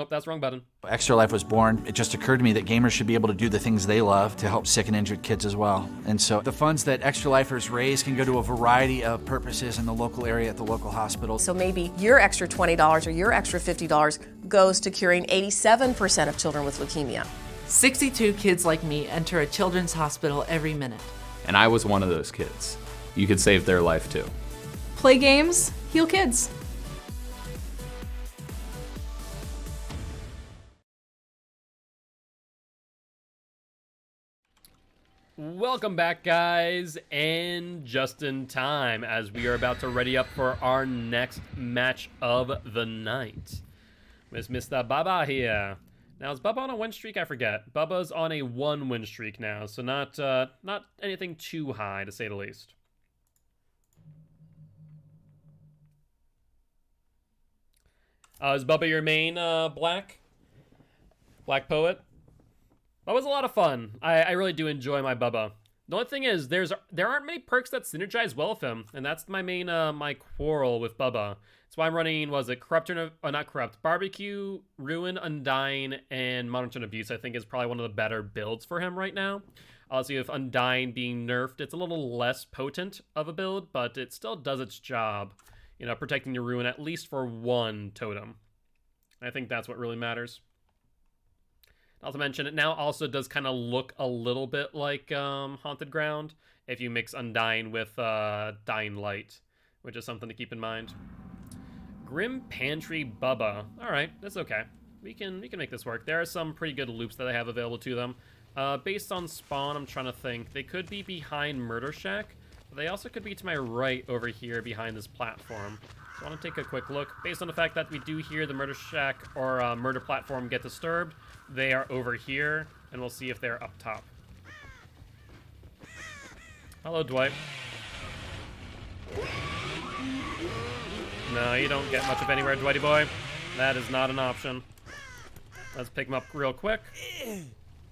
Oh, that's the wrong button. Extra Life was born. It just occurred to me that gamers should be able to do the things they love to help sick and injured kids as well. And so the funds that Extra Lifers raise can go to a variety of purposes in the local area at the local hospital. So maybe your extra $20 or your extra $50 goes to curing 87% of children with leukemia. 62 kids like me enter a children's hospital every minute. And I was one of those kids. You could save their life too. Play games, heal kids. Welcome back, guys, and just in time as we are about to ready up for our next match of the night. With Mr. Baba here. Now, is Bubba on a win streak? I forget. Bubba's on a 1-win streak now, so not anything too high, to say the least. Is Bubba your main Black Poet? Bubba's a lot of fun. I really do enjoy my Bubba. The only thing is, there aren't many perks that synergize well with him, and that's my main my quarrel with Bubba. That's why I'm running, was it Corrupt, not Corrupt, Barbecue, Ruin, Undying, and Monotone Abuse, I think is probably one of the better builds for him right now. Obviously, with Undying being nerfed, it's a little less potent of a build, but it still does its job, you know, protecting your Ruin at least for one totem. I think that's what really matters. Not to mention, it now also does kind of look a little bit like Haunted Ground if you mix Undying with Dying Light, which is something to keep in mind. Grim Pantry Bubba. All right, that's okay. We can make this work. There are some pretty good loops that I have available to them. Based on spawn, I'm trying to think. They could be behind Murder Shack, but they also could be to my right over here behind this platform. So I want to take a quick look. Based on the fact that we do hear the Murder Shack or Murder Platform get disturbed, they are over here, and we'll see if they're up top. Hello, Dwight. No, you don't get much of anywhere, Dwighty boy. That is not an option. Let's pick them up real quick.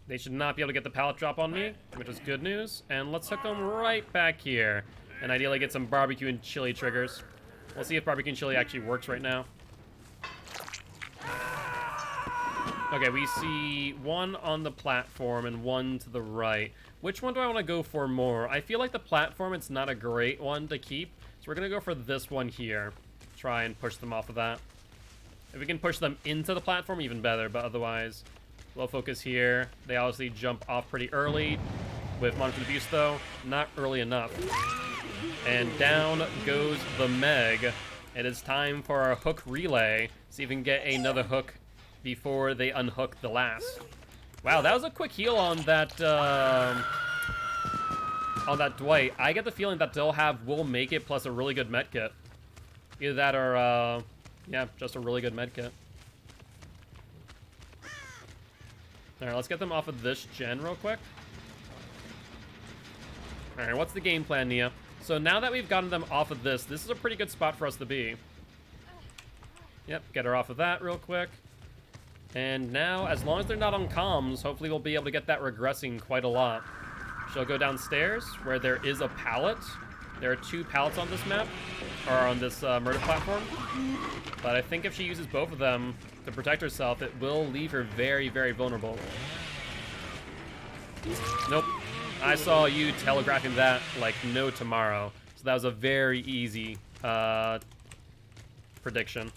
They should not be able to get the pallet drop on me, which is good news. And let's hook them right back here. And ideally get some barbecue and chili triggers. We'll see if barbecue and chili actually works right now. Okay, we see one on the platform and one to the right. Which one do I want to go for more? I feel like the platform, it's not a great one to keep. So we're going to go for this one here. Try and push them off of that. If we can push them into the platform, even better, but otherwise, low focus here. They obviously jump off pretty early. With Monster Abuse, though, not early enough. And down goes the Meg. It is time for our hook relay. See if we can get another hook before they unhook the last. Wow, that was a quick heal on that Dwight. I get the feeling that they'll have Will Make It plus a really good medkit. Either that or, yeah, just a really good medkit. Alright, let's get them off of this gen real quick. Alright, what's the game plan, Nia? So now that we've gotten them off of this is a pretty good spot for us to be. Yep, get her off of that real quick. And now, as long as they're not on comms, hopefully we'll be able to get that regressing quite a lot. She'll go downstairs, where there is a pallet. There are 2 pallets on this map, or on this murder platform. But I think if she uses both of them to protect herself, it will leave her very, very vulnerable. Nope. I saw you telegraphing that like no tomorrow. So that was a very easy prediction.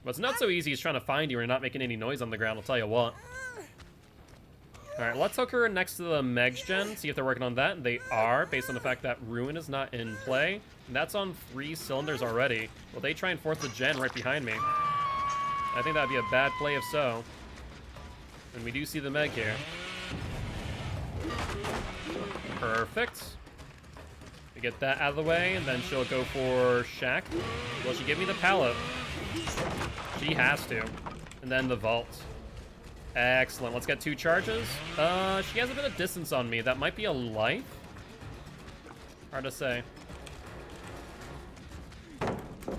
What's not so easy is trying to find you and not making any noise on the ground, I'll tell you what. Alright, let's hook her next to the Meg's gen, see if they're working on that. They are, based on the fact that Ruin is not in play. And that's on 3 cylinders already. Will they try and force the gen right behind me? I think that would be a bad play if so. And we do see the Meg here. Perfect. We get that out of the way, and then she'll go for Shack. Will she give me the pallet? She has to. And then the vault. Excellent. Let's get 2 charges. She has a bit of distance on me. That might be a life. Hard to say.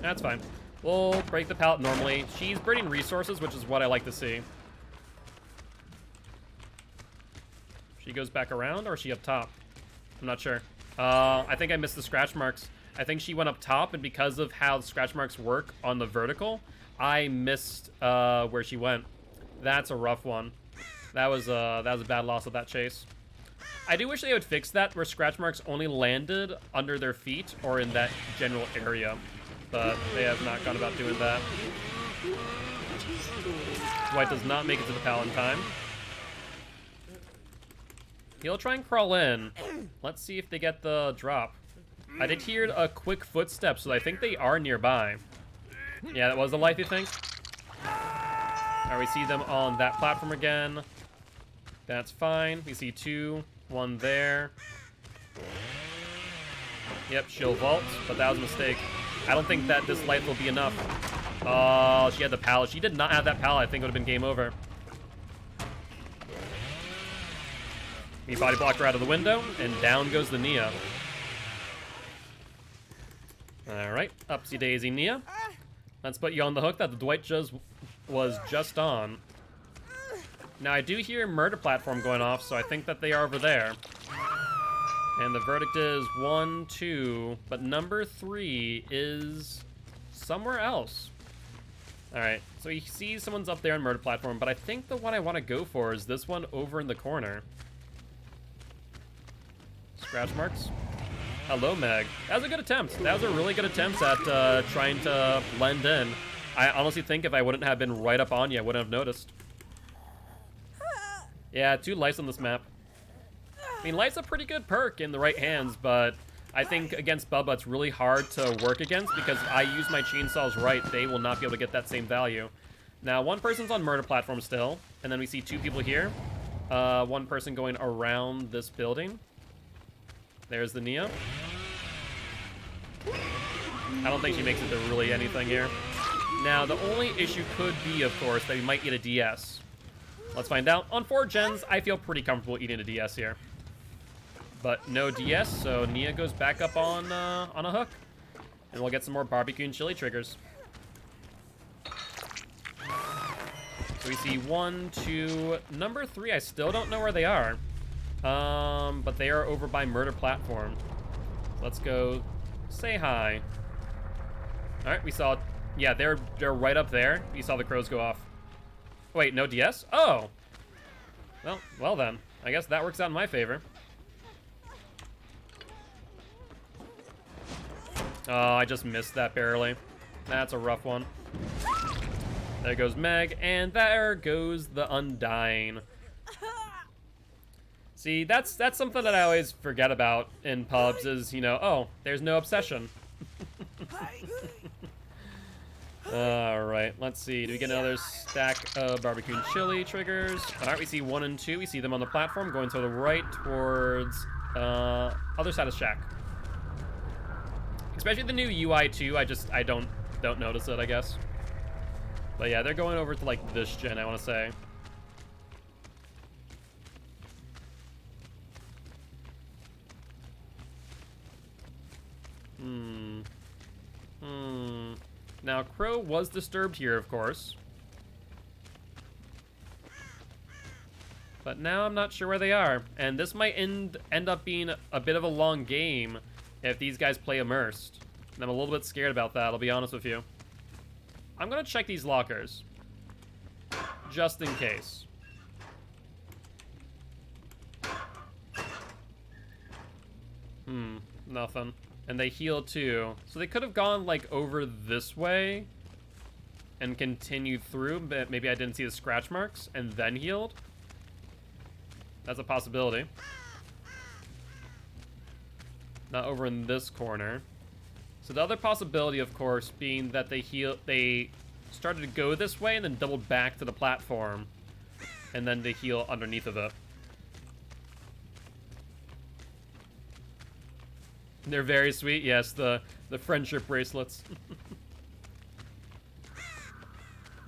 That's fine. We'll break the pallet normally. She's burning resources, which is what I like to see. She goes back around, or is she up top? I'm not sure. I think I missed the scratch marks. I think she went up top, and because of how the scratch marks work on the vertical, I missed where she went. That's a rough one. That was a bad loss of that chase. I do wish they would fix that, where scratch marks only landed under their feet or in that general area, but they have not gone about doing that. Dwight does not make it to the pallet in time. He'll try and crawl in. Let's see if they get the drop. I did hear a quick footstep, so I think they are nearby. Yeah, that was the life, you think? Alright, we see them on that platform again. That's fine. We see 2, 1 there. Yep, she'll vault, but that was a mistake. I don't think that this life will be enough. Oh, she had the pallet. She did not have that pallet. I think it would have been game over. We body blocked her out of the window, and down goes the Nia. Alright, upsy daisy Nia. Let's put you on the hook that the Dwight was just on. Now, I do hear a murder platform going off, so I think that they are over there. And the verdict is 1, 2, but number 3 is somewhere else. Alright, so you see someone's up there on murder platform, but I think the one I want to go for is this one over in the corner. Scratch marks. Hello, Meg. That was a good attempt. That was a really good attempt at trying to blend in. I honestly think if I wouldn't have been right up on you, I wouldn't have noticed. Yeah, 2 lice on this map. I mean, life's a pretty good perk in the right hands, but I think against Bubba it's really hard to work against because I use my chainsaws right. They will not be able to get that same value. Now, 1 person's on murder platform still, and then we see 2 people here. 1 person going around this building. There's the Nia. I don't think she makes it to really anything here. Now, the only issue could be, of course, that we might eat a DS. Let's find out. On 4 gens, I feel pretty comfortable eating a DS here. But no DS, so Nia goes back up on a hook. And we'll get some more barbecue and chili triggers. So we see 1, 2, number 3, I still don't know where they are. But they are over by murder platform. Let's go say hi. Alright, we saw, yeah, they're right up there. You saw the crows go off. Wait, no DS? Oh! Well then. I guess that works out in my favor. Oh, I just missed that barely. That's a rough one. There goes Meg, and there goes the Undying. See, that's something that I always forget about in pubs is, you know, oh, there's no obsession. Alright, let's see. Do we get another stack of barbecue and chili triggers? Alright, we see 1 and 2. We see them on the platform going to the right towards other side of shack. Especially the new UI too. I don't notice it, I guess. But yeah, they're going over to like this gen, I want to say. Now, Crow was disturbed here, of course. But now I'm not sure where they are. And this might end up being a bit of a long game if these guys play immersed. And I'm a little bit scared about that, I'll be honest with you. I'm going to check these lockers. Just in case. Nothing. And they heal too. So they could have gone like over this way and continued through, but maybe I didn't see the scratch marks and then healed. That's a possibility. Not over in this corner. So the other possibility, of course, being that they started to go this way and then doubled back to the platform and then they heal underneath of it. They're very sweet. Yes, the friendship bracelets.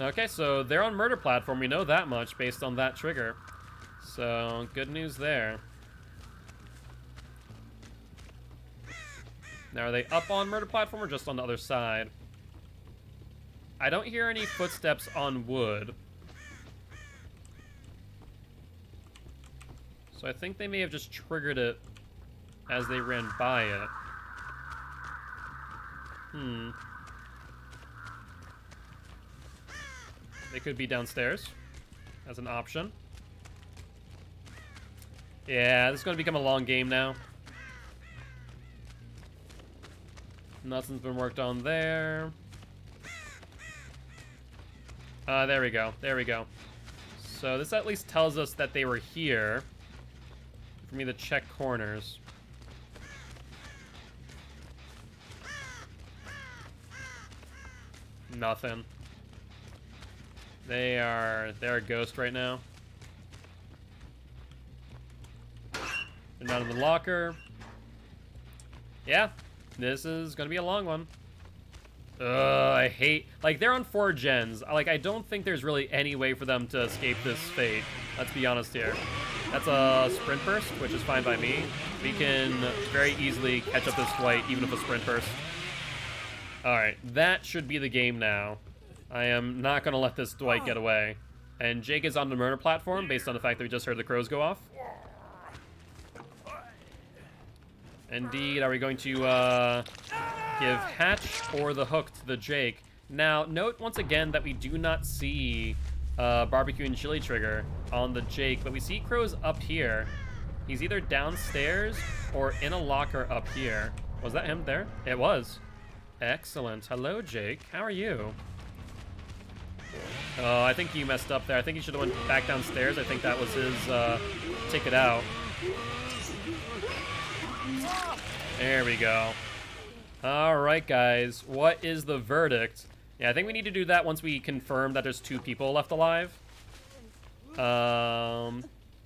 Okay, so they're on murder platform. We know that much based on that trigger. So, good news there. Now, are they up on murder platform or just on the other side? I don't hear any footsteps on wood. So I think they may have just triggered it as they ran by it. They could be downstairs as an option. Yeah, this is going to become a long game now. Nothing's been worked on there. There we go. There we go. So this at least tells us that they were here. for me to check corners. Nothing. They're a ghost right now. They're not in the locker. Yeah, this is gonna be a long one. I hate, like, they're on 4 gens. Like, I don't think there's really any way for them to escape this fate. Let's be honest here. That's a sprint burst, which is fine by me. We can very easily catch up this Dwight, even with a sprint burst. Alright, that should be the game now. I am not gonna let this Dwight get away. And Jake is on the murder platform, based on the fact that we just heard the crows go off. Indeed, are we going to give Hatch or the hook to the Jake? Now, note once again that we do not see barbecue and chili trigger on the Jake, but we see crows up here. He's either downstairs or in a locker up here. Was that him there? It was. Excellent. Hello, Jake. How are you? Oh, I think you messed up there. I think he should have went back downstairs. I think that was his ticket out. There we go. All right, guys. What is the verdict? Yeah, I think we need to do that once we confirm that there's 2 people left alive.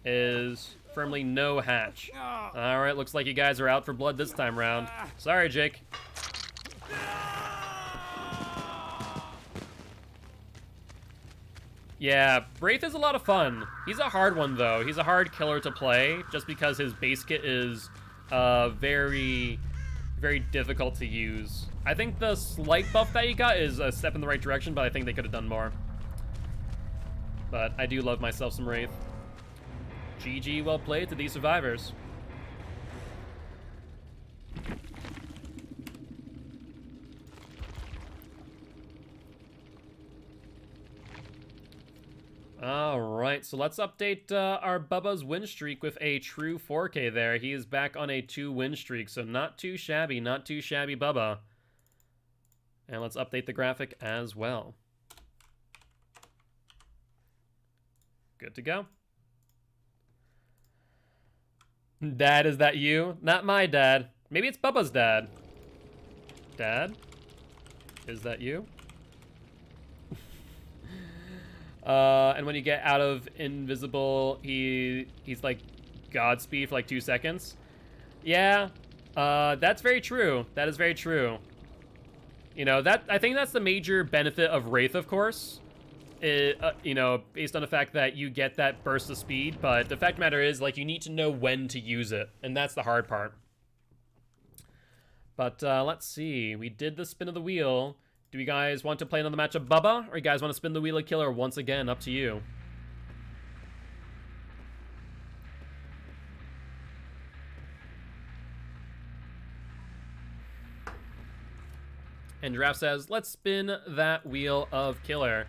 Is firmly no Hatch. All right, looks like you guys are out for blood this time round. Sorry, Jake. Yeah, Wraith is a lot of fun. He's a hard one, though. He's a hard killer to play, just because his base kit is very, very difficult to use. I think the slight buff that he got is a step in the right direction, but I think they could have done more. But I do love myself some Wraith. GG, well played to these survivors. Alright, so let's update our Bubba's win streak with a true 4K there. He is back on a 2 win streak, so not too shabby Bubba. And let's update the graphic as well. Good to go. Dad, is that you? Not my dad. Maybe it's Bubba's dad. Dad? Is that you? And when you get out of invisible, he's like Godspeed for like 2 seconds. Yeah, that's very true. That is very true. You know, I think that's the major benefit of Wraith, of course. You know, based on the fact that you get that burst of speed, but the fact of the matter is, like, you need to know when to use it, and that's the hard part. But let's see. We did the spin of the wheel. Do you guys want to play another match of Bubba, or you guys want to spin the wheel of Killer once again? Up to you. And Giraffe says, let's spin that wheel of Killer.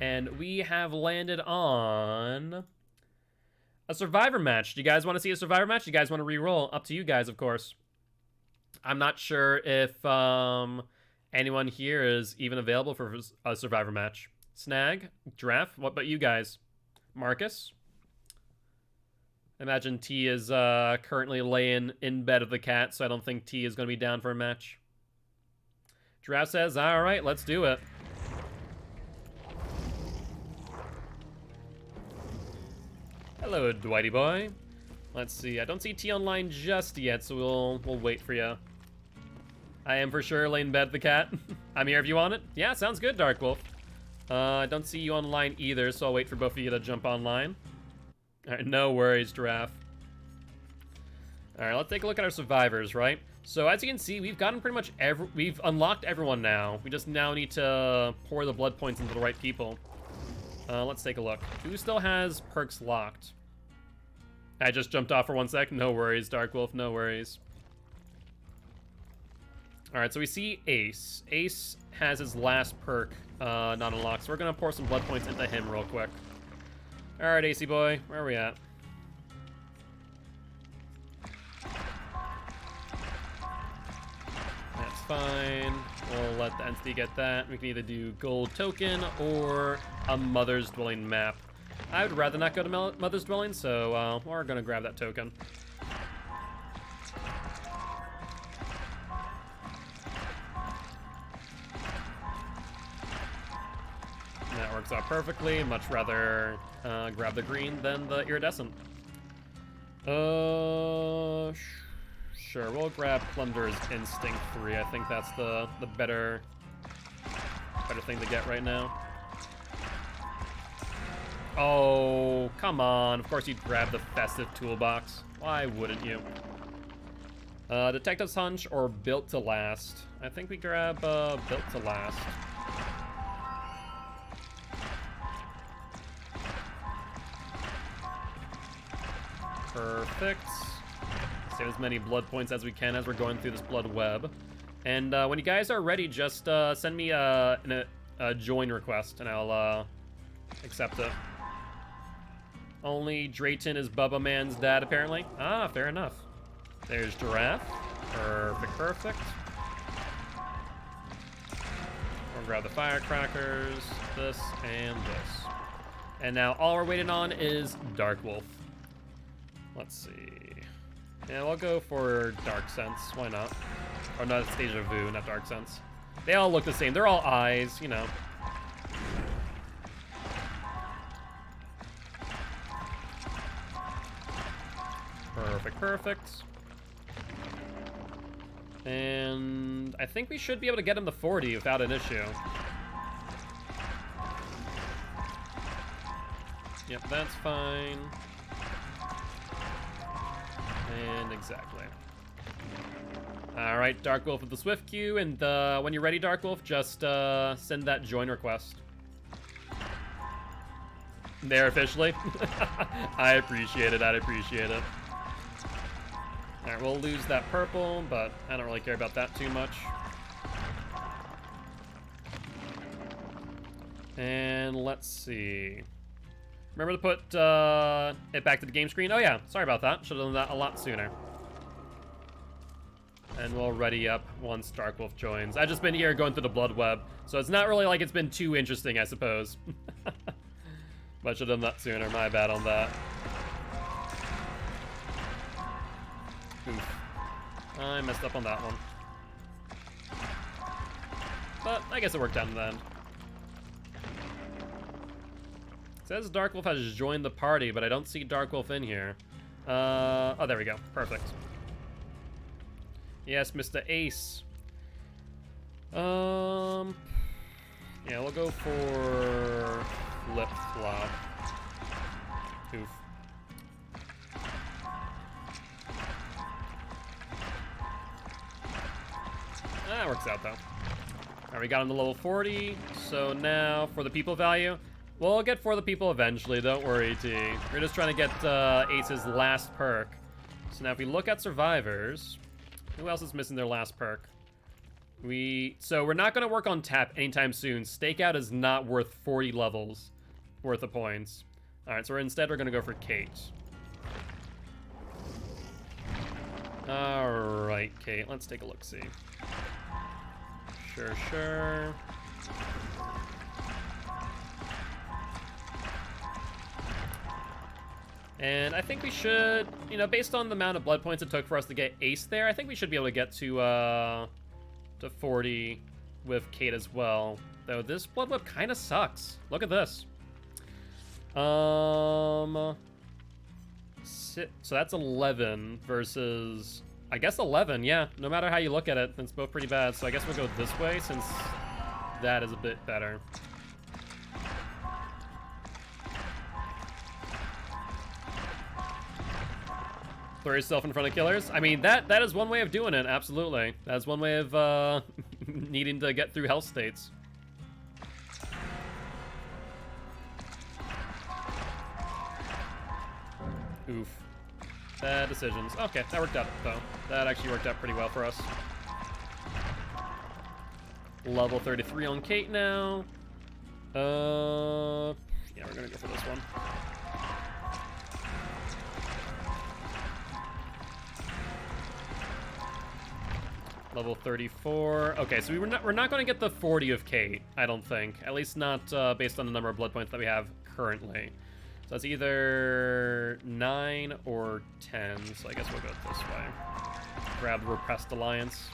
And we have landed on a Survivor match. Do you guys want to see a Survivor match? Do you guys want to re-roll? Up to you guys, of course. I'm not sure if anyone here is even available for a Survivor match. Snag, Giraffe, what about you guys? Marcus? Imagine T is currently laying in bed with the cat, so I don't think T is going to be down for a match. Giraffe says, all right, let's do it. Hello, Dwighty boy. Let's see. I don't see T online just yet, so we'll wait for you. I am for sure laying in bed with the cat. I'm here if you want it. Yeah, sounds good, Dark Wolf. I don't see you online either, so I'll wait for both of you to jump online. All right, no worries, Giraffe. All right, let's take a look at our survivors, right? So as you can see, we've gotten pretty much we've unlocked everyone now. We just now need to pour the blood points into the right people. Let's take a look. Who still has perks locked? I just jumped off for 1 sec. No worries, Dark Wolf, no worries. All right, so we see Ace. Ace has his last perk not unlocked, so we're gonna pour some blood points into him real quick. All right, AC boy, where are we at? That's fine. We'll let the entity get that. We can either do gold token or a Mother's Dwelling map. I would rather not go to Mother's Dwelling, so we're gonna grab that token. Works out perfectly. Much rather grab the green than the iridescent. Sure, we'll grab Plunder's Instinct 3. I think that's the better thing to get right now. Oh, come on. Of course you'd grab the Festive Toolbox. Why wouldn't you? Detective's Hunch or Built to Last. I think we grab Built to Last. Perfect. Save as many blood points as we can as we're going through this blood web. And when you guys are ready, just send me a join request and I'll accept it. Only Drayton is Bubba Man's dad, apparently. Ah, fair enough. There's Giraffe. Perfect, perfect. We'll grab the firecrackers, this, and this. And now all we're waiting on is Dark Wolf. Let's see. Yeah, we'll go for Dark Sense. Why not? Or not Deja Vu, not Dark Sense. They all look the same. They're all eyes, you know. Perfect, perfect. And I think we should be able to get him to 40 without an issue. Yep, that's fine. And exactly. Alright, Dark Wolf with the Swift Queue, and when you're ready, Dark Wolf, just send that join request. There, officially. I appreciate it, I'd appreciate it. Alright, we'll lose that purple, but I don't really care about that too much. And let's see. Remember to put it back to the game screen? Oh yeah, sorry about that. Should have done that a lot sooner. And we'll ready up once Dark Wolf joins. I've just been here going through the blood web, so it's not really like it's been too interesting, I suppose. But should have done that sooner. My bad on that. Oof. I messed up on that one. But I guess it worked out in the end. It says Dark Wolf has joined the party, but I don't see Dark Wolf in here. Oh, there we go. Perfect. Yes, Mr. Ace. Yeah, we'll go for flip-flop. Oof. That works out, though. Alright, we got him to level 40. So now, for the people value, we'll get for the people eventually. Don't worry, T. We're just trying to get Ace's last perk. So now if we look at survivors, who else is missing their last perk? So we're not going to work on tap anytime soon. Stakeout is not worth 40 levels worth of points. Alright, so instead we're going to go for Kate. Alright, Kate, let's take a look-see. Sure. And I think we should, you know, based on the amount of blood points it took for us to get Ace there, I think we should be able to get to 40 with Kate as well. Though this blood web kind of sucks. Look at this. So that's 11 versus, I guess 11, yeah. No matter how you look at it, it's both pretty bad. So I guess we'll go this way since that is a bit better. Throw yourself in front of killers. I mean, that is one way of doing it, absolutely. That's one way of needing to get through health states. Oof. Bad decisions. Okay, that worked out, though. That actually worked out pretty well for us. Level 33 on Kate now. Yeah, we're gonna go for this one. Level 34. Okay, so we're not going to get the 40 of Kate, I don't think. At least not based on the number of blood points that we have currently. So it's either 9 or 10. So I guess we'll go this way. Grab the Repressed Alliance.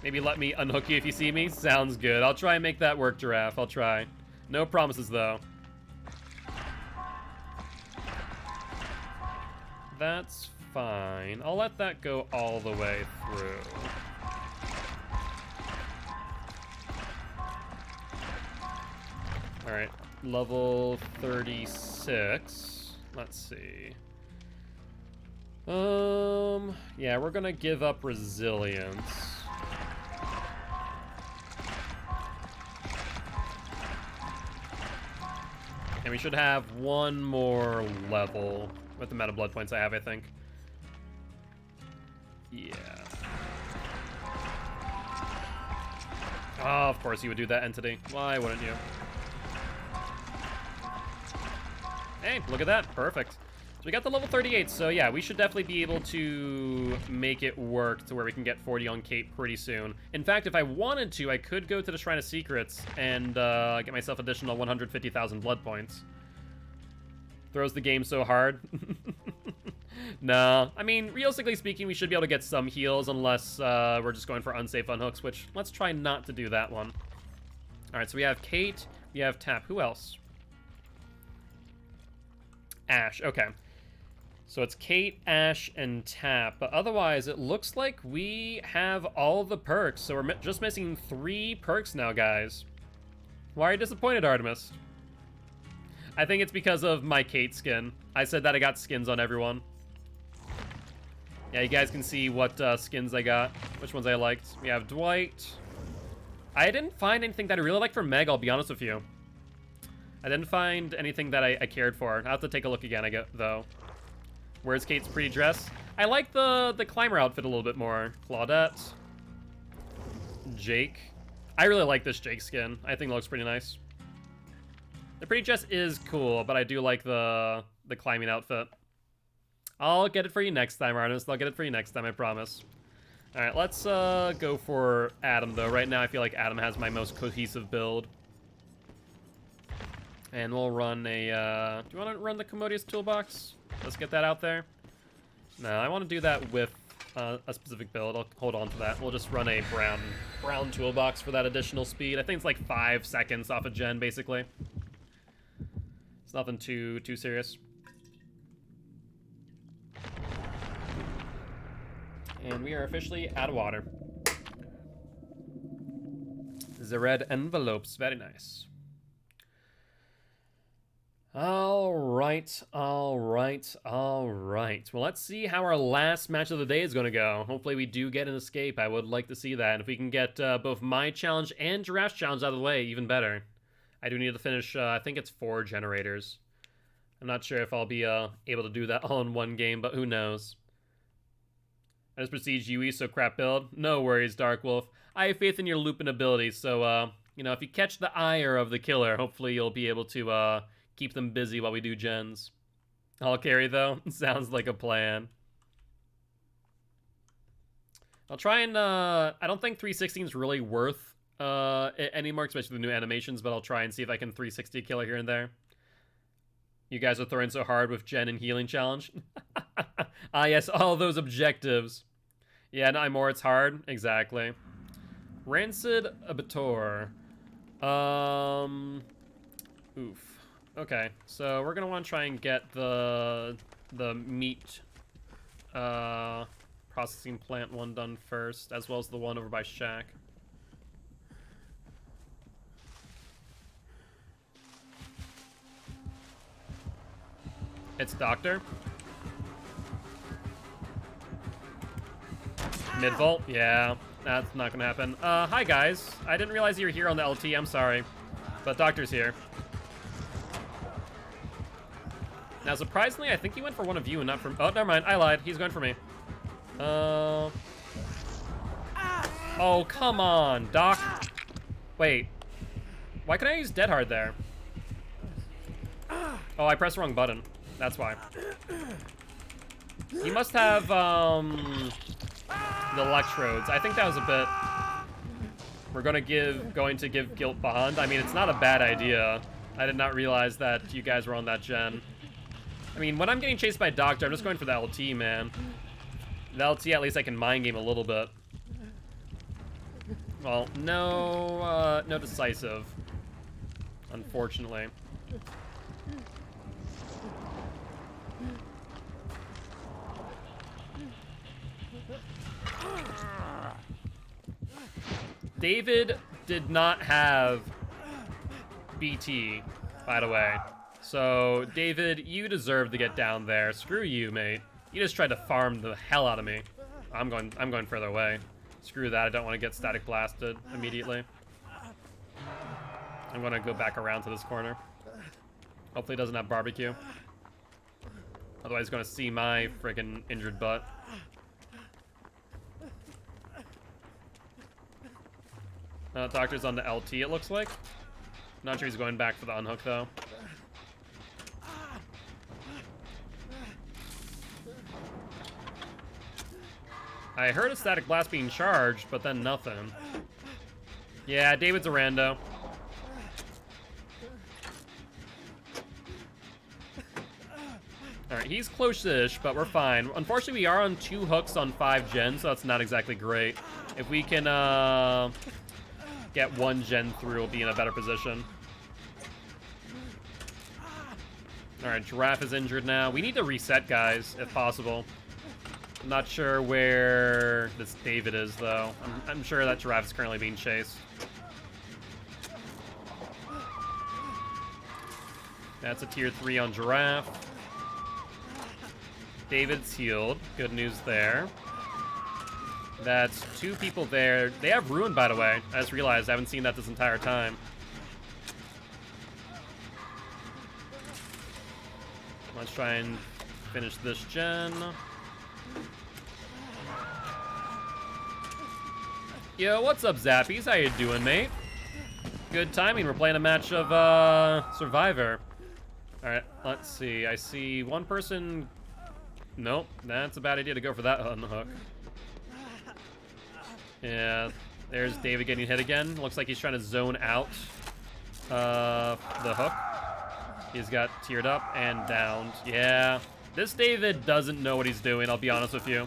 Maybe let me unhook you if you see me? Sounds good. I'll try and make that work, Giraffe. I'll try. No promises, though. That's fine. I'll let that go all the way through. Alright, level 36. Let's see. Yeah, we're gonna give up resilience. And we should have one more level with the amount of blood points I have, I think. Yeah. Oh, of course you would do that, Entity. Why wouldn't you? Hey, look at that. Perfect. So we got the level 38, so yeah, we should definitely be able to make it work to where we can get 40 on Kate pretty soon. In fact, if I wanted to, I could go to the Shrine of Secrets and get myself additional 150,000 blood points. Throws the game so hard. No, I mean, realistically speaking, we should be able to get some heals unless we're just going for unsafe unhooks, which let's try not to do that one. All right, so we have Kate, we have Tap. Who else? Ash, okay. So it's Kate, Ash, and Tap, but otherwise it looks like we have all the perks, so we're just missing 3 perks now, guys. Why are you disappointed, Artemis? I think it's because of my Kate skin. I said that I got skins on everyone. Yeah, you guys can see what skins I got, which ones I liked. We have Dwight. I didn't find anything that I really liked for Meg, I'll be honest with you. I didn't find anything that I cared for. I'll have to take a look again, though. Where's Kate's pretty dress? I like the climber outfit a little bit more. Claudette. Jake. I really like this Jake skin. I think it looks pretty nice. The pretty dress is cool, but I do like the climbing outfit. I'll get it for you next time, Artemis. I'll get it for you next time, I promise. Alright, let's go for Adam, though. Right now, I feel like Adam has my most cohesive build. And we'll run a, do you want to run the Commodious Toolbox? Let's get that out there. No, I want to do that with a specific build. I'll hold on to that. We'll just run a brown Toolbox for that additional speed. I think it's like 5 seconds off a gen, basically. It's nothing too serious. And we are officially out of water. The red envelopes, very nice. All right. Well, let's see how our last match of the day is going to go. Hopefully we do get an escape. I would like to see that. And if we can get both my challenge and Giraffe's challenge out of the way, even better. I do need to finish, I think it's 4 generators. I'm not sure if I'll be able to do that all in one game, but who knows. I just prestige Yui, so crap build. No worries, Dark Wolf. I have faith in your Lupin abilities, so, you know, if you catch the ire of the killer, hopefully you'll be able to, keep them busy while we do gens. I'll carry, though. Sounds like a plan. I'll try and, I don't think 316 is really worth anymore, especially the new animations, but I'll try and see if I can 360 killer here and there. You guys are throwing so hard with gen and healing challenge. Ah, yes, all those objectives. Yeah, not more, it's hard. Exactly. Rancid Abator. Oof. Okay, so we're gonna want to try and get the meat processing plant one done first, as well as the one over by Shack. It's Doctor. Mid-vault? Yeah, that's not gonna happen. Hi guys. I didn't realize you were here on the LT, I'm sorry. But Doctor's here. Now, surprisingly, I think he went for one of you and not for... Oh, never mind. I lied. He's going for me. Oh, come on, Doc. Wait. Why couldn't I use Dead Hard there? Oh, I pressed the wrong button. That's why. He must have, the electrodes. I think that was a bit... We're going to give Guilt Bond. I mean, it's not a bad idea. I did not realize that you guys were on that gen. I mean, when I'm getting chased by Doctor, I'm just going for the LT, man. The LT, at least I can mind game a little bit. Well, no decisive. Unfortunately. David did not have BT, by the way. So, David, you deserve to get down there. Screw you, mate. You just tried to farm the hell out of me. I'm going further away. Screw that, I don't want to get static blasted immediately. I'm gonna go back around to this corner. Hopefully it doesn't have barbecue. Otherwise he's gonna see my friggin' injured butt. Doctor's on the LT, it looks like. Not sure he's going back for the unhook, though. I heard a static blast being charged, but then nothing. Yeah, David's a rando. Alright, he's close-ish, but we're fine. Unfortunately, we are on 2 hooks on 5 gens, so that's not exactly great. If we can, get 1 gen through, we'll be in a better position. Alright, Giraffe is injured now. We need to reset, guys, if possible. I'm not sure where this David is, though. I'm sure that Giraffe is currently being chased. That's a tier 3 on Giraffe. David's healed. Good news there. That's 2 people there. They have Ruin, by the way. I just realized I haven't seen that this entire time. Let's try and finish this gen. Yo, what's up, Zappies? How you doing, mate? Good timing. We're playing a match of Survivor. Alright, let's see. I see one person... Nope, that's a bad idea to go for that unhook. Yeah, there's David getting hit again. Looks like he's trying to zone out the hook. He's got tiered up and downed. Yeah, this David doesn't know what he's doing, I'll be honest with you.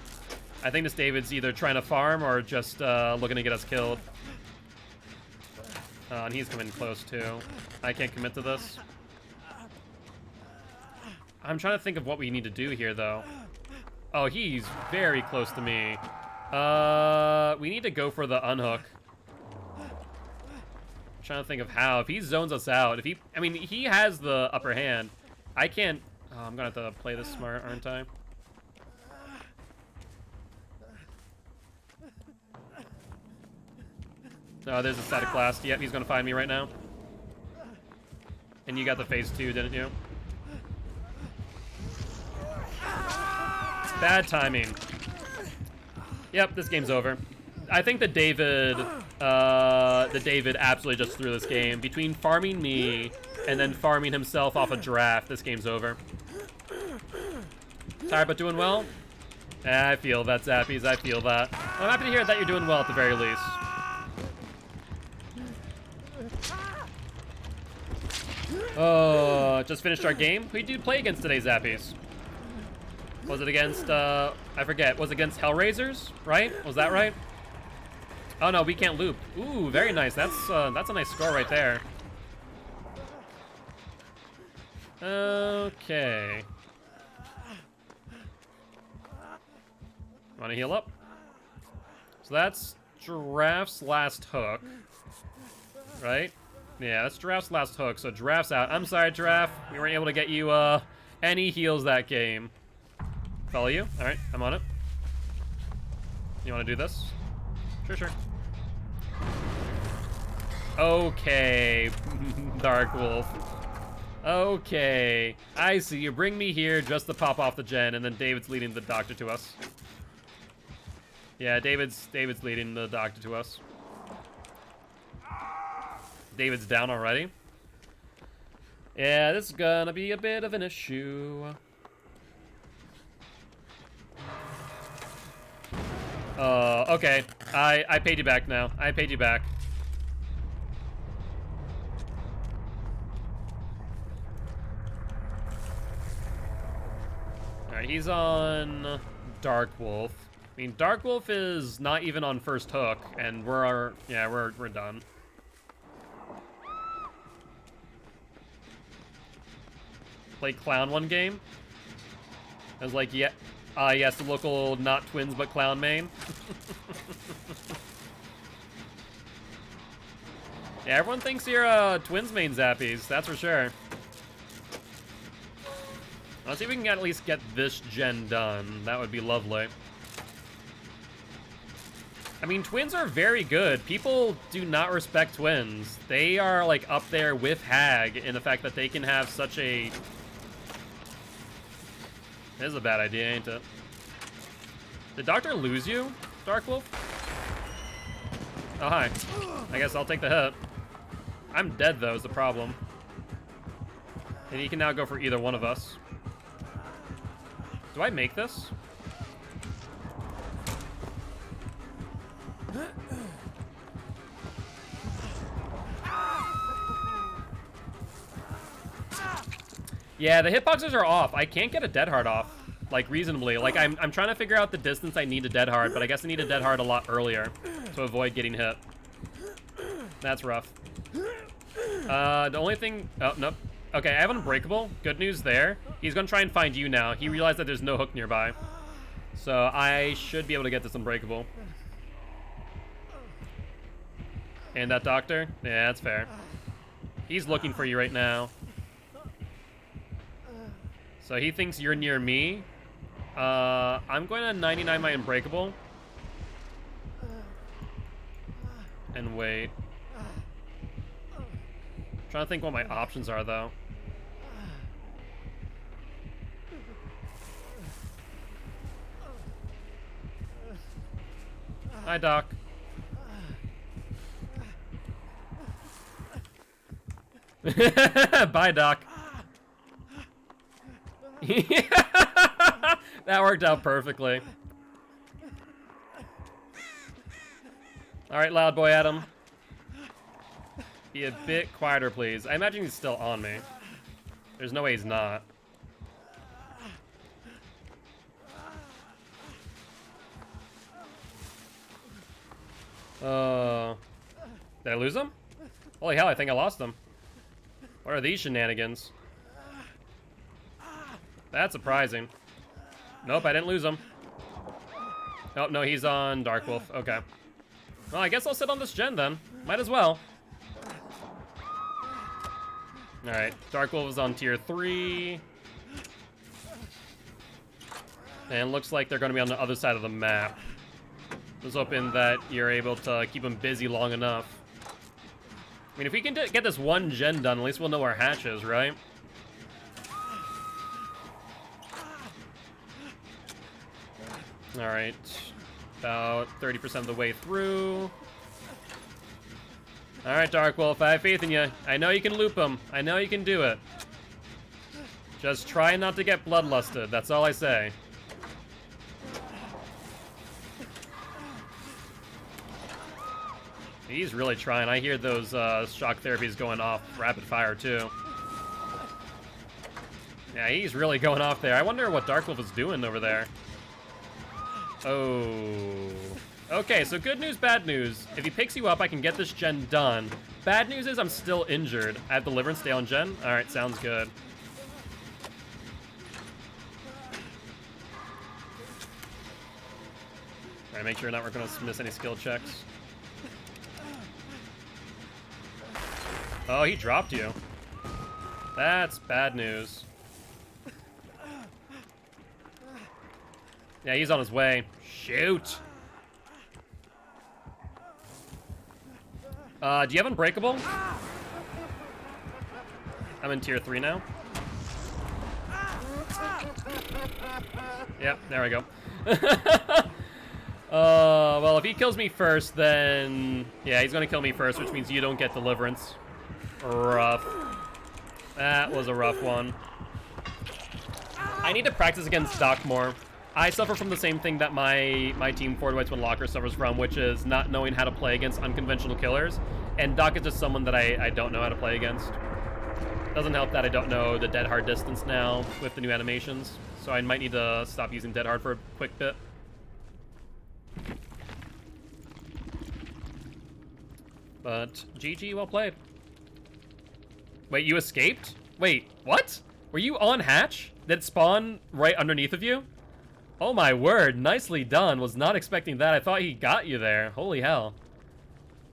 I think this David's either trying to farm or just looking to get us killed. And he's coming close too. I can't commit to this. I'm trying to think of what we need to do here, though. Oh, he's very close to me. We need to go for the unhook. I'm trying to think of how. If he zones us out, if he... I mean, he has the upper hand. I can't... Oh, I'm gonna have to play this smart, aren't I? Oh, there's a static blast. Yep, he's gonna find me right now. And you got the phase 2, didn't you? Bad timing. Yep, this game's over. I think that David absolutely just threw this game. Between farming me and then farming himself off a draft, this game's over. Tired but doing well? I feel that, Zappies. I feel that. I'm happy to hear that you're doing well at the very least. Oh, just finished our game. Who did you play against today, Zappies? Was it against, I forget. Was it against Hellraisers, right? Was that right? Oh, no, we can't loop. Ooh, very nice. That's a nice score right there. Okay. Want to heal up? So that's Giraffe's last hook, right? Yeah, that's Giraffe's last hook, so Giraffe's out. I'm sorry, Giraffe. We weren't able to get you, any heals that game. Follow you? Alright, I'm on it. You want to do this? Sure, sure. Okay, Dark Wolf. Okay, I see. You bring me here just to pop off the gen, and then David's leading the doctor to us. Yeah, David's leading the doctor to us. David's down already. Yeah, this is gonna be a bit of an issue. Okay. I paid you back now. I paid you back. Alright, he's on Dark Wolf. mean, Dark Wolf is not even on first hook, and we're done. Play Clown one game. I was like, yeah, yes, the local not twins but clown main. Yeah, everyone thinks you're twins main Zappies, that's for sure. Let's see if we can at least get this gen done. That would be lovely. I mean, twins are very good. People do not respect twins. They are, like, up there with Hag in the fact that they can have such a... This is a bad idea, ain't it? Did Doctor lose you, Dark Wolf? Oh, hi. I guess I'll take the hit. I'm dead, though, is the problem. And he can now go for either one of us. Do I make this? Yeah, the hitboxes are off. I can't get a dead hard off, like, reasonably. Like, I'm trying to figure out the distance I need to dead hard, but I guess I need a dead hard a lot earlier to avoid getting hit. That's rough. The only thing... Oh, nope. Okay, I have Unbreakable. Good news there. He's gonna try and find you now. He realized that there's no hook nearby. So I should be able to get this Unbreakable. And that Doctor? Yeah, that's fair. He's looking for you right now. So he thinks you're near me. I'm going to 99 my Unbreakable. And wait. Trying to think what my options are, though. Hi, Doc. Bye, Doc. That worked out perfectly. All right, loud boy Adam. Be a bit quieter, please. I imagine he's still on me. There's no way he's not. Did I lose him? Holy hell, I think I lost him. What are these shenanigans? That's surprising. Nope, I didn't lose him. Oh, no, he's on Dark Wolf. Okay. Well, I guess I'll sit on this gen then. Might as well. Alright, Dark Wolf is on tier 3. And looks like they're going to be on the other side of the map. Just hoping that you're able to keep them busy long enough. I mean, if we can get this one gen done, at least we'll know our hatch is, right? Alright. About 30% of the way through. Alright, Dark Wolf, I have faith in you. I know you can loop him. I know you can do it. Just try not to get bloodlusted. That's all I say. He's really trying. I hear those shock therapies going off rapid fire, too. Yeah, he's really going off there. I wonder what Dark Wolf is doing over there. Oh. Okay, so good news, bad news. If he picks you up, I can get this gen done. Bad news is I'm still injured. I have Deliverance, stay on gen? Alright, sounds good. Alright, make sure we're not going to miss any skill checks. Oh, he dropped you. That's bad news. Yeah, he's on his way. Shoot. Do you have Unbreakable? I'm in tier 3 now. Yep, there we go. Well, if he kills me first, then... Yeah, he's gonna kill me first, which means you don't get Deliverance. Rough. That was a rough one. I need to practice against Doc more. I suffer from the same thing that my team, Forward White Twin Locker, suffers from, which is not knowing how to play against unconventional killers. And Doc is just someone that I don't know how to play against. Doesn't help that I don't know the dead hard distance now with the new animations. So I might need to stop using dead hard for a quick bit. But GG, well played. Wait, you escaped? Wait, what? Were you on hatch? Did it spawn right underneath of you? Oh my word, nicely done. Was not expecting that. I thought he got you there. Holy hell.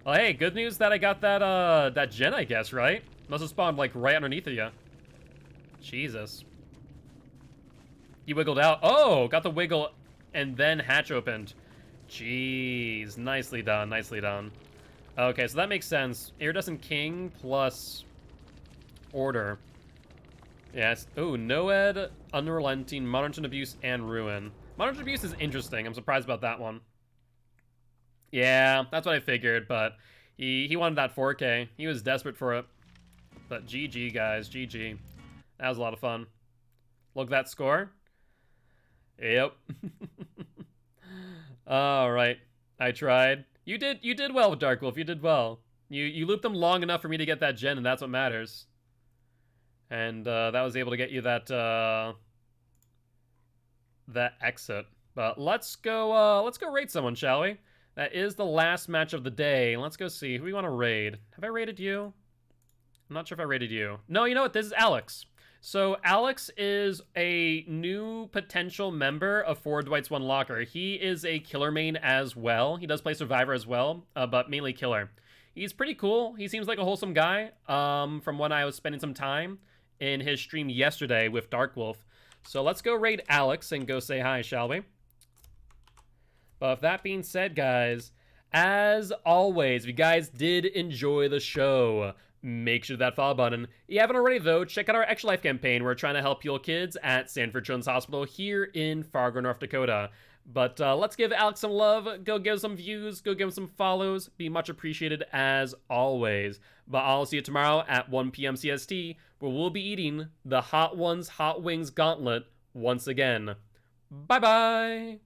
Well, hey, good news that I got that, that gen, I guess, right? Must have spawned, like, right underneath of you. Jesus. You wiggled out. Oh, got the wiggle and then hatch opened. Jeez, nicely done, nicely done. Okay, so that makes sense. Iridescent King plus Order. Yes. Oh, Noed, Unrelenting, Monitored Abuse, and Ruin. Monitored Abuse is interesting. I'm surprised about that one. Yeah, that's what I figured, but he wanted that 4K. He was desperate for it. But GG, guys, GG. That was a lot of fun. Look at that score. Yep. All right. I tried. You did well with Dark Wolf. You did well. You looped them long enough for me to get that gen, and that's what matters. And that was able to get you that that exit. But let's go raid someone, shall we? That is the last match of the day. Let's go see who we want to raid. Have I raided you? I'm not sure if I raided you. No, you know what? This is Alex. So Alex is a new potential member of Four Dwight's One Locker. He is a killer main as well. He does play Survivor as well, but mainly killer. He's pretty cool. He seems like a wholesome guy from when I was spending some time in his stream yesterday with Dark Wolf. So let's go raid Alex and go say hi, shall we? But with that being said, guys, as always, if you guys did enjoy the show, make sure that follow button. If you haven't already, though, check out our Extra Life campaign. We're trying to help heal kids at Sanford Children's Hospital here in Fargo, North Dakota. But let's give Alex some love. Go give some views. Go give him some follows. Be much appreciated as always. But I'll see you tomorrow at 1 p.m. CST, where we'll be eating the Hot Ones Hot Wings Gauntlet once again. Bye-bye!